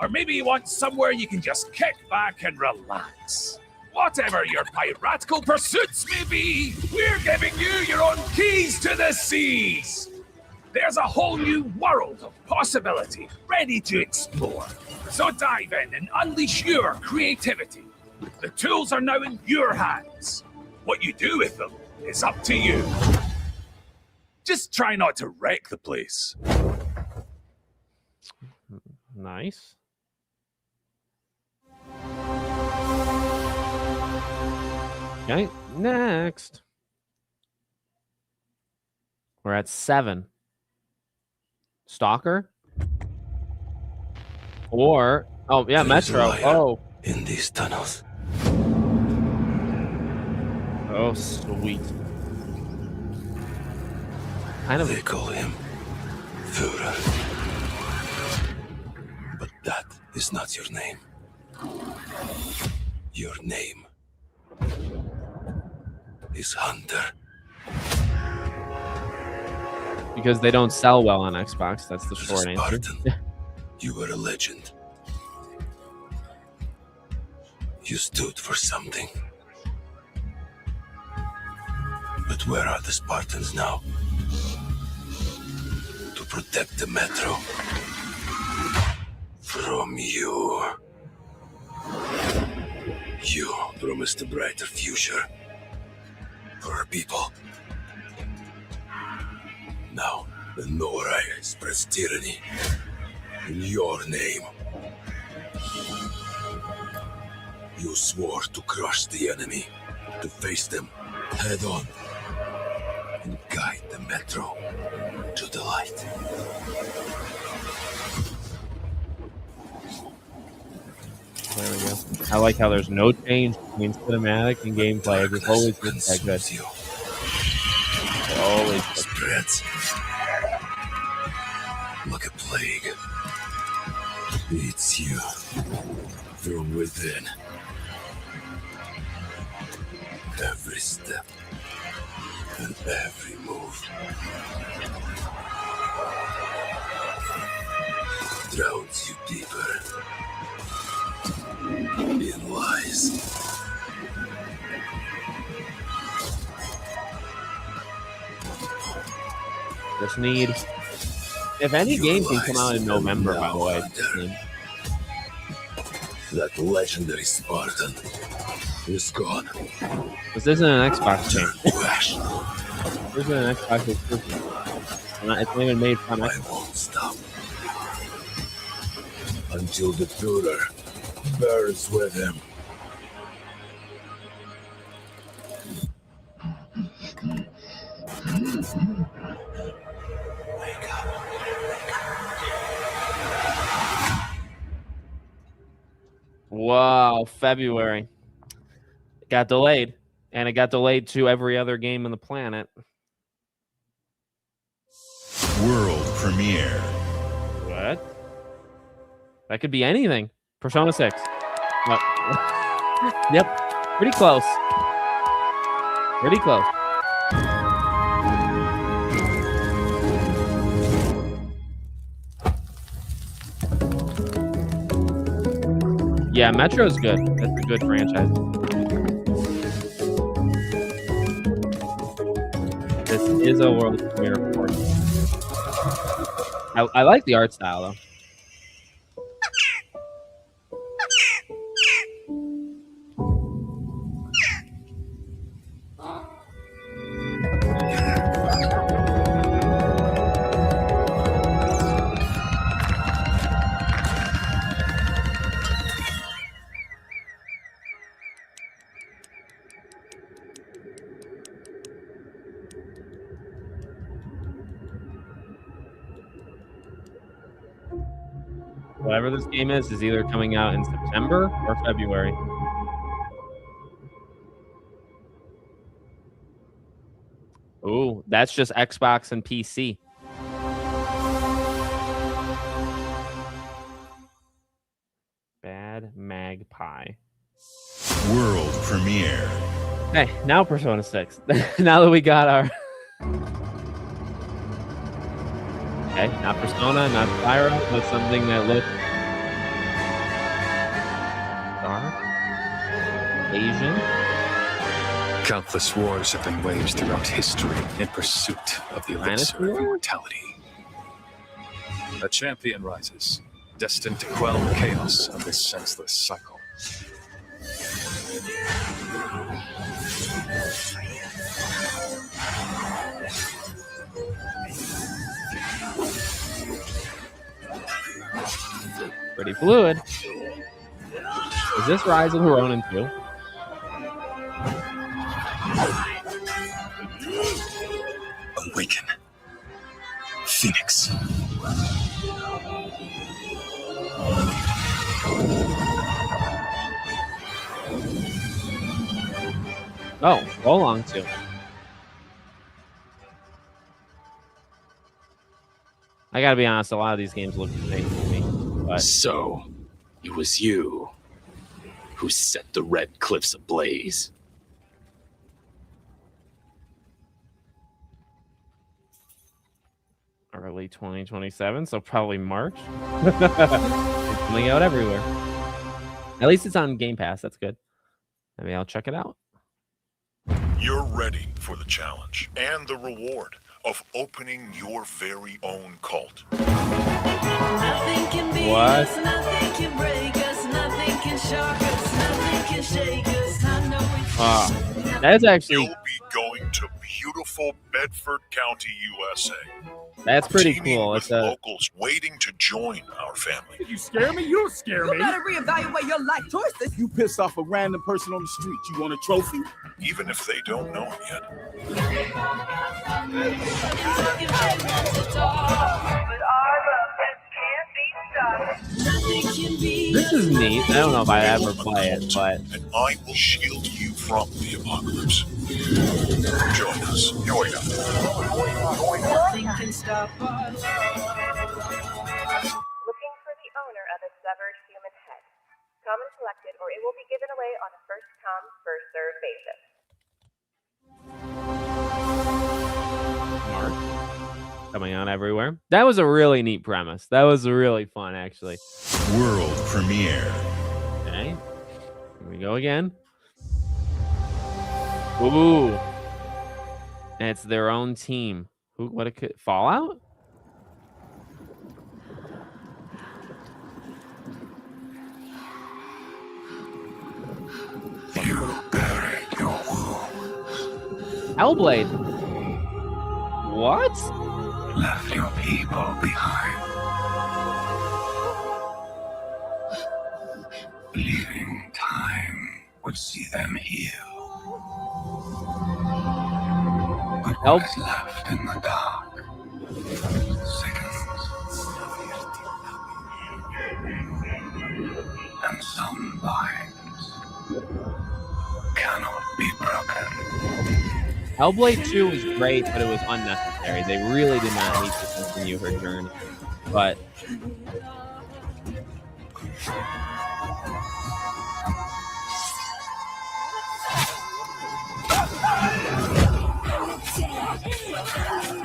S6: Or maybe you want somewhere you can just kick back and relax. Whatever your piratical pursuits may be, we're giving you your own keys to the seas. There's a whole new world of possibility ready to explore. So dive in and unleash your creativity. The tools are now in your hands. What you do with them is up to you. Just try not to wreck the place.
S1: Nice. Okay, next. We're at 7. Stalker? Or, oh, yeah, Metro. Oh.
S7: In these tunnels.
S1: Oh, sweet. Kind of.
S7: They call him Führer. But that is not your name. Your name is Hunter.
S1: Because they don't sell well on Xbox. That's the short answer.
S7: You were a legend. You stood for something. But where are the Spartans now? To protect the metro from you. You promised a brighter future for our people. Now, the Norai spreads tyranny in your name. You swore to crush the enemy, to face them head on, and guide the metro to the light.
S1: There we go. I like how there's no change between cinematic and gameplay. It's always been that good. Always
S7: spreads like a plague. Eats you from within. Every step and every move drowns you deeper in lies.
S1: Just need. If any game can come out in November, by the way.
S7: That legendary Spartan is gone.
S1: This isn't an Xbox game. This isn't an Xbox exclusive. It's not even made fun of.
S7: I won't stop until the Führer burns with him.
S1: Wow, February. It got delayed. And it got delayed to every other game on the planet.
S16: World premiere.
S1: What? That could be anything. Persona 6. No. Yep. Pretty close. Pretty close. Yeah, Metro's good. That's a good franchise. This is a world premiere, of course. I like the art style, though. whatever this game is either coming out in September or February. Ooh, that's just Xbox and PC. Bad Magpie.
S16: World premiere.
S1: Hey, now Persona 6. Now that we got our... Okay, not Persona, not Spyro, but something that looks... dark? Asian?
S17: Countless wars have been waged throughout history in pursuit of the elixir of immortality. A champion rises, destined to quell the chaos of this senseless cycle.
S1: Pretty fluid. Is this Rise of the Ronin 2?
S17: Awaken. Phoenix.
S1: Oh, roll on too. I gotta be honest, a lot of these games look the same to me. But...
S18: So, it was you who set the Red Cliffs ablaze.
S1: Early 2027, so probably March. It's coming out everywhere. At least it's on Game Pass. That's good. Maybe I'll check it out.
S19: You're ready for the challenge and the reward of opening your very own cult.
S1: Nothing can beat us, nothing can break us, nothing can shock us, nothing can shake us. I know it's that's actually...
S19: You'll be going to beautiful Bedford County, USA.
S1: That's pretty
S19: Teaming
S1: cool.
S19: with
S1: It's a...
S19: locals waiting to join our family.
S13: You scare me, you scare me.
S5: You better reevaluate your life choices. You pissed off a random person on the street. You want a trophy?
S19: Even if they don't know him yet.
S1: This is neat. I don't know if I ever play it, but...
S19: And I will shield you from the apocalypse. Join us. Join us.
S20: Nothing can stop us. Looking for the owner of a severed human head. Come and collect it, or it will be given away on a first-come, first-served basis.
S1: Mark. Coming out everywhere. That was a really neat premise. That was really fun, actually.
S16: World premiere.
S1: Okay. Here we go again. Ooh. And it's their own team. Who? What? Fallout? Hellblade. What?
S10: Left your people behind. Believing time would see them heal. But what is left in the dark? Seconds. And some binds cannot be broken.
S1: Hellblade 2 was great, but it was unnecessary. They really did not need to continue her journey. But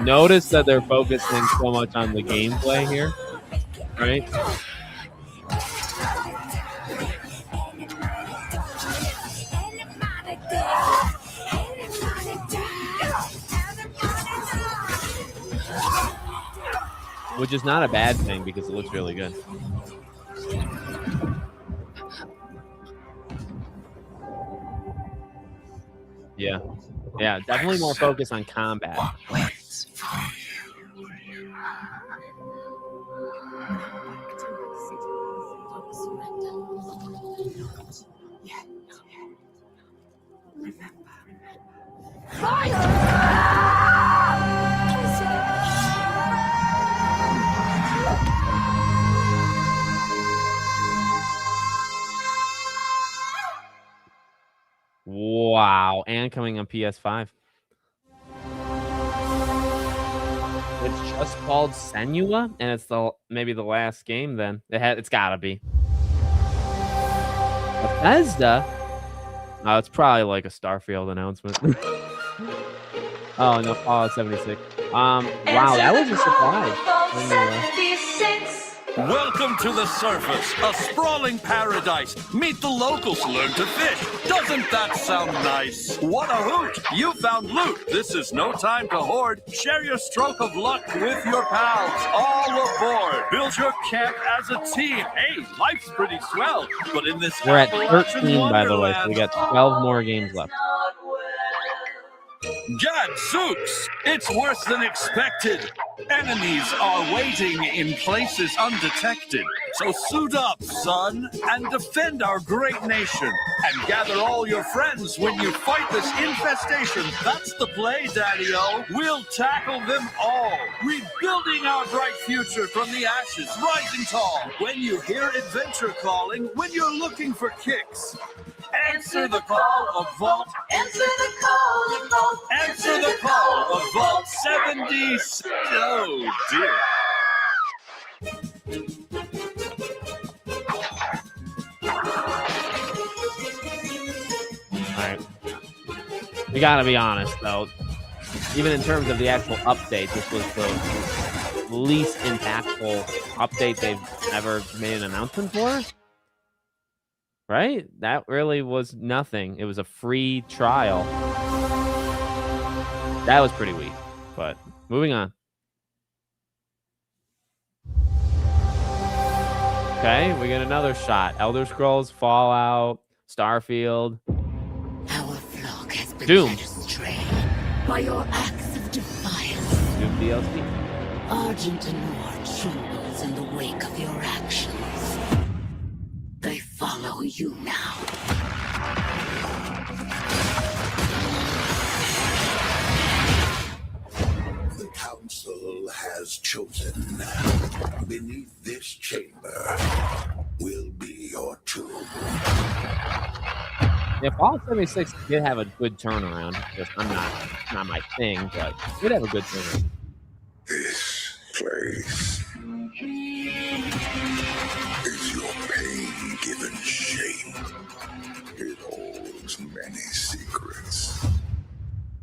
S1: notice that they're focusing so much on the gameplay here, right? Which is not a bad thing because it looks really good. Yeah. Yeah, definitely more focus on combat. Wow, and coming on PS5. It's just called Senua, and it's maybe the last game then. It's gotta be. Bethesda? Oh, it's probably like a Starfield announcement. Oh, no, Fallout 76. Wow, that was a surprise.
S21: Welcome to the surface, a sprawling paradise. Meet the locals, learn to fish. Doesn't that sound nice? What a hoot! You found loot. This is no time to hoard. Share your stroke of luck with your pals. All aboard. Build your camp as a team. Hey, life's pretty swell. But in this
S1: We're at
S21: Appalachian
S1: 13, by the way, so
S21: wonderland,
S1: we got 12 more games left.
S21: Gadzooks! It's worse than expected. Enemies are waiting in places undetected. So suit up, son, and defend our great nation. And gather all your friends when you fight this infestation. That's the play, Daddy-O. We'll tackle them all. Rebuilding our bright future from the ashes, rising tall. When you hear adventure calling, when you're looking for kicks. Answer the call of Vault. Answer the call of Vault. Answer the call of Vault 76. Oh, dear.
S1: All right. We gotta be honest, though. Even in terms of the actual update, this was the least impactful update they've ever made an announcement for. Right? That really was nothing. It was a free trial. That was pretty weak, but moving on. Okay, we get another shot. Elder Scrolls, Fallout, Starfield.
S22: Our flock has been
S1: Doom.
S22: led astray by your acts of defiance.
S1: Doom DLC.
S22: Argent and War trembles in the wake of your actions. They follow you now.
S23: The Council has chosen. Beneath this chamber will be your tomb.
S1: Yeah, Fallout 76 did have a good turnaround. Just not my thing, but it did have a good turnaround.
S23: This place is your pain-given shape. It holds many secrets.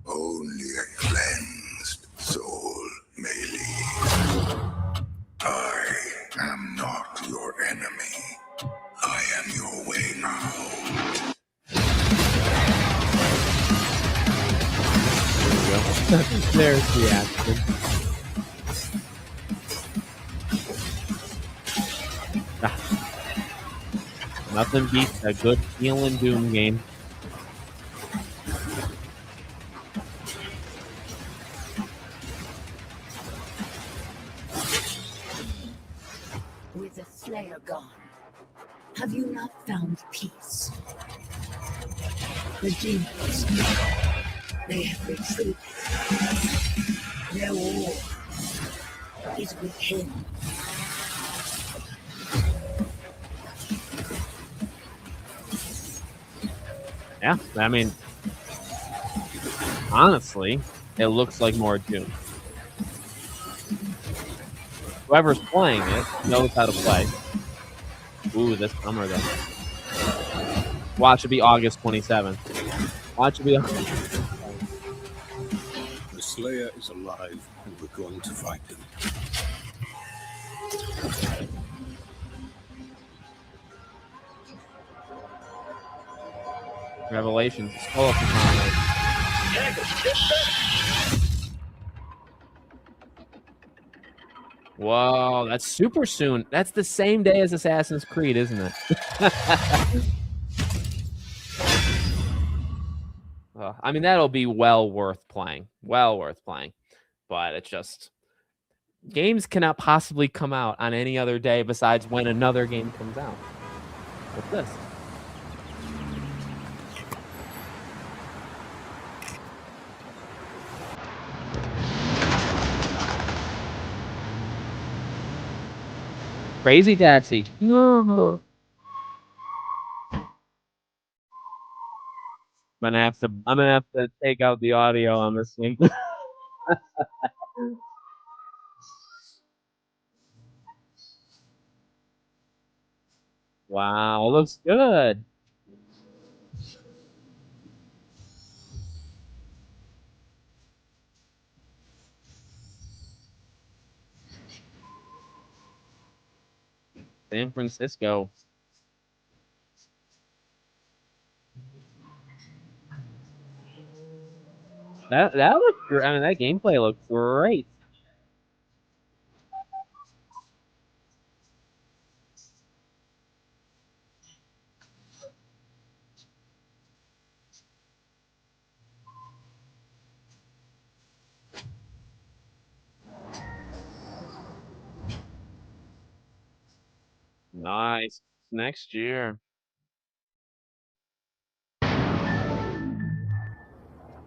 S23: Only a cleansed soul may leave. I am not your enemy. I am your way out.
S1: There we go. There's the action. Nothing beats a good feeling Doom game.
S22: With the Slayer gone, have you not found peace? The demons, they have retreated. Their war is with him.
S1: Yeah, I mean, honestly, it looks like more Doom. Whoever's playing it knows how to play. Ooh, this summer though. Watch it be August 27th. Watch it be.
S23: The Slayer is alive, and we're going to fight them.
S1: Revelations. Pull up the comments. Whoa, that's super soon. That's the same day as Assassin's Creed, isn't it? Well, I mean, that'll be well worth playing. Well worth playing. But it's just... games cannot possibly come out on any other day besides when another game comes out. What's this? Crazy Taxi. My I'm gonna have to take out the audio on this thing. Wow, it looks good. San Francisco. That looks great. I mean, that gameplay looks great. Nice. Next year.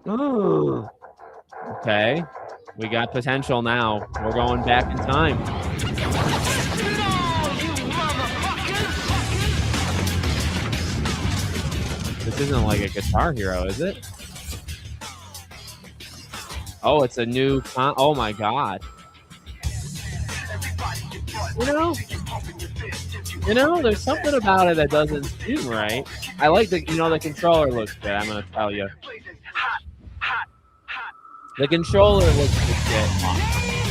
S1: Ooh. Okay. We got potential now. We're going back in time. This isn't like a Guitar Hero, is it? Oh, it's a new oh my god. You know, there's something about it that doesn't seem right. I like the controller looks good, I'm gonna tell you. The controller looks legit.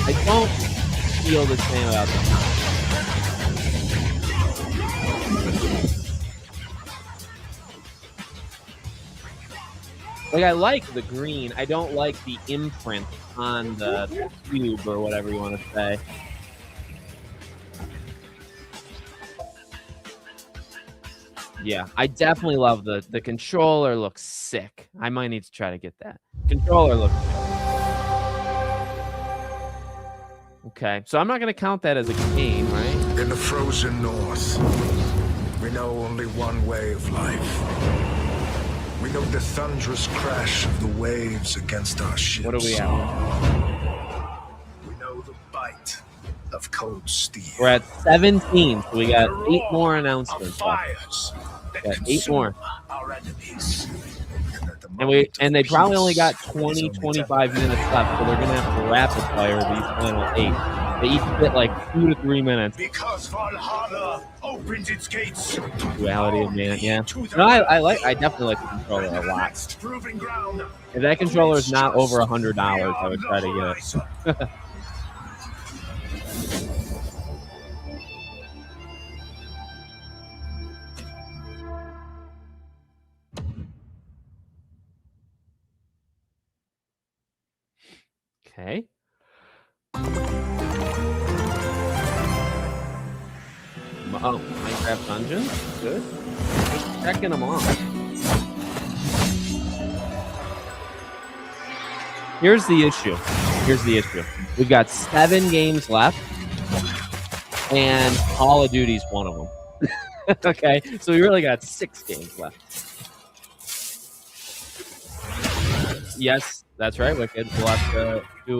S1: I don't feel the same about the Like, I like the green. I don't like the imprint on the cube or whatever you want to say. Yeah, I definitely love the controller looks sick. I might need to try to get that. Controller looks good. Okay, so I'm not going to count that as a game, right?
S2: In the frozen north, we know only one way of life. We know the thunderous crash of the waves against our ships.
S1: What are we at?
S2: We know the bite of cold steel.
S1: We're at 17, so we got 8 more announcements left. Got 8 more.
S2: Our enemies.
S1: And they probably only got 20-25 minutes left, so they're gonna have to rapid fire these final 8. They each get like 2 to 3 minutes.
S2: Because Valhalla opens its gates.
S1: Duality of man, yeah. No, I definitely like the controller a lot. If that controller is not over $100, I would try to get it. Okay. Oh, Minecraft Dungeons? Good. Just checking them off. Here's the issue. We've got 7 games left, and Call of Duty's one of them. Okay, so we really got 6 games left. Yes, that's right, Wicked. We'll have to do,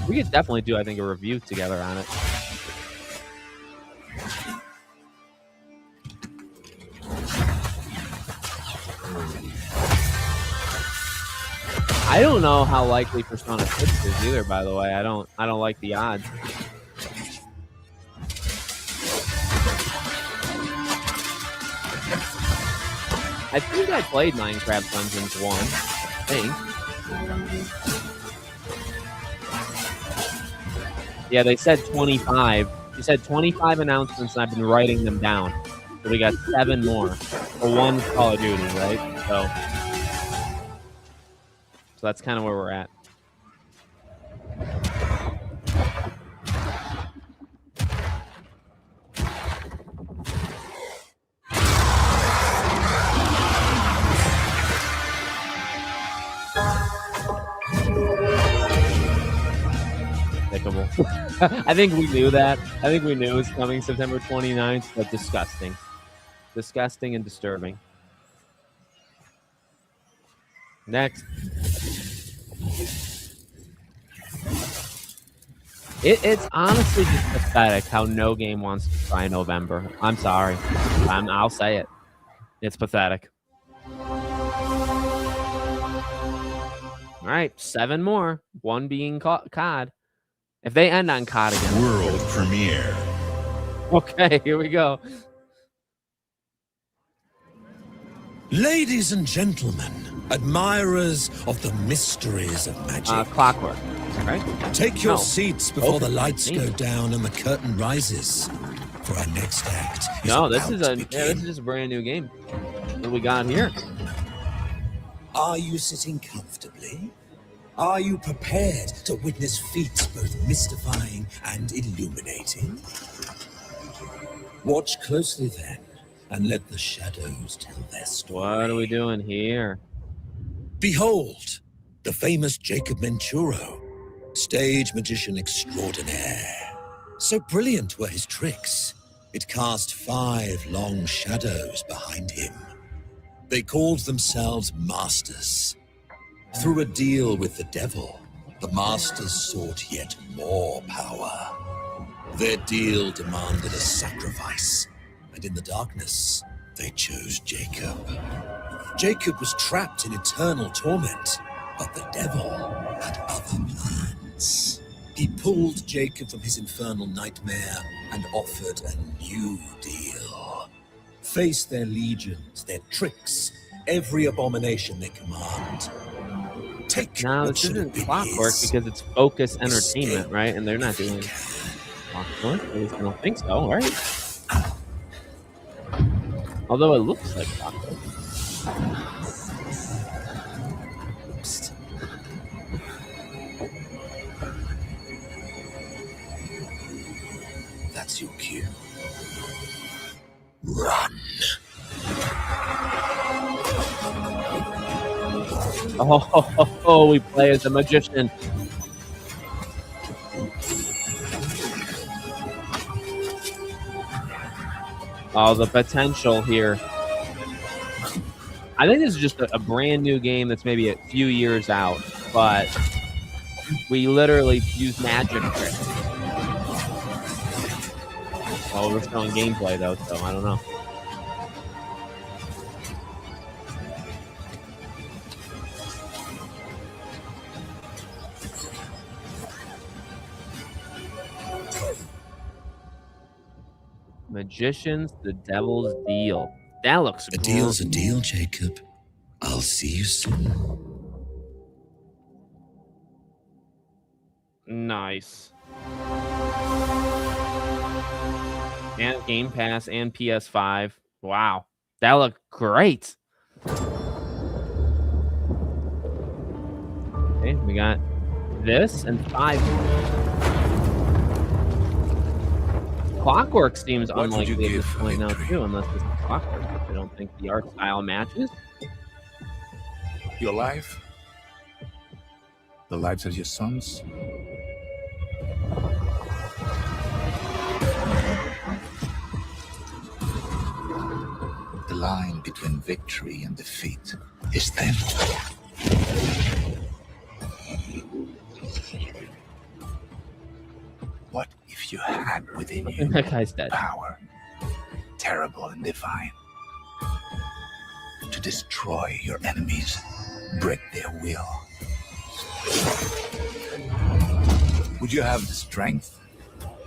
S1: we could definitely do, I think, a review together on it. I don't know how likely Persona 6 is either, by the way. I don't like the odds. I think I played Minecraft Dungeons 1. I think. Yeah, they said 25. You said 25 announcements, and I've been writing them down. So we got 7 more. For one Call of Duty, right? So that's kind of where we're at. I think we knew that. I think we knew it was coming September 29th, but disgusting. Disgusting and disturbing. Next. It's honestly just pathetic how no game wants to try November. I'm sorry. I'll say it. It's pathetic. All right, 7 more. 1 being COD. If they end on COD again.
S16: World premiere.
S1: Okay, here we go.
S3: Ladies and gentlemen, admirers of the mysteries of magic.
S1: Clockwork, right?
S3: Take your
S1: No.
S3: seats before the
S1: Okay.
S3: lights go down and the curtain rises. For our next act is
S1: No, this
S3: about
S1: is
S3: to
S1: this
S3: begin.
S1: is just a brand new game. What do we got here?
S3: Are you sitting comfortably? Are you prepared to witness feats both mystifying and illuminating? Watch closely then, and let the shadows tell their story.
S1: What are we doing here?
S3: Behold, the famous Jacob Menturo, stage magician extraordinaire. So brilliant were his tricks, it cast 5 long shadows behind him. They called themselves masters. Through a deal with the devil, the masters sought yet more power. Their deal demanded a sacrifice, and in the darkness, they chose Jacob. Jacob was trapped in eternal torment, but the devil had other plans. He pulled Jacob from his infernal nightmare and offered a new deal. Face their legions, their tricks, every abomination they command. Take
S1: No,
S3: what
S1: this
S3: should have
S1: isn't
S3: been
S1: Clockwork
S3: his.
S1: because it's Focus Entertainment, right? And they're not doing Clockwork. At least I don't think so, right? Although it looks like Clockwork.
S3: That's your cue. Run.
S1: Oh, we play as a magician. Oh, the potential here. I think this is just a brand new game that's maybe a few years out, but we literally use magic tricks. Well, we're showing gameplay though, so I don't know. Magicians, the Devil's Deal. That looks
S3: A deal's a deal, Jacob. I'll see you soon.
S1: Nice. And Game Pass and PS5. Wow. That looked great. Okay, we got this and 5 more. Clockwork seems
S10: What would you
S1: unlikely at
S10: give
S1: this
S10: for
S1: point now
S10: victory?
S1: too, unless this is Clockwork. I don't think the art style matches.
S10: Your life? The lives of your sons? The line between victory and defeat is thin. What if you had within you
S1: That guy's dead.
S10: power, terrible and divine, to destroy your enemies, break their will? Would you have the strength?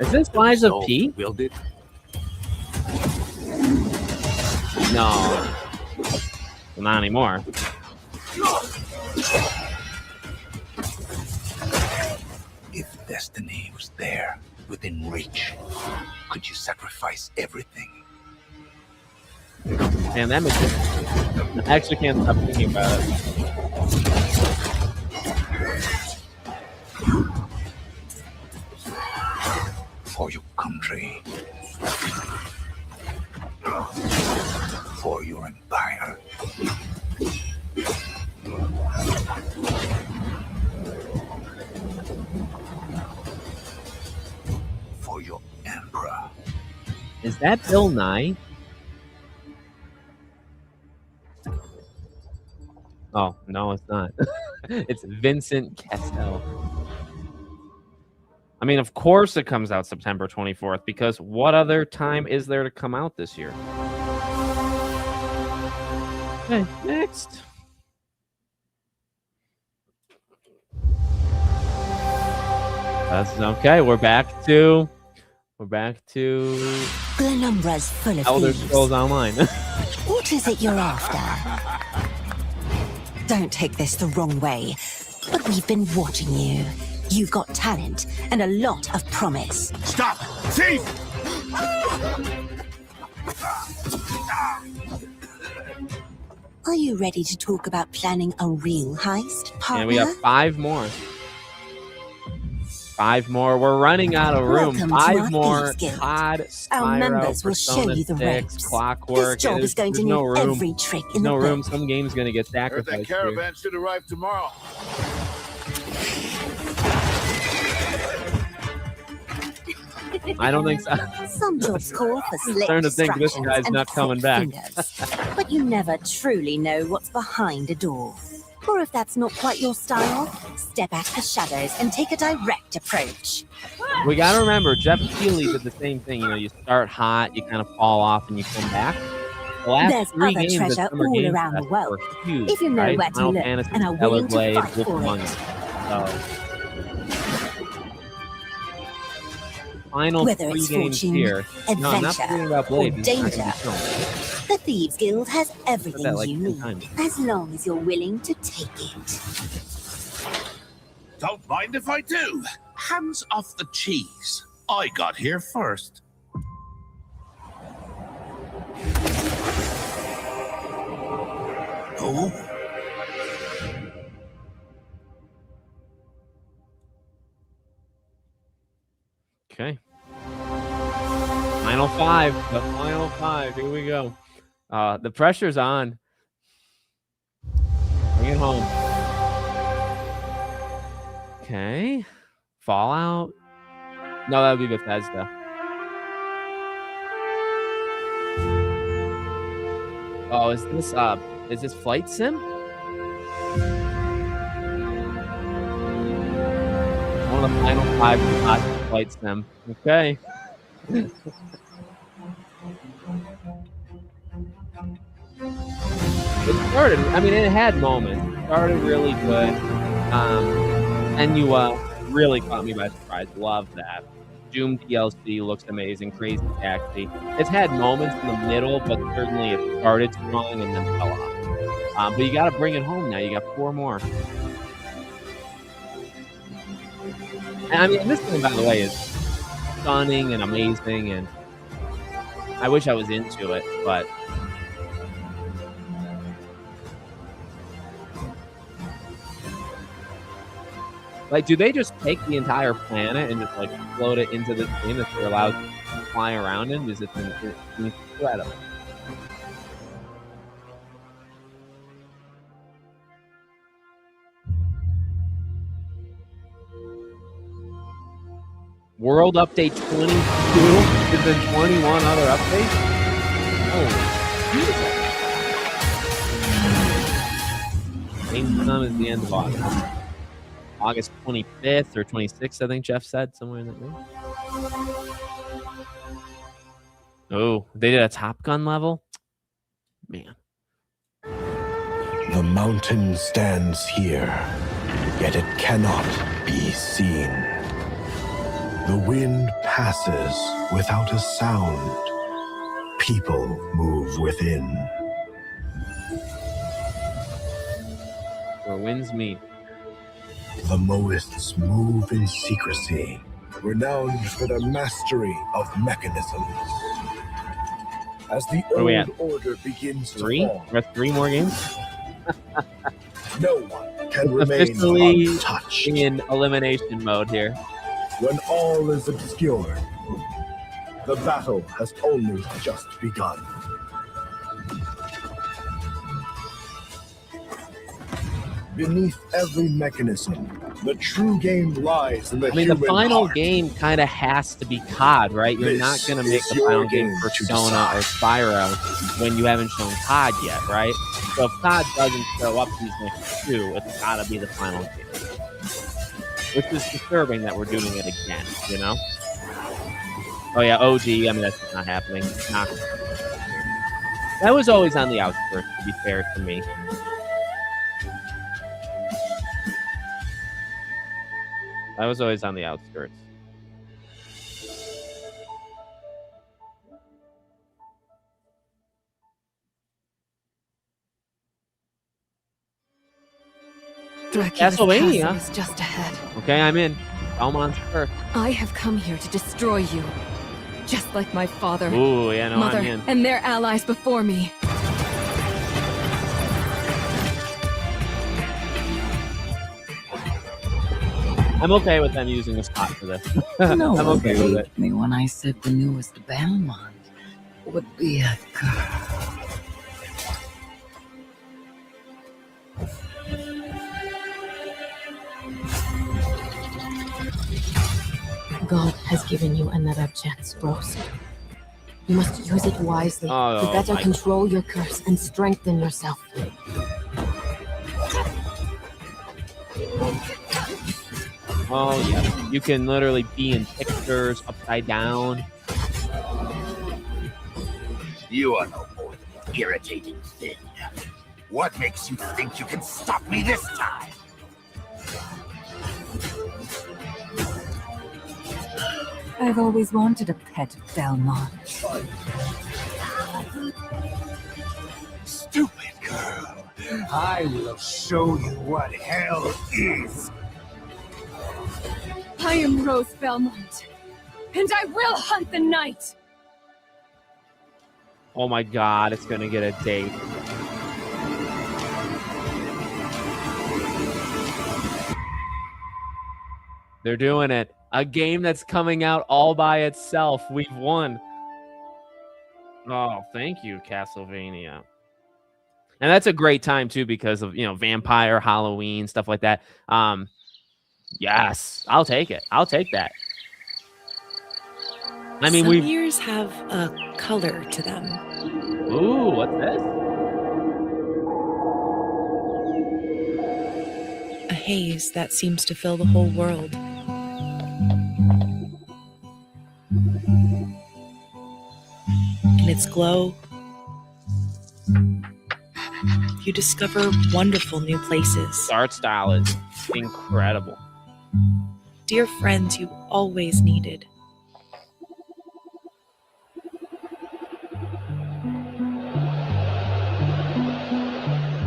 S1: Is this Lies of P?
S10: Wield it?
S1: No. Well, not anymore.
S10: If destiny was there, within reach, could you sacrifice everything?
S1: Man, that makes it. I actually can't stop thinking about it.
S10: For your country. For your empire. For your emperor.
S1: Is that Bill Nye? Oh, no, it's not. It's Vincent Cassell. I mean, of course it comes out September 24th, because what other time is there to come out this year? Okay, next. That's okay. We're back to
S22: Glenumbra's full of
S1: Elder
S22: thieves.
S1: Scrolls Online.
S22: What is it you're after? Don't take this the wrong way, but we've been watching you. You've got talent and a lot of promise.
S21: Stop! Thief!
S22: Are you ready to talk about planning a real heist, partner?
S1: And we have 5 more. 5 more. We're running out of room.
S22: Welcome to
S1: 5
S22: our
S1: more.
S22: Thieves Guild.
S1: COD,
S22: Our
S1: Spyro,
S22: members will show
S1: Persona
S22: you the
S1: 6,
S22: ropes.
S1: Clockwork.
S22: This job is going to
S1: no
S22: need
S1: room.
S22: every trick
S1: There's
S22: in
S1: no
S22: the
S1: room.
S22: book.
S1: Some game's going to get
S23: Heard
S1: sacrificed.
S23: that
S1: here.
S23: caravan should arrive tomorrow.
S1: I don't think so.
S22: Some jobs call for slick
S1: Starting to think this
S22: distractions
S1: guy's
S22: and
S1: not coming
S22: quick
S1: back.
S22: fingers. But you never truly know what's behind a door. Or if that's not quite your style, step out the shadows and take a direct approach.
S1: We got to remember, Jeff Keighley did the same thing. You know, you start hot, you kind of fall off, and you come back. The last
S22: There's
S1: 3
S22: other
S1: games at
S22: treasure
S1: Summer
S22: all
S1: Game
S22: around the
S1: Fest
S22: world,
S1: were huge,
S22: if you know
S1: right?
S22: where to
S1: Final
S22: look
S1: Fantasy,
S22: and are
S1: Stellar
S22: willing to
S1: Blade,
S22: fight
S1: Wolf
S22: for
S1: Among
S22: it.
S1: Us. So, final
S22: Whether
S1: 3
S22: it's
S1: games
S22: fortune,
S1: here. No, I'm not
S22: adventure,
S1: forgetting about
S22: or
S1: Blade. This is not
S22: danger,
S1: gonna be shown.
S22: the Thieves Guild has everything
S1: that like
S22: you
S1: 10
S22: need,
S1: times.
S22: as long as you're willing to take it.
S21: Don't mind if I do. Hands off the cheese. I got here first. Oh?
S1: Okay. Final 5. The final 5. Here we go. The pressure's on. Bring it home. Okay. Fallout. No, that would be Bethesda. Oh, is this Flight Sim? One of the final 5 classic Flight Sim. Okay. It started, I mean, it had moments. It started really good. And you really caught me by surprise. Love that. Doom DLC looks amazing. Crazy Taxi. It's had moments in the middle, but certainly it started strong and then fell off. But you got to bring it home now. You got 4 more. And I mean, this game, by the way, is stunning and amazing, and I wish I was into it, but like, do they just take the entire planet and just like float it into this game that they're allowed to fly around in? Is it incredible? World Update 22 and then 21 other updates? Oh, beautiful. Game time is the end of August. August 25th or 26th, I think Jeff said, somewhere in that range. Oh, they did a Top Gun level? Man.
S2: The mountain stands here, yet it cannot be seen. The wind passes without a sound. People move within.
S1: Where winds meet.
S2: The Moists move in secrecy, renowned for their mastery of mechanisms. As the
S1: Where are we
S2: old
S1: at?
S2: order begins
S1: 3?
S2: to fall,
S1: We got 3 more games?
S2: no one can remain
S1: Officially
S2: untouched.
S1: in elimination mode here.
S2: When all is obscured, the battle has only just begun. Beneath every mechanism, the true game lies in the
S1: I mean, the
S2: human
S1: final
S2: heart.
S1: game kind of has to be COD, right? You're
S2: This
S1: not going to make
S2: is
S1: the
S2: your
S1: final game
S2: game to
S1: Persona
S2: decide.
S1: or Spyro when you haven't shown COD yet, right? So if COD doesn't show up these next 2, it's got to be the final game. Which is disturbing that we're doing it again, you know? Oh yeah, OG, I mean, that's not happening. It's not. That was always on the outskirts, to be fair to me. I was always on the outskirts.
S4: Dracula's
S1: Castlevania.
S4: castle is just ahead.
S1: Okay, I'm in. Belmont's first.
S4: I have come here to destroy you. Just like my father,
S1: Ooh, yeah, no,
S4: mother,
S1: I'm in.
S4: and their allies before me.
S1: I'm okay with them using a spot for this.
S8: No
S1: I'm
S8: one
S1: okay with it.
S8: believed me when I said the newest Belmont would be a girl.
S9: God has given you another chance, Rose. You must use it wisely
S1: Oh,
S9: to better
S1: my
S9: control your curse and strengthen yourself.
S1: Oh, yeah. You can literally be in pictures upside down.
S6: You are no more than an irritating thing. What makes you think you can stop me this time?
S8: I've always wanted a pet Belmont.
S6: Stupid girl. I will show you what hell is.
S4: I am Rose Belmont, and I will hunt the night.
S1: Oh my god, it's gonna get a date. They're doing it. A game that's coming out all by itself. We've won. Oh, thank you, Castlevania. And that's a great time too because of, vampire, Halloween, stuff like that. Yes, I'll take it. I'll take that. I mean,
S15: some
S1: we
S15: years have a color to them.
S1: Ooh, what's this?
S15: A haze that seems to fill the whole world. In its glow, you discover wonderful new places.
S1: The art style is incredible.
S15: Dear friends you always needed.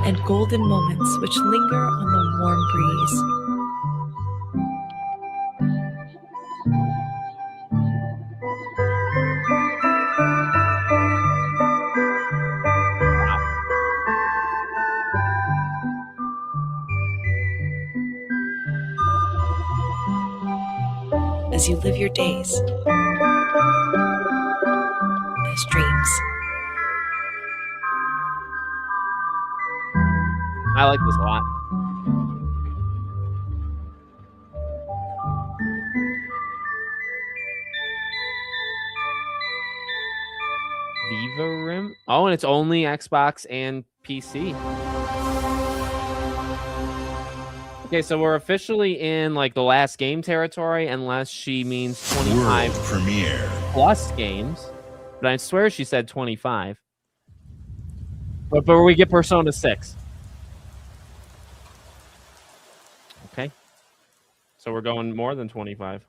S15: And golden moments which linger on the warm breeze. As you live your days as dreams.
S1: I like this a lot. Viva Rim? Oh, and it's only Xbox and PC. Okay, so we're officially in like the last game territory, unless she means 25
S16: World premiere
S1: plus games. But I swear she said 25. But we get Persona 6. Okay. So we're going more than 25.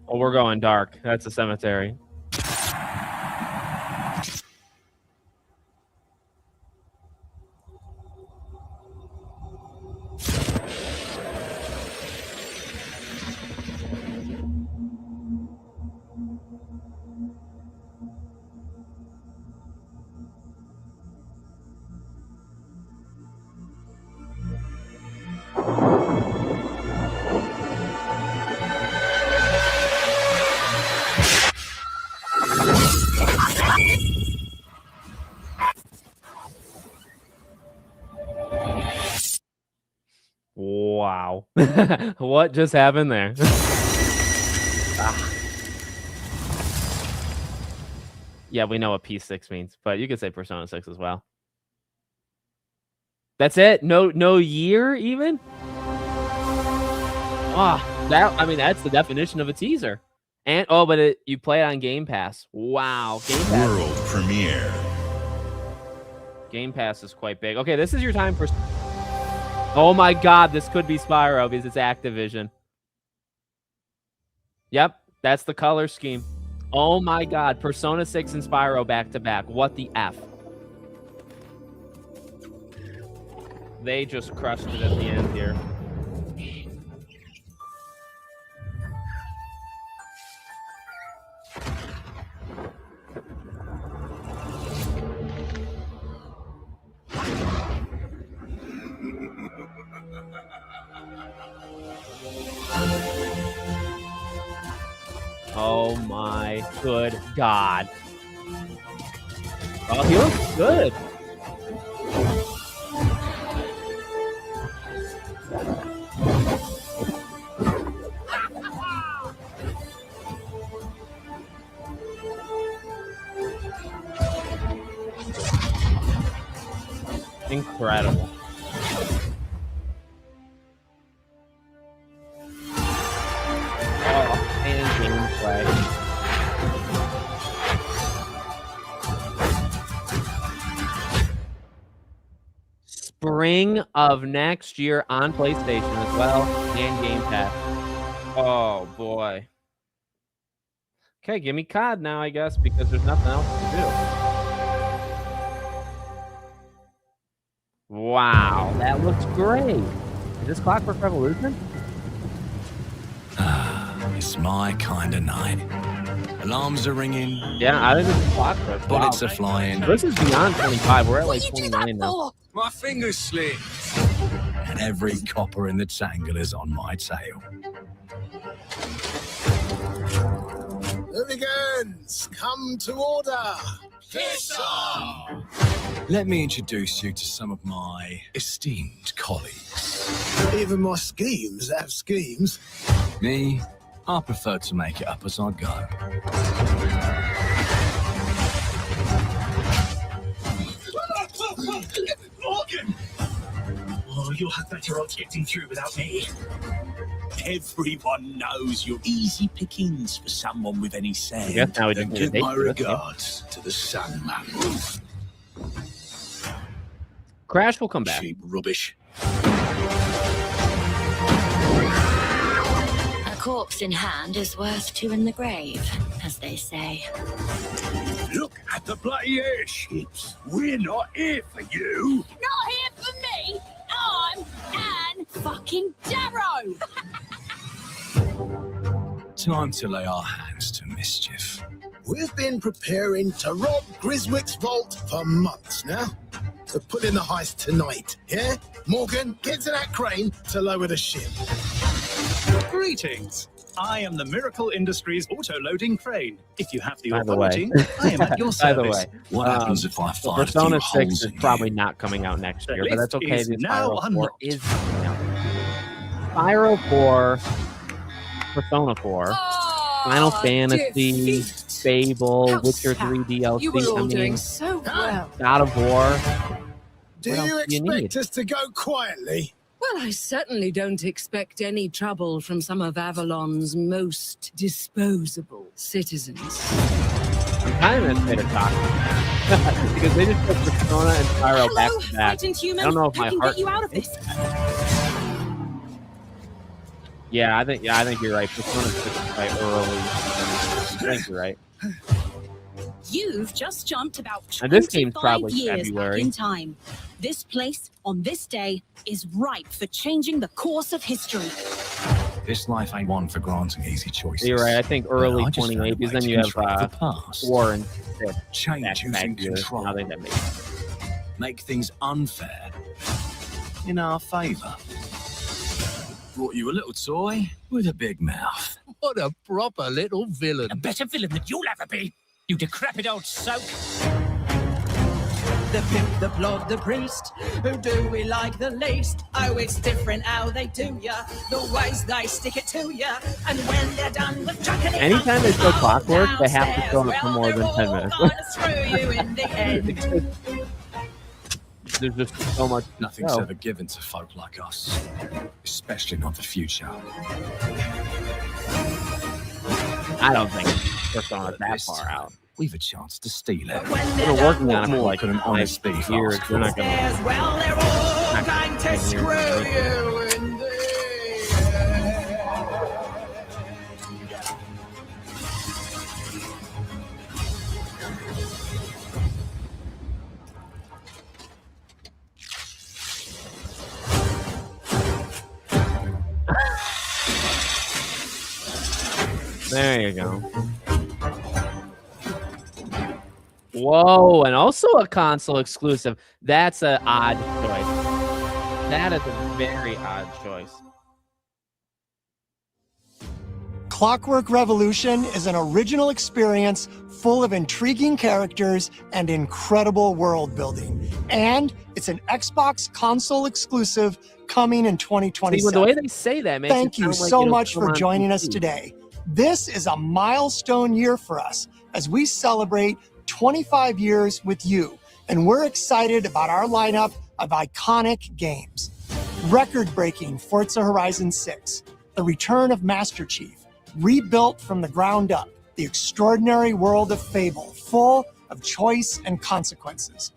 S1: Oh, we're going dark. That's a cemetery. Wow. What just happened there? Yeah, we know what P6 means, but you could say Persona 6 as well. That's it? No year even? Ah. That's the definition of a teaser. And but you play it on Game Pass. Wow, Game Pass.
S16: World premiere.
S1: Game Pass is quite big. Okay, this is your time for. Oh my God, this could be Spyro because it's Activision. Yep, that's the color scheme. Oh my God, Persona 6 and Spyro back to back. What the F? They just crushed it at the end here. Oh my good God. Oh, he looks good. Incredible. Oh, and gameplay. Spring of next year on PlayStation as well, and Game Pass. Oh boy. Okay, give me COD now, I guess, because there's nothing else to do. Wow, that looks great. Is this Clockwork Revolution?
S3: It's my kind of night. Alarms are ringing.
S1: Yeah, I think this is Clockwork.
S3: Bullets are flying.
S1: This is beyond 25. We're at like 29 now.
S3: My fingers slip. And every copper in the tangle is on my tail.
S23: Hooligans, come to order.
S3: Piss off! Let me introduce you to some of my esteemed colleagues.
S23: Even my schemes have schemes.
S3: Me, I prefer to make it up as I go.
S6: Morgan! Oh, you'll have better odds getting through without me. Everyone knows you're easy pickings for someone with any sense.
S1: Yes, now we didn't
S23: Give my regards to the Sandman.
S1: Crash will come back.
S23: Cheap rubbish.
S11: A corpse in hand is worth two in the grave, as they say.
S6: Look at the bloody airships. We're not here for you.
S4: Not here for me. I'm Anne fucking Darrow.
S3: Time to lay our hands to mischief.
S23: We've been preparing to rob Griswick's vault for months now. To put in the heist tonight, yeah? Morgan, get to that crane to lower the ship.
S12: Greetings. I am the Miracle Industries auto-loading crane. If you have the
S1: By the way.
S12: authority, I am at your
S1: By the
S12: service.
S1: way,
S3: What happens if I find
S1: Persona
S3: a few
S1: 6
S3: holes
S1: is
S3: in
S1: probably not coming out next year, but that's
S12: list
S1: okay.
S12: is
S1: The
S12: now
S1: Spyro 4
S12: unlocked.
S1: is coming out. Spyro 4, Persona 4, Final Fantasy, Fable,
S4: How
S1: Witcher
S4: sad.
S1: 3 DLC.
S4: You were all
S1: I mean,
S4: doing so well.
S1: God of War.
S23: Do
S1: What else
S23: you
S1: do you
S23: expect
S1: need?
S23: us to go quietly?
S8: Well, I certainly don't expect any trouble from some of Avalon's most disposable citizens.
S1: I'm kind of in a talk because they just put Persona and Spyro back to back.
S4: Frightened human.
S1: I don't know if
S4: I
S1: my
S4: can
S1: heart.
S4: get you out of this.
S1: Yeah, I think you're right. Persona 6 is quite early. I think you're right.
S4: You've just jumped about
S1: And this game's
S4: 25
S1: probably
S4: years
S1: February.
S4: back in time. This place, on this day, is ripe for changing the course of history.
S3: This life ain't one for granting easy choices.
S1: You're right. I think early
S3: I just found a
S1: 28 because
S3: way
S1: then
S3: to
S1: you have
S3: control the past.
S1: 4 and 6
S3: Change
S1: back
S3: who's in control.
S1: I think that makes sense.
S3: Make things unfair in our favour. Brought you a little toy with a big mouth.
S14: What a proper little villain.
S6: A better villain than you'll ever be, you decrepit old soak.
S24: The pimp, the plod, the priest. Who do we like the least? Oh, it's different how they do ya. The ways they stick it to ya. And when they're done with chucking it
S1: Anytime they show Clockwork, they have to
S24: downstairs,
S1: show it for more than 10 minutes.
S24: gonna screw you in the end.
S1: there's just so much.
S12: Nothing's ever given to folk like us, especially not the future.
S1: I don't think Persona's that far out.
S12: We've a chance to steal it.
S1: We're working on it for like
S12: an honest thief
S1: years. We're not going to.
S24: Well, they're all going to screw you in the
S1: There you go. Whoa, and also a console exclusive. That's an odd choice. That is a very odd choice.
S7: Clockwork Revolution is an original experience full of intriguing characters and incredible world building. And it's an Xbox console exclusive coming in 2027.
S1: See, the way they say that makes
S7: Thank you so much for joining us today. This is a milestone year for us as we celebrate 25 years with you, and we're excited about our lineup of iconic games. Record-breaking Forza Horizon 6, the return of Master Chief, rebuilt from the ground up, the extraordinary world of Fable, full of choice and consequences.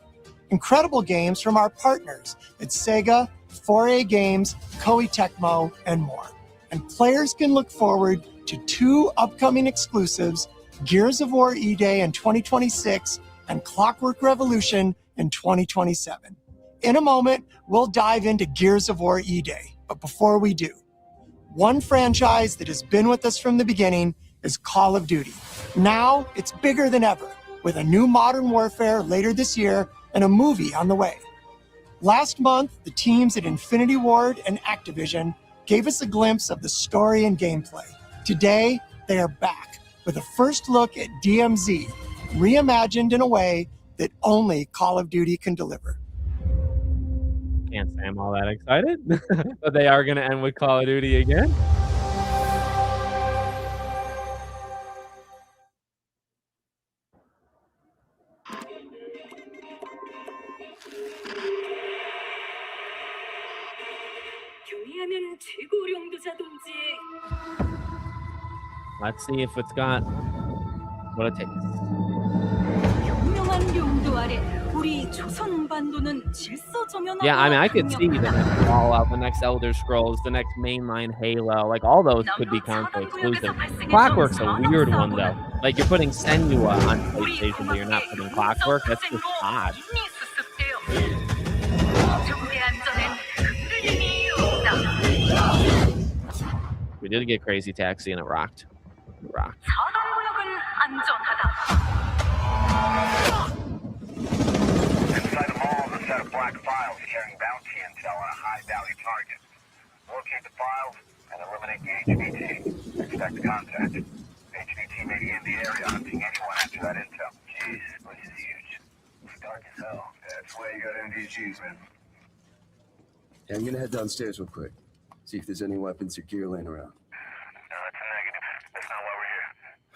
S7: Incredible games from our partners at Sega, 4A Games, Koei Tecmo, and more. And players can look forward to 2 upcoming exclusives, Gears of War E-Day in 2026 and Clockwork Revolution in 2027. In a moment, we'll dive into Gears of War E-Day, but before we do, one franchise that has been with us from the beginning is Call of Duty. Now, it's bigger than ever, with a new Modern Warfare later this year and a movie on the way. Last month, the teams at Infinity Ward and Activision gave us a glimpse of the story and gameplay. Today, they are back with a first look at DMZ, reimagined in a way that only Call of Duty can deliver.
S1: Can't say I'm all that excited, but they are going to end with Call of Duty again. Let's see if it's got what it takes. Yeah, I mean, I could see the next Fallout, the next Elder Scrolls, the next mainline Halo, like all those could be console exclusive. Clockwork's a weird one though. Like you're putting Senua on PlayStation, but you're not putting Clockwork. That's just odd. We did get Crazy Taxi and it rocked. It rocked.
S13: Inside the mall is a set of black files carrying bounty intel on a high-value target. Locate the files and eliminate the HVT. Expect contact. HVT may be in the area hunting anyone after that intel. Jeez, this is huge. It's dark as hell. That's why you got MDGs, man.
S17: Yeah, I'm gonna head downstairs real quick. See if there's any weapons or gear laying around.
S13: No, that's a negative. That's not why we're here.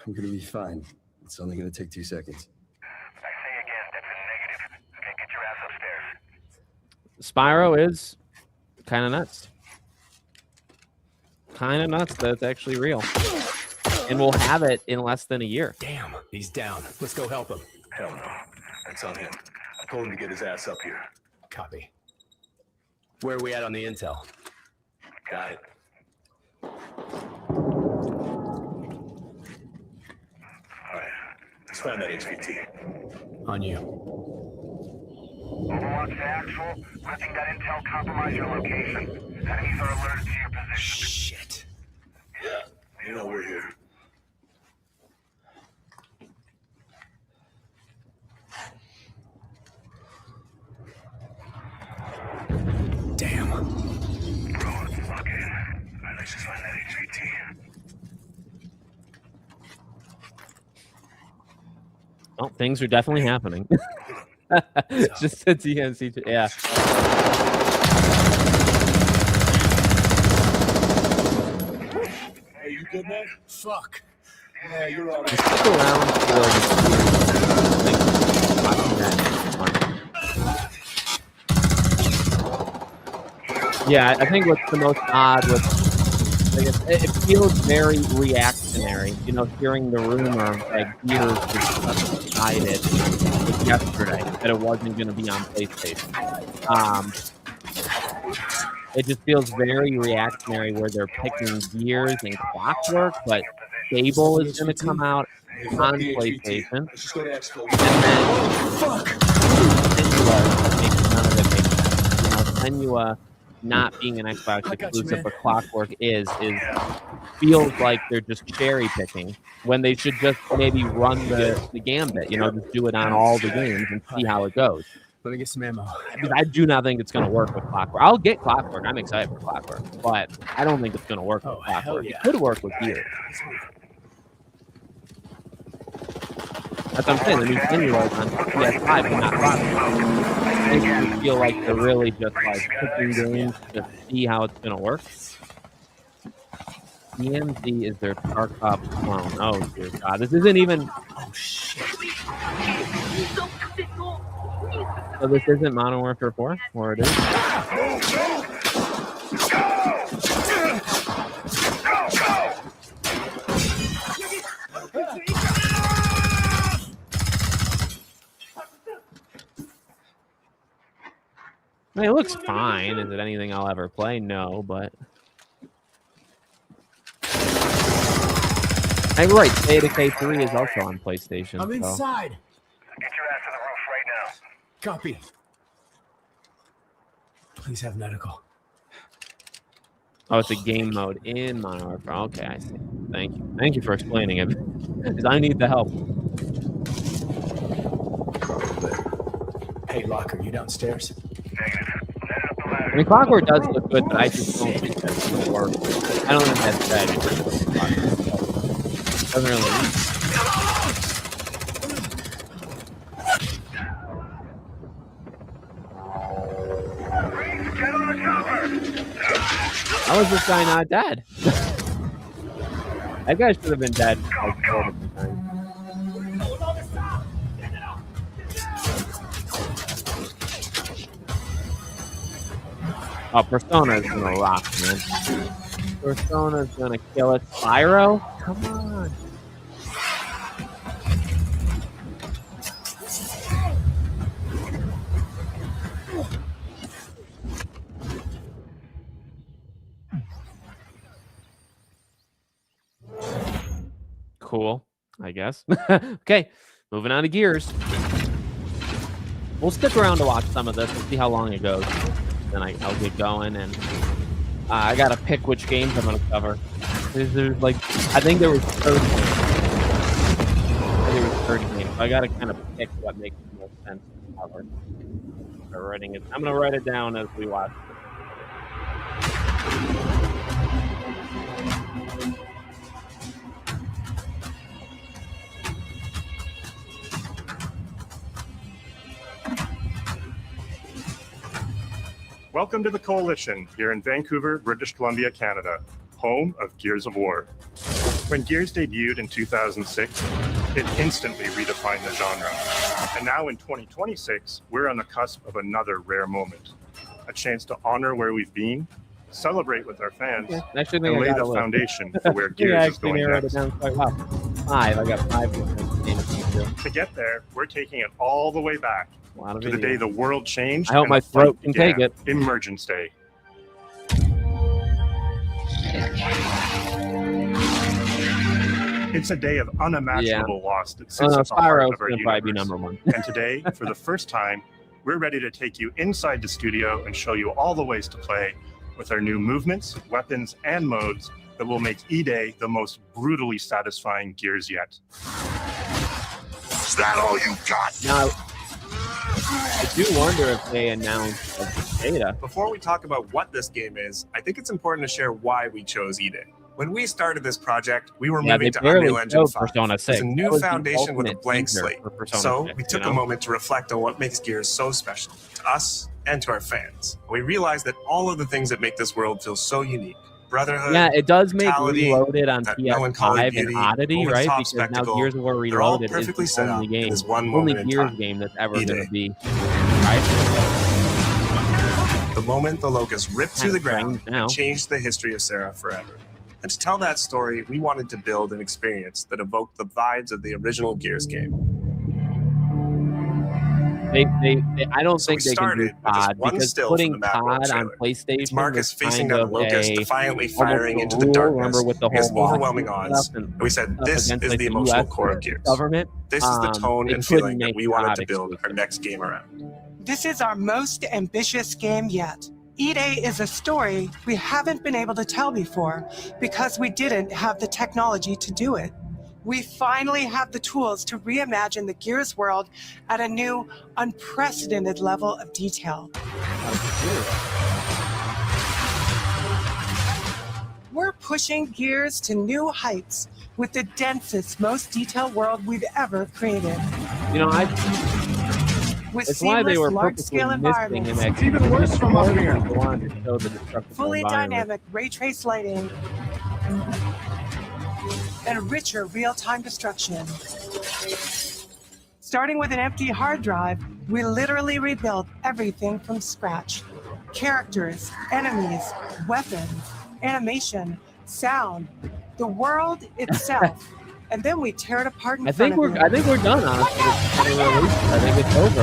S17: I'm gonna be fine. It's only gonna take 2 seconds.
S13: I say again, that's a negative. Okay, get your ass upstairs.
S1: Spyro is kind of nuts. Kind of nuts that it's actually real. And we'll have it in less than a year.
S12: Damn, he's down. Let's go help him.
S13: Hell no. That's on him. I told him to get his ass up here.
S12: Copy. Where are we at on the intel?
S13: Got it. Alright, let's find that HVT.
S12: On you.
S13: Overwatch to actual. Letting that intel compromise your location. Enemies are alerted to your position.
S12: Shit.
S13: Yeah, you know we're here.
S12: Damn.
S13: Bro, it's okay. Alright, let's just find that HVT.
S1: Well, things are definitely happening. Just a DNC. Yeah.
S13: Hey, you good, man?
S12: Fuck.
S13: Yeah, you're all right.
S1: Stick around for Yeah, I think what's the most odd with it feels very reactionary. You know, hearing the rumor that Gears was just decided yesterday that it wasn't going to be on PlayStation. It just feels very reactionary where they're picking Gears and Clockwork, but Fable is going to come out on PlayStation. And then Senua not being an Xbox exclusive, but Clockwork feels like they're just cherry picking when they should just maybe run the gambit, you know, just do it on all the games and see how it goes.
S12: Let me get some ammo.
S1: Because I do not think it's going to work with Clockwork. I'll get Clockwork. I'm excited for Clockwork, but I don't think it's going to work with Clockwork.
S12: Yeah.
S1: It could work with Gears. That's what I'm saying. The new Senua is on PS5, but not Clockwork. I feel like they're really just like picking games to see how it's going to work. DMZ is their Tarkov clone. Oh, dear God. This isn't even... Oh, shit. So this isn't Modern Warfare 4? Or it is? I mean, it looks fine. Is it anything I'll ever play? No, but... Hey, right. Beta K3 is also on PlayStation.
S12: I'm inside.
S13: Get your ass to the roof right now.
S12: Copy. Please have medical.
S1: Oh, it's a game mode in Modern Warfare. Okay, I see. Thank you. Thank you for explaining it. Because I need the help.
S12: Hey, Locker, you downstairs?
S1: I mean, Clockwork does look good, but I just don't think that's going to work. I don't think that's bad. Doesn't really work. How is this guy not dead? That guy should have been dead like 4 different times. Oh, Persona's gonna rock, man. Persona's gonna kill it. Spyro? Come on. Cool, I guess. Okay, moving on to Gears. We'll stick around to watch some of this and see how long it goes. Then I'll get going, and I gotta pick which games I'm gonna cover. There's like, I think there was 30 games. So I gotta kind of pick what makes the most sense to cover. I'm gonna write it down as we watch.
S5: Welcome to the Coalition, here in Vancouver, British Columbia, Canada, home of Gears of War. When Gears debuted in 2006, it instantly redefined the genre. And now in 2026, we're on the cusp of another rare moment. A chance to honor where we've been, celebrate with our fans, and lay the foundation for where Gears is going next.
S1: Down quite well. 5. I got 5 different games.
S5: To get there, we're taking it all the way back to the day the world changed.
S1: I hope my throat can take it.
S5: Emergence Day. It's a day of unimaginable loss that sits at the heart of our universe.
S1: Be number 1.
S5: And today, for the first time, we're ready to take you inside the studio and show you all the ways to play with our new movements, weapons, and modes that will make E-Day the most brutally satisfying Gears yet.
S23: Is that all you got?
S1: Now, I do wonder if they announced a beta.
S18: Before we talk about what this game is, I think it's important to share why we chose E-Day. When we started this project, we were moving to Unreal Engine 5.
S1: Persona 6.
S18: It's a new foundation with a blank slate. So
S1: 6,
S18: we took a moment to reflect on what makes Gears so special to us and to our fans. We realized that all of the things that make this world feel so unique, brotherhood,
S1: yeah, it does make
S18: brutality,
S1: Reloaded on
S18: that
S1: PS5
S18: melancholy
S1: an
S18: beauty,
S1: oddity, right?
S18: over-the-top
S1: Because now
S18: spectacle,
S1: Gears of War
S18: they're all
S1: Reloaded
S18: perfectly
S1: is
S18: set
S1: the only
S18: up
S1: game,
S18: in this one
S1: only
S18: moment in
S1: Gears
S18: time.
S1: game that's ever going
S18: E-Day.
S1: to be, right?
S18: The moment the Locust ripped through the ground
S1: now.
S18: and changed the history of Serra forever. And to tell that story, we wanted to build an experience that evoked the vibes of the original Gears game.
S1: I don't think they can do COD because putting COD on PlayStation
S18: it's Marcus
S1: was
S18: facing
S1: kind
S18: down
S1: of
S18: the Locust,
S1: a
S18: defiantly
S1: almost
S18: firing
S1: a
S18: into the
S1: rule,
S18: darkness
S1: remember, with the
S18: against
S1: whole
S18: overwhelming
S1: law
S18: odds.
S1: and
S18: And we said, this
S1: against,
S18: is
S1: like,
S18: the
S1: the
S18: emotional
S1: US
S18: core of Gears.
S1: government.
S18: This is the tone
S1: They
S18: and
S1: couldn't
S18: feeling that
S1: make
S18: we wanted
S1: COD
S18: to build
S1: exclusive.
S18: our next game around.
S7: This is our most ambitious game yet. E-Day is a story we haven't been able to tell before because we didn't have the technology to do it. We finally have the tools to reimagine the Gears world at a new, unprecedented level of detail. We're pushing Gears to new heights with the densest, most detailed world we've ever created.
S1: You know,
S7: With
S1: it's why they were purposely
S7: large-scale
S1: missing in
S7: environments.
S1: that.
S7: Even worse from up here.
S1: They wanted to show the destructible
S7: Fully
S1: environment.
S7: dynamic ray trace lighting and richer real-time destruction. Starting with an empty hard drive, we literally rebuilt everything from scratch. Characters, enemies, weapons, animation, sound, the world itself. And then we tear it apart in front of you.
S1: I think we're done, honestly. I think it's over.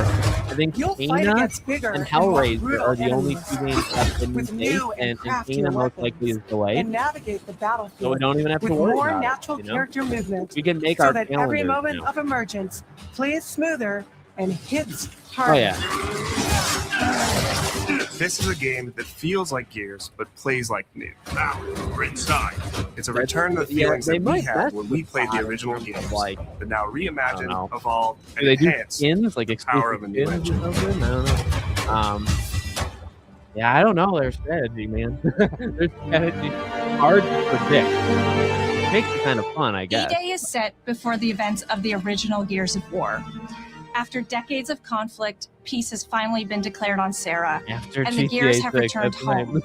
S1: I think
S7: You'll fight
S1: Kena
S7: against bigger
S1: and
S7: and more
S1: Hellraiser
S7: brutal
S1: are the only
S7: enemies.
S1: two games left in
S7: With
S1: date,
S7: new and
S1: and
S7: craftier
S1: Kena most
S7: weapons.
S1: likely is delayed.
S7: And navigate the battlefield
S1: So we don't even have to
S7: with
S1: worry
S7: more
S1: about
S7: natural
S1: it, you know?
S7: character movement
S1: We can make
S7: so
S1: our
S7: that every
S1: calendars
S7: moment
S1: now.
S7: of emergence plays smoother and hits harder.
S1: Oh yeah.
S18: This is a game that feels like Gears, but plays like new. Now, we're inside. It's a return to the feelings
S1: they
S18: that we
S1: might
S18: had
S1: mess
S18: when we
S1: with
S18: played the
S1: COD
S18: original
S1: in terms
S18: games,
S1: of, like,
S18: but now reimagined, evolved,
S1: Do
S18: and
S1: they do
S18: enhanced
S1: skins, like
S18: the power of a
S1: exclusive
S18: new
S1: skins or
S18: engine.
S1: something? I don't know. Yeah, I don't know their strategy, man. Their strategy hard to predict. Makes it kind of fun, I guess.
S10: E-Day is set before the events of the original Gears of War. After decades of conflict, peace has finally been declared on Serra,
S1: After
S10: and the
S1: GTA
S10: Gears have
S1: 6,
S10: returned
S1: that's right.
S10: home.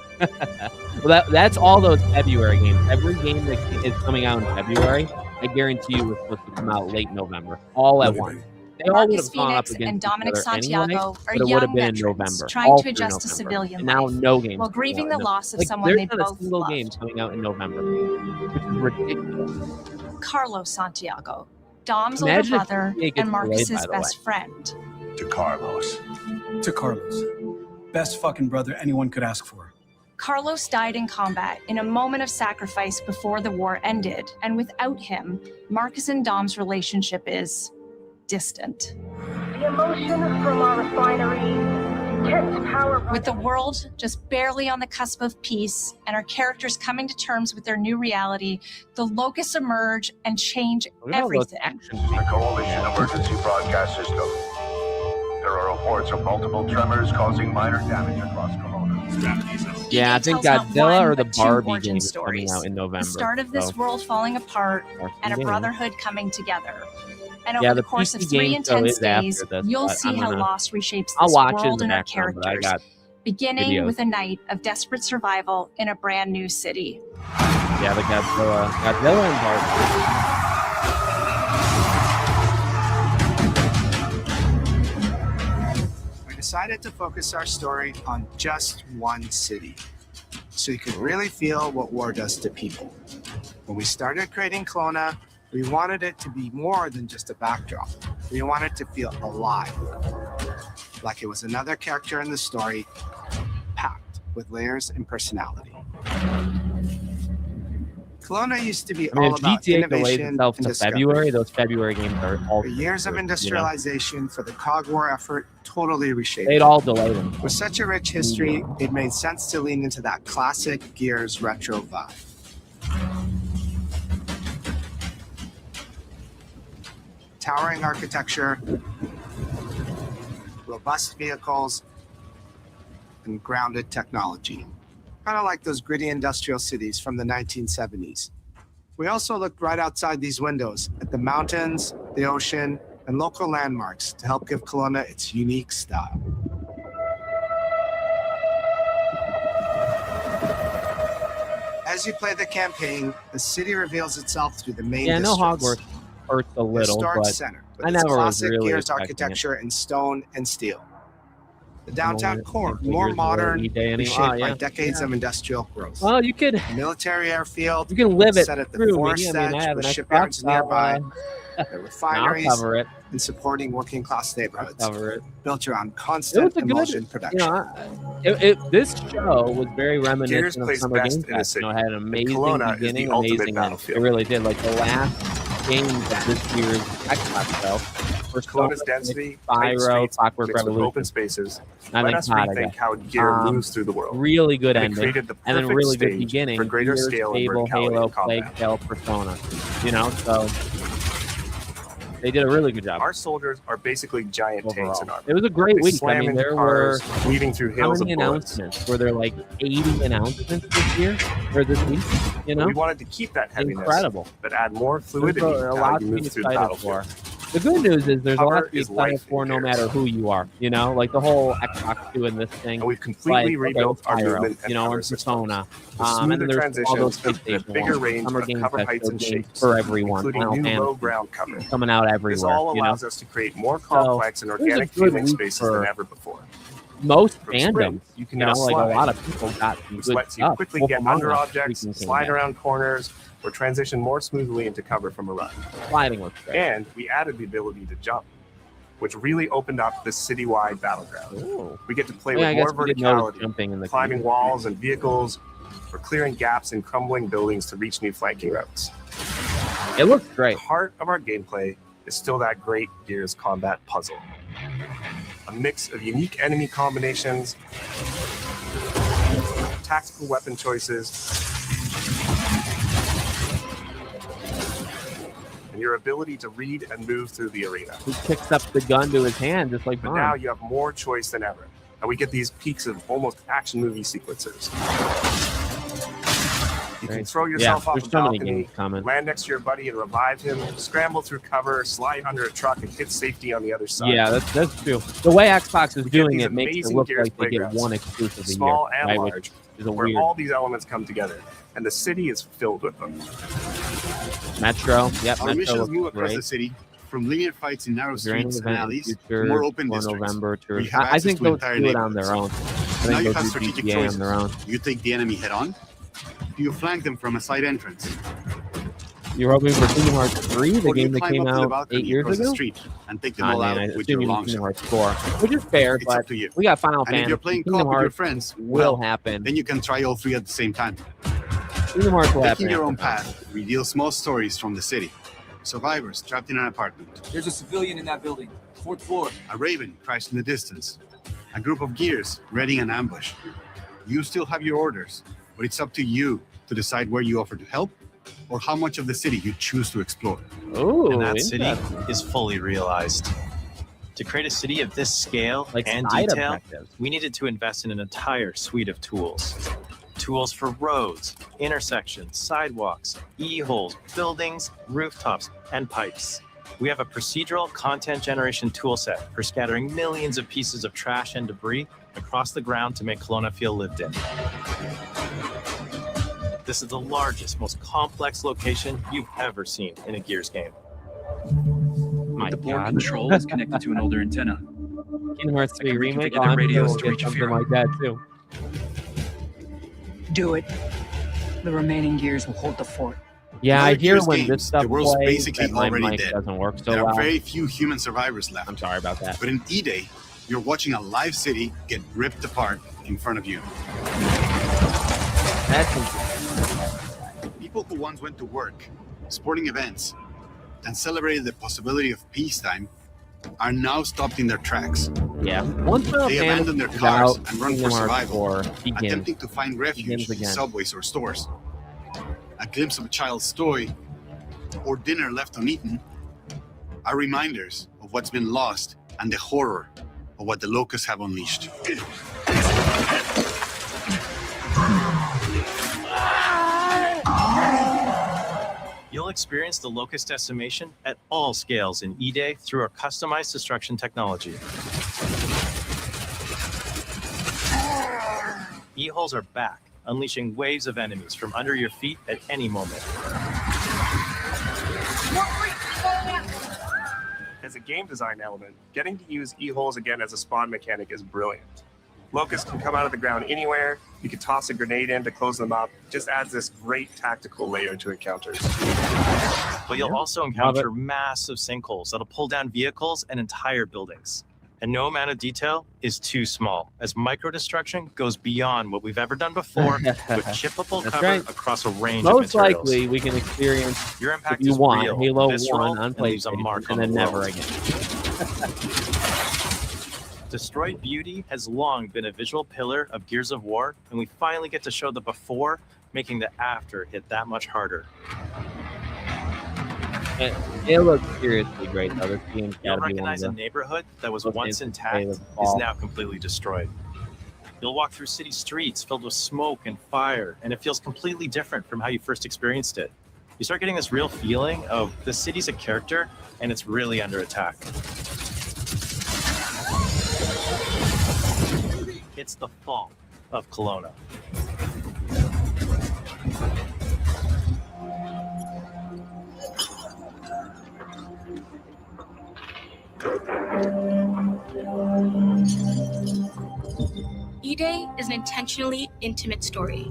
S1: Well, that's all those February games. Every game that is coming out in February, I guarantee you, was supposed to come out late November, all at once. They all would
S10: Marcus
S1: have gone up
S10: Phoenix
S1: against
S10: and Dominic
S1: each other
S10: Santiago
S1: anyway,
S10: are
S1: but it would
S10: young
S1: have been in
S10: veterans
S1: November,
S10: trying
S1: all
S10: to
S1: through
S10: adjust to
S1: November.
S10: civilian
S1: And now
S10: life,
S1: no games
S10: while
S1: come
S10: grieving
S1: out
S10: the
S1: in
S10: loss of
S1: like,
S10: someone
S1: there's
S10: they
S1: not
S10: both
S1: a single
S10: loved.
S1: game coming out in November, which is ridiculous.
S10: Carlos Santiago, Dom's
S1: Imagine
S10: older
S1: if
S10: brother
S1: GTA gets
S10: and
S1: delayed,
S10: Marcus's
S1: by the
S10: best
S1: way.
S10: friend.
S12: To Carlos. To Carlos. Best fucking brother anyone could ask for.
S10: Carlos died in combat in a moment of sacrifice before the war ended, and without him, Marcus and Dom's relationship is distant.
S4: The emotion from our refinery, intense power.
S10: With the world just barely on the cusp of peace and our characters coming to terms with their new reality, the Locusts emerge and change everything.
S13: The Coalition Emergency Broadcast System. There are reports of multiple tremors causing minor damage across Kelowna.
S1: Yeah, I think
S10: tells not
S1: Godzilla
S10: one,
S1: or the
S10: but two
S1: Barbie
S10: origin
S1: game is coming
S10: stories.
S1: out in November.
S10: The start of this
S1: so.
S10: world falling apart and a
S1: game.
S10: brotherhood coming together. And
S1: Yeah,
S10: over
S1: the
S10: the course of
S1: PC
S10: 3
S1: game show
S10: intense
S1: is after
S10: days,
S1: this,
S10: you'll
S1: but
S10: see
S1: I'm
S10: how
S1: gonna-
S10: loss reshapes
S1: I'll
S10: this
S1: watch it in
S10: world
S1: the
S10: and our
S1: background, but I
S10: characters,
S1: got
S10: beginning
S1: videos.
S10: with a night of desperate survival in a brand new city.
S1: Yeah, the Godzilla and Barbie.
S19: We decided to focus our story on just one city, so you could really feel what war does to people. When we started creating Kelowna, we wanted it to be more than just a backdrop. We wanted to feel alive, like it was another character in the story, packed with layers and personality. Kelowna used to be
S1: I mean,
S19: all
S1: if
S19: about
S1: GTA delays
S19: innovation
S1: itself
S19: and
S1: to
S19: discovery.
S1: February, those February games are all
S19: The years of
S1: you know?
S19: industrialization for the Cog War effort totally reshaped
S1: They'd
S19: it.
S1: all delay them.
S19: With such a rich history, it made sense to lean into that classic Gears retro vibe. Towering architecture, robust vehicles, and grounded technology. Kind of like those gritty industrial cities from the 1970s. We also looked right outside these windows at the mountains, the ocean, and local landmarks to help give Kelowna its unique style. As you play the campaign, the city reveals itself through the main
S1: Yeah, I know
S19: districts.
S1: Hogwarts hurts a little,
S19: Historic
S1: but
S19: center, with
S1: I
S19: its
S1: never was
S19: classic
S1: really
S19: Gears
S1: expecting it.
S19: architecture in stone and steel. The downtown core,
S1: Figures
S19: more
S1: were
S19: modern,
S1: E-Day anymore.
S19: reshaped by
S1: Yeah.
S19: decades of industrial growth.
S1: Well, you could
S19: Military airfield,
S1: you can live it
S19: set at the
S1: through
S19: forest
S1: me. I mean, I
S19: edge
S1: have
S19: with
S1: an
S19: shipyards
S1: Xbox.
S19: nearby, the
S1: I'll
S19: refineries,
S1: cover it.
S19: and supporting working class neighborhoods.
S1: Cover it.
S19: Built around
S1: It
S19: constant
S1: was a
S19: emulsion
S1: good,
S19: production.
S1: this show was very
S18: Gears
S1: reminiscent of
S18: plays
S1: Summer
S18: best
S1: Game
S18: in a
S1: Fest. You know, it
S18: city.
S1: had an amazing
S18: Kelowna is
S1: beginning,
S18: the ultimate
S1: amazing end. It
S18: battlefield.
S1: really did. Like the last games of this year's Xbox show.
S18: Kelowna's density,
S1: Spyro,
S18: tight streets,
S1: Clockwork
S18: mixed with
S1: Revolution.
S18: open spaces,
S1: I
S18: let
S1: think
S18: us
S1: Todd, I
S18: rethink
S1: guess.
S18: how gear moves through the world.
S1: Really good
S18: And it
S1: ending,
S18: created the
S1: and then
S18: perfect
S1: really good
S18: stage
S1: beginning.
S18: for greater
S1: Gears,
S18: scale and
S1: Fable,
S18: verticality
S1: Halo,
S18: in combat.
S1: Plague Tale, Persona. You know, so they did a really good job.
S18: Our soldiers are basically giant tanks in
S1: Overall.
S18: armor.
S1: It was a great
S18: They
S1: week. I
S18: slam
S1: mean,
S18: into
S1: there
S18: cars,
S1: were
S18: weaving through
S1: how
S18: hails
S1: many
S18: of bullets.
S1: announcements? Were there like 80 announcements this year or this week? You know,
S18: We wanted to keep that heaviness,
S1: incredible.
S18: but add more
S1: There's
S18: fluidity
S1: a
S18: to how
S1: lot
S18: you
S1: to be
S18: move through the
S1: excited for.
S18: battlefield.
S1: The good news is there's a lot
S18: Cover
S1: to be
S18: is
S1: excited
S18: life
S1: for
S18: in
S1: no
S18: Gears.
S1: matter who you are. You know, like the whole Xbox doing this thing.
S18: And we've completely rebuilt our
S1: Pyro,
S18: movement and
S1: you know,
S18: cover
S1: and
S18: systems.
S1: Persona.
S18: With
S1: And then
S18: smoother
S1: there's all those
S18: transitions and a
S1: PlayStation
S18: bigger
S1: ones,
S18: range
S1: Summer
S18: of
S1: Game
S18: cover
S1: Fest,
S18: heights and
S1: those games
S18: shapes,
S1: for everyone.
S18: including
S1: Final
S18: new
S1: Fantasy
S18: low ground cover.
S1: coming out
S18: This
S1: everywhere.
S18: all
S1: You know,
S18: allows us to create more complex and
S1: it was a
S18: organic
S1: good
S18: feeling
S1: week
S18: spaces
S1: for
S18: than ever before.
S1: most
S18: From
S1: fandoms.
S18: Sprint, you can
S1: You
S18: now
S1: know, like
S18: slide,
S1: a lot of people got some
S18: which
S1: good
S18: lets you
S1: stuff.
S18: quickly
S1: Wolf
S18: get
S1: Among
S18: under
S1: Us
S18: objects,
S1: freaking came
S18: slide
S1: back.
S18: around corners, or transition more smoothly into cover from a run.
S1: Sliding was great.
S18: And we added the ability to jump, which really opened up the citywide battleground.
S1: Ooh.
S18: We get to play
S1: Yeah, I
S18: with
S1: guess
S18: more
S1: we did notice
S18: verticality,
S1: jumping in the
S18: climbing
S1: community.
S18: walls and vehicles, or clearing gaps in crumbling buildings to reach new flanking routes.
S1: It looks great.
S18: The heart of our gameplay is still that great Gears combat puzzle. A mix of unique enemy combinations, tactical weapon choices, and your ability to read and move through the arena.
S1: He picks up the gun to his hand just like
S18: But
S1: mine.
S18: now you have more choice than ever, and we get these peaks of almost action movie sequences. You can throw yourself off
S1: there's
S18: a
S1: so many
S18: balcony,
S1: games coming.
S18: land next to your buddy and revive him, scramble through cover, slide under a truck, and hit safety on the other side.
S1: Yeah, that's true. The way Xbox is
S18: We get
S1: doing
S18: these
S1: it makes it
S18: amazing
S1: look
S18: Gears
S1: like they get
S18: playgrounds,
S1: one exclusive a
S18: small
S1: year,
S18: and
S1: right?
S18: large,
S1: Which is a
S18: where
S1: weird
S18: all these elements come together, and the city is filled with them.
S1: Metro. Yep,
S2: Our
S1: Metro
S2: missions
S1: looks
S2: move across
S1: great.
S2: the city, from linear fights in narrow
S1: Grand
S2: streets and
S1: event in
S2: alleys
S1: future,
S2: to more open
S1: for
S2: districts.
S1: November to
S2: We have
S1: I
S2: access
S1: think
S2: to
S1: they'll
S2: entire
S1: do it on their own.
S2: neighborhoods.
S1: I
S2: Now
S1: think
S2: you
S1: they'll
S2: have
S1: do
S2: strategic
S1: GTA
S2: choices.
S1: on their own.
S2: Do you take the enemy head on? Do you flank them from a side entrance?
S1: You're hoping for Kingdom Hearts 3, the
S2: Or do you
S1: game that
S2: climb
S1: came
S2: up to the
S1: out
S2: balcony
S1: 8 years
S2: across the
S1: ago?
S2: street and take them
S1: I
S2: all
S1: mean,
S2: out
S1: I
S2: with
S1: assume
S2: your
S1: you mean
S2: long
S1: Kingdom
S2: shot?
S1: Hearts 4, which is fair,
S2: It's
S1: but
S2: up to you.
S1: we got Final
S2: And if
S1: Fantasy.
S2: you're playing
S1: Kingdom
S2: co-op with your
S1: Hearts
S2: friends,
S1: will
S2: well,
S1: happen.
S2: then you can try all three at the same time.
S1: Kingdom Hearts will happen.
S2: Taking your own
S1: after
S2: path reveals small stories from the city. Survivors trapped in an apartment.
S20: There's a civilian in that building. 4th floor.
S2: A raven crashed in the distance. A group of gears readying an ambush. You still have your orders, but it's up to you to decide where you offer to help or how much of the city you choose to explore.
S1: Ooh,
S21: And that city
S1: interesting.
S21: is fully realized. To create a city of this scale
S1: Like
S21: and
S1: side
S21: detail,
S1: objectives.
S21: we needed to invest in an entire suite of tools. Tools for roads, intersections, sidewalks, e-holes, buildings, rooftops, and pipes. We have a procedural content generation toolset for scattering millions of pieces of trash and debris across the ground to make Kelowna feel lived in. This is the largest, most complex location you've ever seen in a Gears game.
S1: My
S20: The board
S1: God.
S20: control is connected to an older antenna.
S1: Kingdom Hearts 3
S20: can
S1: remake.
S20: reconfigure their
S1: I'm sure
S20: radios
S1: we'll
S20: to
S1: get
S20: reach a
S1: something
S20: Fuhrer.
S1: like that too.
S24: Do it. The remaining gears will hold the fort.
S1: Yeah,
S2: In
S1: I
S2: other
S1: hear
S2: Gears
S1: when
S2: games,
S1: this stuff
S2: the world's
S1: plays
S2: basically
S1: that my
S2: already
S1: mic
S2: dead.
S1: doesn't work so
S2: There are
S1: well.
S2: very few human survivors left.
S1: I'm sorry about that.
S2: But in E-Day, you're watching a live city get ripped apart in front of you.
S1: That's interesting.
S2: People who once went to work, sporting events, and celebrated the possibility of peacetime are now stopped in their tracks.
S1: Yeah. Once Final
S2: They
S1: Fantasy
S2: abandon their
S1: is
S2: cars
S1: out,
S2: and run
S1: Kingdom
S2: for
S1: Hearts
S2: survival,
S1: 4 begins.
S2: attempting to find refuge
S1: Begins
S2: in
S1: again.
S2: subways or stores. A glimpse of a child's toy or dinner left uneaten are reminders of what's been lost and the horror of what the locusts have unleashed.
S21: You'll experience the locust decimation at all scales in E-Day through our customized destruction technology. E-holes are back, unleashing waves of enemies from under your feet at any moment.
S18: As a game design element, getting to use E-holes again as a spawn mechanic is brilliant. Locusts can come out of the ground anywhere. You can toss a grenade in to close them up. Just adds this great tactical layer to encounters.
S21: But you'll also encounter massive sinkholes that'll pull down vehicles and entire buildings. And no amount of detail is too small, as micro-destruction goes beyond what we've ever done before with chippable cover across a range of
S1: Most
S21: materials.
S1: likely, we can experience
S21: Your impact
S1: if you
S21: is
S1: want
S21: real,
S1: Halo
S21: visceral,
S1: 1 on
S21: and leaves a mark
S1: PlayStation,
S21: on
S1: and then
S21: the
S1: never
S21: world.
S1: again.
S21: Destroyed Beauty has long been a visual pillar of Gears of War, and we finally get to show the before, making the after hit that much harder.
S1: It looks seriously great, though. This game's
S21: You'll
S1: gotta be one of
S21: recognize a
S1: the
S21: neighborhood that was
S1: most
S21: once intact
S1: anticipated
S21: is
S1: of all.
S21: now completely destroyed. You'll walk through city streets filled with smoke and fire, and it feels completely different from how you first experienced it. You start getting this real feeling of the city's a character, and it's really under attack. It's the fall of Kelowna.
S9: E-Day is an intentionally intimate story.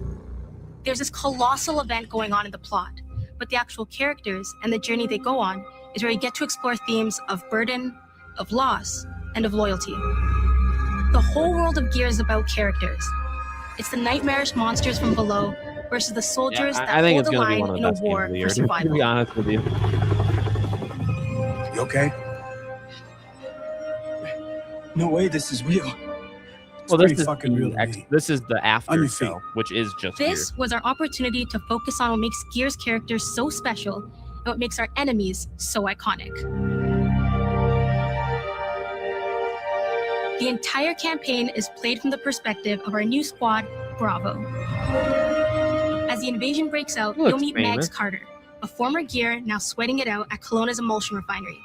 S9: There's this colossal event going on in the plot, but the actual characters and the journey they go on is where you get to explore themes of burden, of loss, and of loyalty. The whole world of Gears is about characters. It's the nightmarish monsters from below versus the soldiers
S1: I
S9: that
S1: think
S9: hold
S1: it's
S9: the
S1: going to be
S9: line
S1: one of
S9: in
S1: the
S9: a
S1: best
S9: war
S1: games
S9: for
S1: of the year, to be
S9: survival.
S1: honest with you.
S12: You okay? No way, this is real. It's
S1: Well, this
S12: pretty
S1: is
S12: fucking real to me.
S1: this is the
S12: On
S1: after
S12: your
S1: show, which is just
S9: This was our opportunity to focus on what makes Gears characters so special and what makes our enemies so iconic. The entire campaign is played from the perspective of our new squad, Bravo. As the invasion breaks out,
S1: Looks
S9: you'll meet
S1: famous.
S9: Mags Carter, a former Gear now sweating it out at Kelowna's emulsion refinery.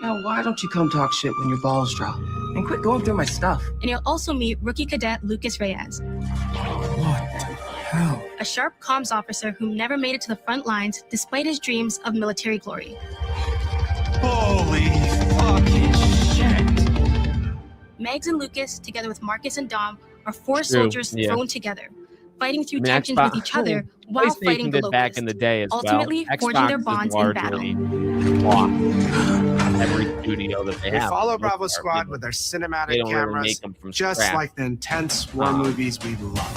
S15: Now, why don't you come talk shit when your balls drop? And quit going through my stuff.
S9: And you'll also meet rookie cadet Lucas Reyes,
S12: Hell.
S9: a sharp comms officer who never made it to the front lines despite his dreams of military glory.
S15: Holy fucking shit.
S9: Megs and Lucas, together with Marcus and Dom, are four
S1: True,
S9: soldiers
S1: yeah.
S9: thrown together, fighting through
S1: I mean,
S9: tensions
S1: Xbox-
S9: with each other while
S1: PlayStation
S9: fighting the
S1: did back
S9: Locusts,
S1: in the day as
S9: ultimately
S1: well.
S9: forging their
S1: Xbox
S9: bonds
S1: is
S9: in battle.
S1: largely lost every studio that they
S19: We
S1: have.
S19: follow
S1: for the most
S19: Bravo
S1: part,
S19: Squad
S1: you know.
S19: with our
S1: They
S19: cinematic
S1: don't really
S19: cameras,
S1: make them from
S19: just
S1: scratch.
S19: like the intense war movies we love.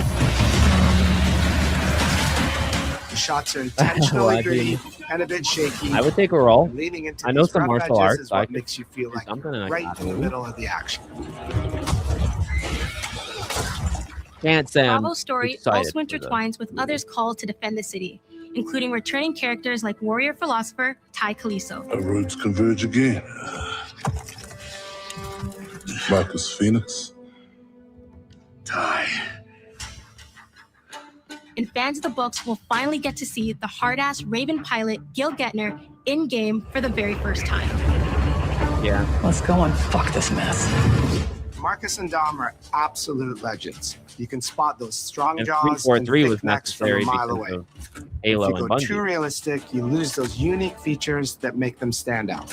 S19: The shots are
S1: Well,
S19: intentionally
S1: I
S19: gritty
S1: mean,
S19: and a bit shaky.
S1: I would take a roll.
S19: and leaning into
S1: I know
S19: these
S1: some
S19: rough
S1: martial
S19: edges
S1: arts,
S19: is
S1: so I
S19: what
S1: could
S19: makes you feel
S1: do
S19: like
S1: something and I
S19: right
S1: got
S19: in the
S1: it.
S19: middle of the action.
S1: Can't say I'm
S9: Bravo's story
S1: excited
S9: also
S1: for the-
S9: intertwines with others called to defend the city, including returning characters like warrior philosopher Ty Kaliso.
S16: Our roads converge again. Marcus Phoenix.
S9: And fans of the books will finally get to see the hard-ass Raven pilot Gil Gettner in-game for the very first time.
S1: Yeah.
S15: Let's go and fuck this mess.
S19: Marcus and Dom are absolute legends. You can spot those strong
S1: And
S19: jaws and
S1: 343
S19: thick
S1: was
S19: necks from a
S1: necessary
S19: mile
S1: because
S19: away.
S1: of Halo
S19: If you
S1: and
S19: go too
S1: Bungie.
S19: realistic, you lose those unique features that make them stand out.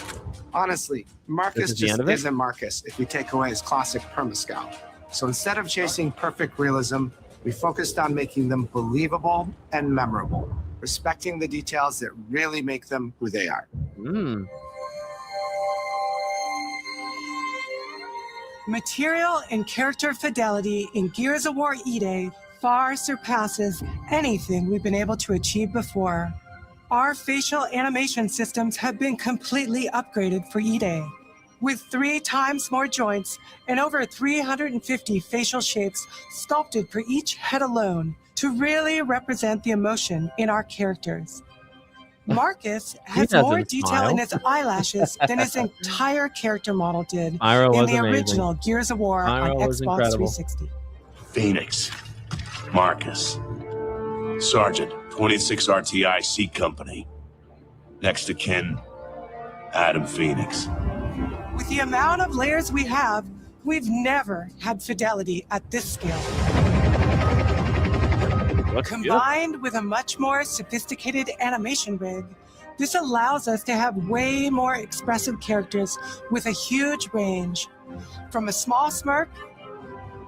S19: Honestly, Marcus
S1: This is the
S19: just
S1: end of it?
S19: isn't Marcus if you take away his classic permascout. So instead of chasing perfect realism, we focused on making them believable and memorable, respecting the details that really make them who they are.
S22: Material and character fidelity in Gears of War E-Day far surpasses anything we've been able to achieve before. Our facial animation systems have been completely upgraded for E-Day, with 3 times more joints and over 350 facial shapes sculpted for each head alone to really represent the emotion in our characters. Marcus has
S1: doesn't
S22: more detail
S1: smile.
S22: in his eyelashes than his entire character model did
S1: Ira
S22: in
S1: was
S22: the
S1: amazing.
S22: original Gears of War
S1: Ira
S22: on
S1: was
S22: Xbox
S1: incredible.
S22: 360.
S25: Phoenix, Marcus, Sergeant, 26 RTI C Company. Next to kin, Adam Phoenix.
S22: With the amount of layers we have, we've never had fidelity at this scale.
S1: Looks
S22: Combined with a much more sophisticated animation rig, This allows us to have way more expressive characters with a huge range, from a small smirk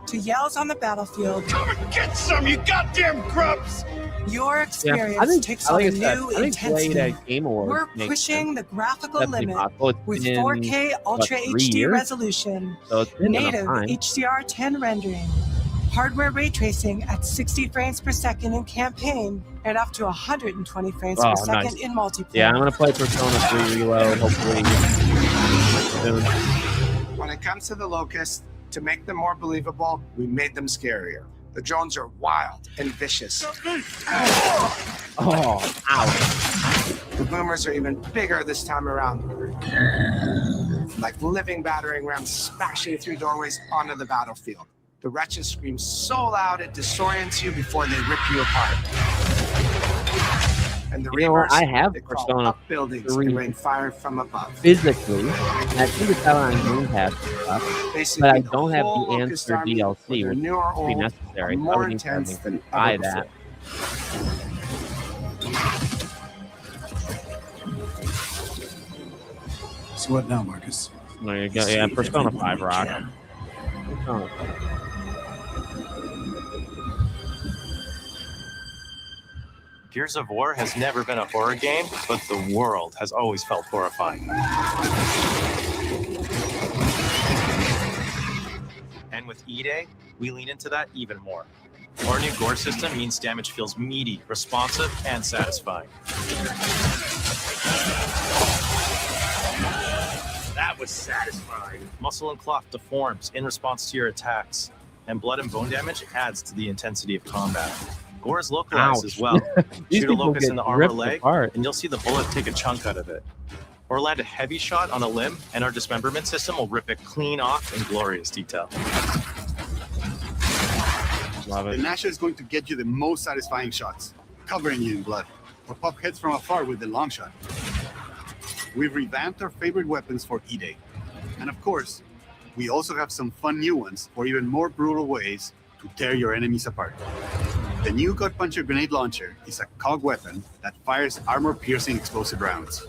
S22: to yells on the battlefield.
S23: Come and get some, you goddamn grubs!
S22: Your experience takes on a new intensity. We're pushing the graphical limit with 4K Ultra HD resolution, native HDR10 rendering, hardware ray tracing at 60 frames per second in campaign, and up to 120 frames per second in multiplayer.
S1: Yeah, I'm gonna play Persona 3 Reload, hopefully soon.
S19: When it comes to the Locusts, to make them more believable, we made them scarier. The drones are wild and vicious.
S1: Oh, ouch.
S19: The boomers are even bigger this time around. Like living battering rams smashing through doorways onto the battlefield. The wretches scream so loud it disorients you before they rip you apart. And the Reavers,
S1: I have
S19: they crawl
S1: Persona
S19: up buildings
S1: 3
S19: and rain fire from above.
S1: physically. And I think it's out on Game Pass stuff, but I don't have the answer DLC, which would be necessary. So I would need to buy that.
S12: So what now, Marcus?
S1: There you go. Yeah, Persona 5 rock. Persona 5.
S21: Gears of War has never been a horror game, but the world has always felt horrifying. And with E-Day, we lean into that even more. Our new gore system means damage feels meaty, responsive, and satisfying. That was satisfying. Muscle and cloth deforms in response to your attacks, and blood and bone damage adds to the intensity of combat. Gore is localized as well. Shoot a locust in the arm or leg, and you'll see the bullet take a chunk out of it. Or land a heavy shot on a limb, and our dismemberment system will rip it clean off in glorious detail.
S1: Love it.
S2: The Nasha is going to get you the most satisfying shots, covering you in blood, or pop heads from afar with the long shot. We've revamped our favorite weapons for E-Day. And of course, we also have some fun new ones for even more brutal ways to tear your enemies apart. The new Gut Puncher grenade launcher is a cog weapon that fires armor-piercing explosive rounds.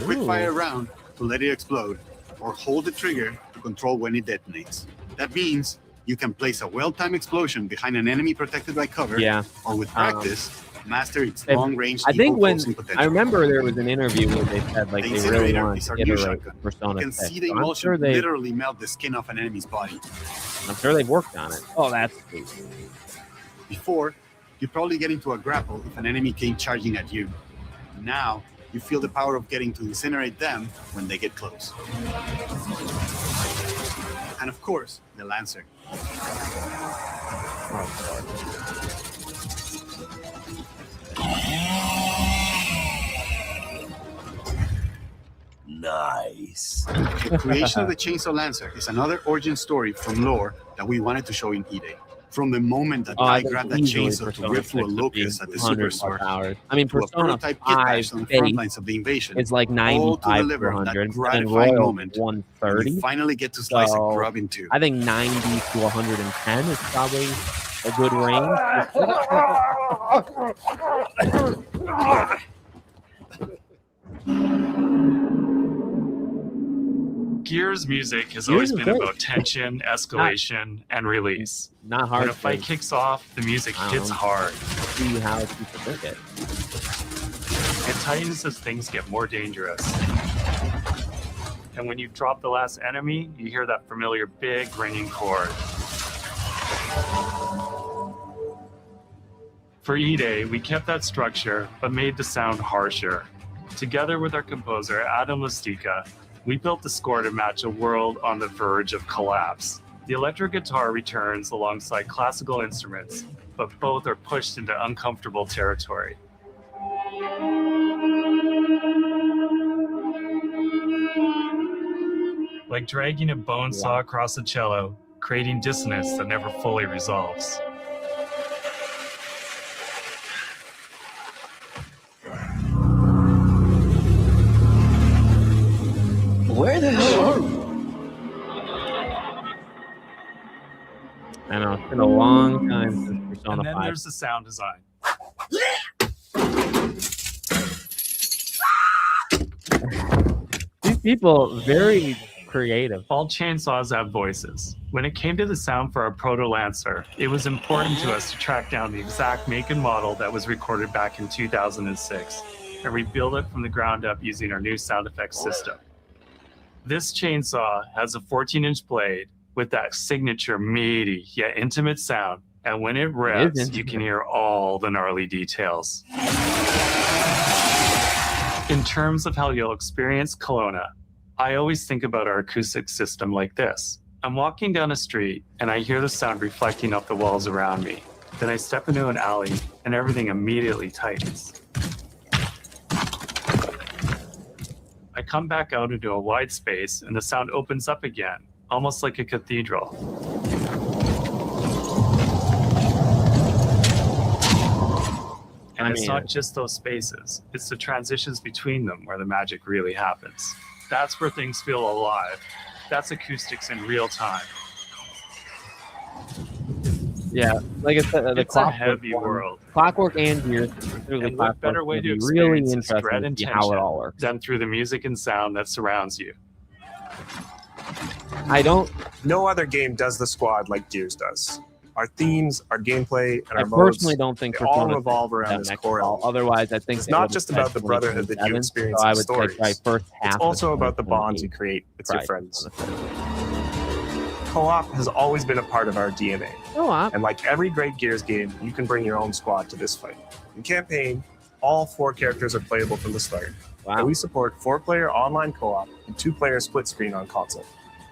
S2: Quick fire a round to let it explode, or hold the trigger to control when it detonates. That means you can place a well-timed explosion behind an enemy protected by cover, or with practice, master its long-range
S1: I think when
S2: potential.
S1: I remember there was an interview where they said like
S2: The
S1: they really
S2: incinerator
S1: want
S2: is
S1: to
S2: our new
S1: iterate
S2: shotgun.
S1: Persona
S2: You can
S1: 6.
S2: see the
S1: So I'm
S2: emulsion
S1: sure they
S2: literally melt the skin off an enemy's body.
S1: I'm sure they've worked on it. Oh, that's sweet.
S2: Before, you'd probably get into a grapple if an enemy came charging at you. Now, you feel the power of getting to incinerate them when they get close. And of course, the Lancer.
S25: Nice.
S2: The creation of the Chainsaw Lancer is another origin story from lore that we wanted to show in E-Day. From the moment that guy grabbed that chainsaw to rip through a locust at the superstore,
S1: I mean,
S2: to a
S1: Persona
S2: prototype kit
S1: 5
S2: bash on the front lines of the invasion,
S1: it's like
S2: all to
S1: 95
S2: deliver
S1: to
S2: on that
S1: 100, and
S2: gratifying
S1: Royal
S2: moment when
S1: 130.
S2: you finally get to slice a grub in two.
S1: I think 90 to 110 is probably a good range.
S3: Gears music has always been about tension, escalation, and release.
S1: Not hard.
S3: When a fight kicks off, the music hits hard.
S1: See how people think it.
S3: It tightens as things get more dangerous. And when you drop the last enemy, you hear that familiar big ringing chord. For E-Day, we kept that structure, but made the sound harsher. Together with our composer, Adam Lastica, we built the score to match a world on the verge of collapse. The electric guitar returns alongside classical instruments, but both are pushed into uncomfortable territory. Like dragging a bone saw across a cello, creating dissonance that never fully resolves.
S15: Where the hell are we?
S1: I know, it's been a long time since Persona
S3: And then
S1: 5.
S3: there's the sound design.
S1: These people, very creative.
S3: All chainsaws have voices. When it came to the sound for our Proto Lancer, it was important to us to track down the exact make and model that was recorded back in 2006 and rebuild it from the ground up using our new sound effects system. This chainsaw has a 14-inch blade with that signature meaty yet intimate sound, and when it revs, you can hear all the gnarly details. In terms of how you'll experience Kelowna, I always think about our acoustic system like this. I'm walking down a street and I hear the sound reflecting off the walls around me. Then I step into an alley and everything immediately tightens. I come back out into a wide space and the sound opens up again, almost like a cathedral. And it's not just those spaces, it's the transitions between them where the magic really happens. That's where things feel alive. That's acoustics in real time.
S1: Yeah, like I said, the
S3: It's a heavy world.
S1: Clockwork and Gears,
S3: And what better way to
S1: really
S3: experience
S1: interesting
S3: dread
S1: to
S3: and
S1: see how it
S3: tension
S1: all works.
S3: than through the music and sound that surrounds you.
S18: No other game does the squad like Gears does. Our themes, our gameplay, and
S1: I
S18: our modes,
S1: personally don't think
S18: they all
S1: Persona
S18: revolve around
S1: that
S18: this
S1: next
S18: core
S1: fall.
S18: element.
S1: Otherwise, I think
S18: It's
S1: they
S18: not
S1: would've
S18: just
S1: said
S18: about the brotherhood that you
S1: 2027,
S18: experience
S1: so
S18: in
S1: I
S18: the
S1: would say
S18: stories.
S1: probably first half
S18: It's
S1: of
S18: also about the bonds
S1: 2028.
S18: you create with your
S1: Right.
S18: friends. Co-op has always been a part of our DNA. And like every great Gears game, you can bring your own squad to this fight. In campaign, all 4 characters are playable from the start. And we support 4-player online co-op and 2-player split screen on console.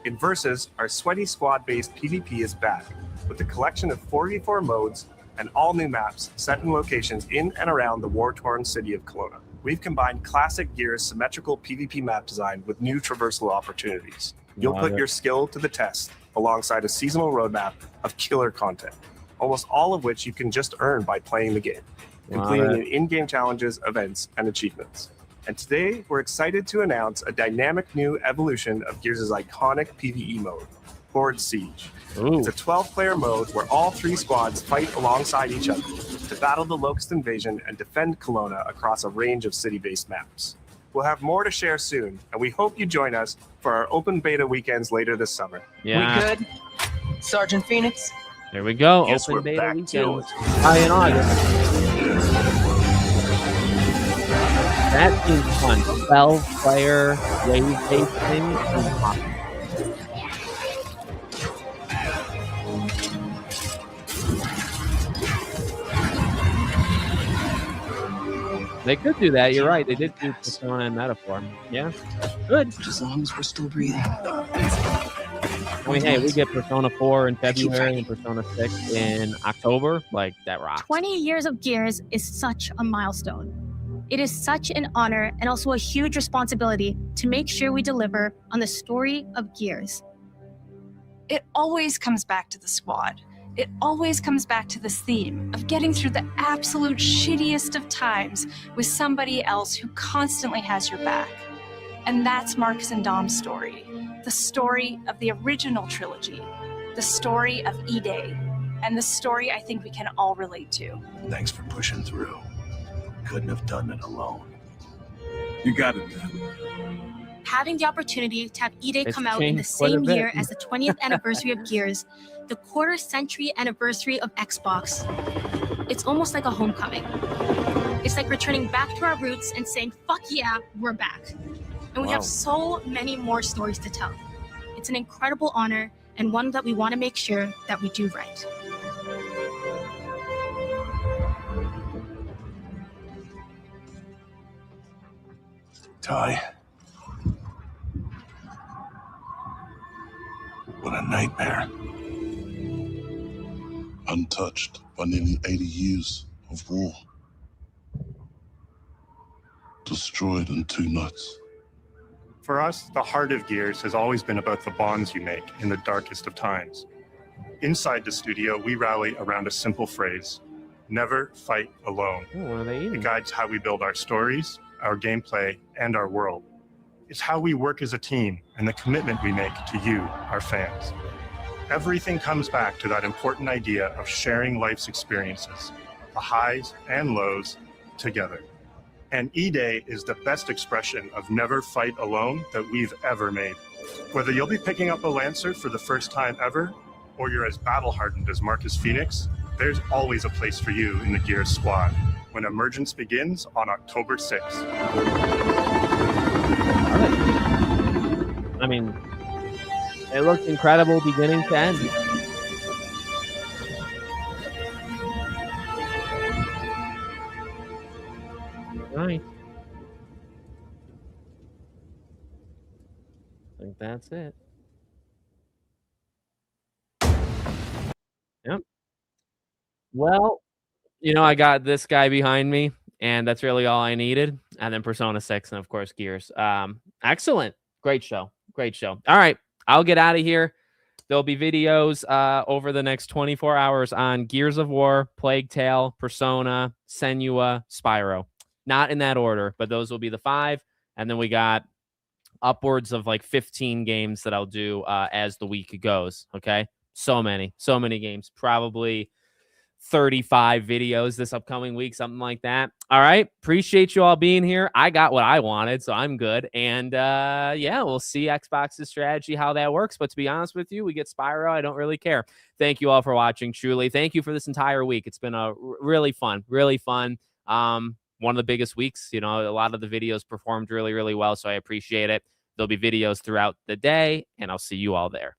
S18: In Versus, our sweaty squad-based PvP is back with a collection of 4v4 modes and all new maps set in locations in and around the war-torn city of Kelowna. We've combined classic Gears symmetrical PvP map design with new traversal opportunities. You'll
S1: Love
S18: put
S1: it.
S18: your skill to the test alongside a seasonal roadmap of killer content, almost all of which you can just earn by playing the game, completing
S1: Love it.
S18: in-game challenges, events, and achievements. And today, we're excited to announce a dynamic new evolution of Gears' iconic PvE mode, Horde Siege. It's a 12-player mode where all 3 squads fight alongside each other to battle the Locust invasion and defend Kelowna across a range of city-based maps. We'll have more to share soon, and we hope you join us for our open beta weekends later this summer.
S1: Yeah.
S15: We good? Sergeant Phoenix?
S1: There we go.
S18: Guess
S1: Open
S18: we're
S1: beta
S18: back to
S1: weekend.
S18: it.
S1: In August. That seems fun. 12-player wave-based thing is awesome. They could do that. You're right. They did do Persona and Metaphor. Yeah, good.
S15: As long as we're still breathing.
S1: I mean, hey, we get Persona 4 in February and Persona 6 in October. Like, that rocks.
S9: 20 years of Gears is such a milestone. It is such an honor and also a huge responsibility to make sure we deliver on the story of Gears.
S10: It always comes back to the squad. It always comes back to this theme of getting through the absolute shittiest of times with somebody else who constantly has your back. And that's Marcus and Dom's story. The story of the original trilogy. The story of E-Day. And the story I think we can all relate to.
S23: Thanks for pushing through. Couldn't have done it alone.
S20: You got it, man.
S9: Having the opportunity to have E-Day
S20: It's
S9: come out in the
S20: changed quite a
S9: same
S20: bit.
S9: year as the 20th anniversary of Gears, the quarter-century anniversary of Xbox, it's almost like a homecoming. It's like returning back to our roots and saying, fuck yeah, we're back. And we
S1: Wow.
S9: have so many more stories to tell. It's an incredible honor and one that we want to make sure that we do right.
S16: Ty. What a nightmare. Untouched by nearly 80 years of war. Destroyed in 2 nuts.
S5: For us, the heart of Gears has always been about the bonds you make in the darkest of times. Inside the studio, we rally around a simple phrase: never fight alone.
S1: What are they eating?
S5: It guides how we build our stories, our gameplay, and our world. It's how we work as a team and the commitment we make to you, our fans. Everything comes back to that important idea of sharing life's experiences, the highs and lows, together. And E-Day is the best expression of never fight alone that we've ever made. Whether you'll be picking up a Lancer for the first time ever, or you're as battle-hardened as Marcus Phoenix, there's always a place for you in the Gears squad when Emergence begins on October 6th.
S1: I mean, it looked incredible beginning to end. Right. I think that's it. Yep. Well, I got this guy behind me, and that's really all I needed. And then Persona 6 and of course Gears. Excellent. Great show. Great show. All right. I'll get out of here. There'll be videos over the next 24 hours on Gears of War, Plague Tale, Persona, Senua, Spyro. Not in that order, but those will be the 5. And then we got upwards of like 15 games that I'll do as the week goes. Okay. So many games, probably 35 videos this upcoming week, something like that. All right. Appreciate you all being here. I got what I wanted, so I'm good. And yeah, we'll see Xbox's strategy, how that works. But to be honest with you, we get Spyro. I don't really care. Thank you all for watching. Truly. Thank you for this entire week. It's been a really fun. One of the biggest weeks. A lot of the videos performed really, really well. So I appreciate it. There'll be videos throughout the day, and I'll see you all there.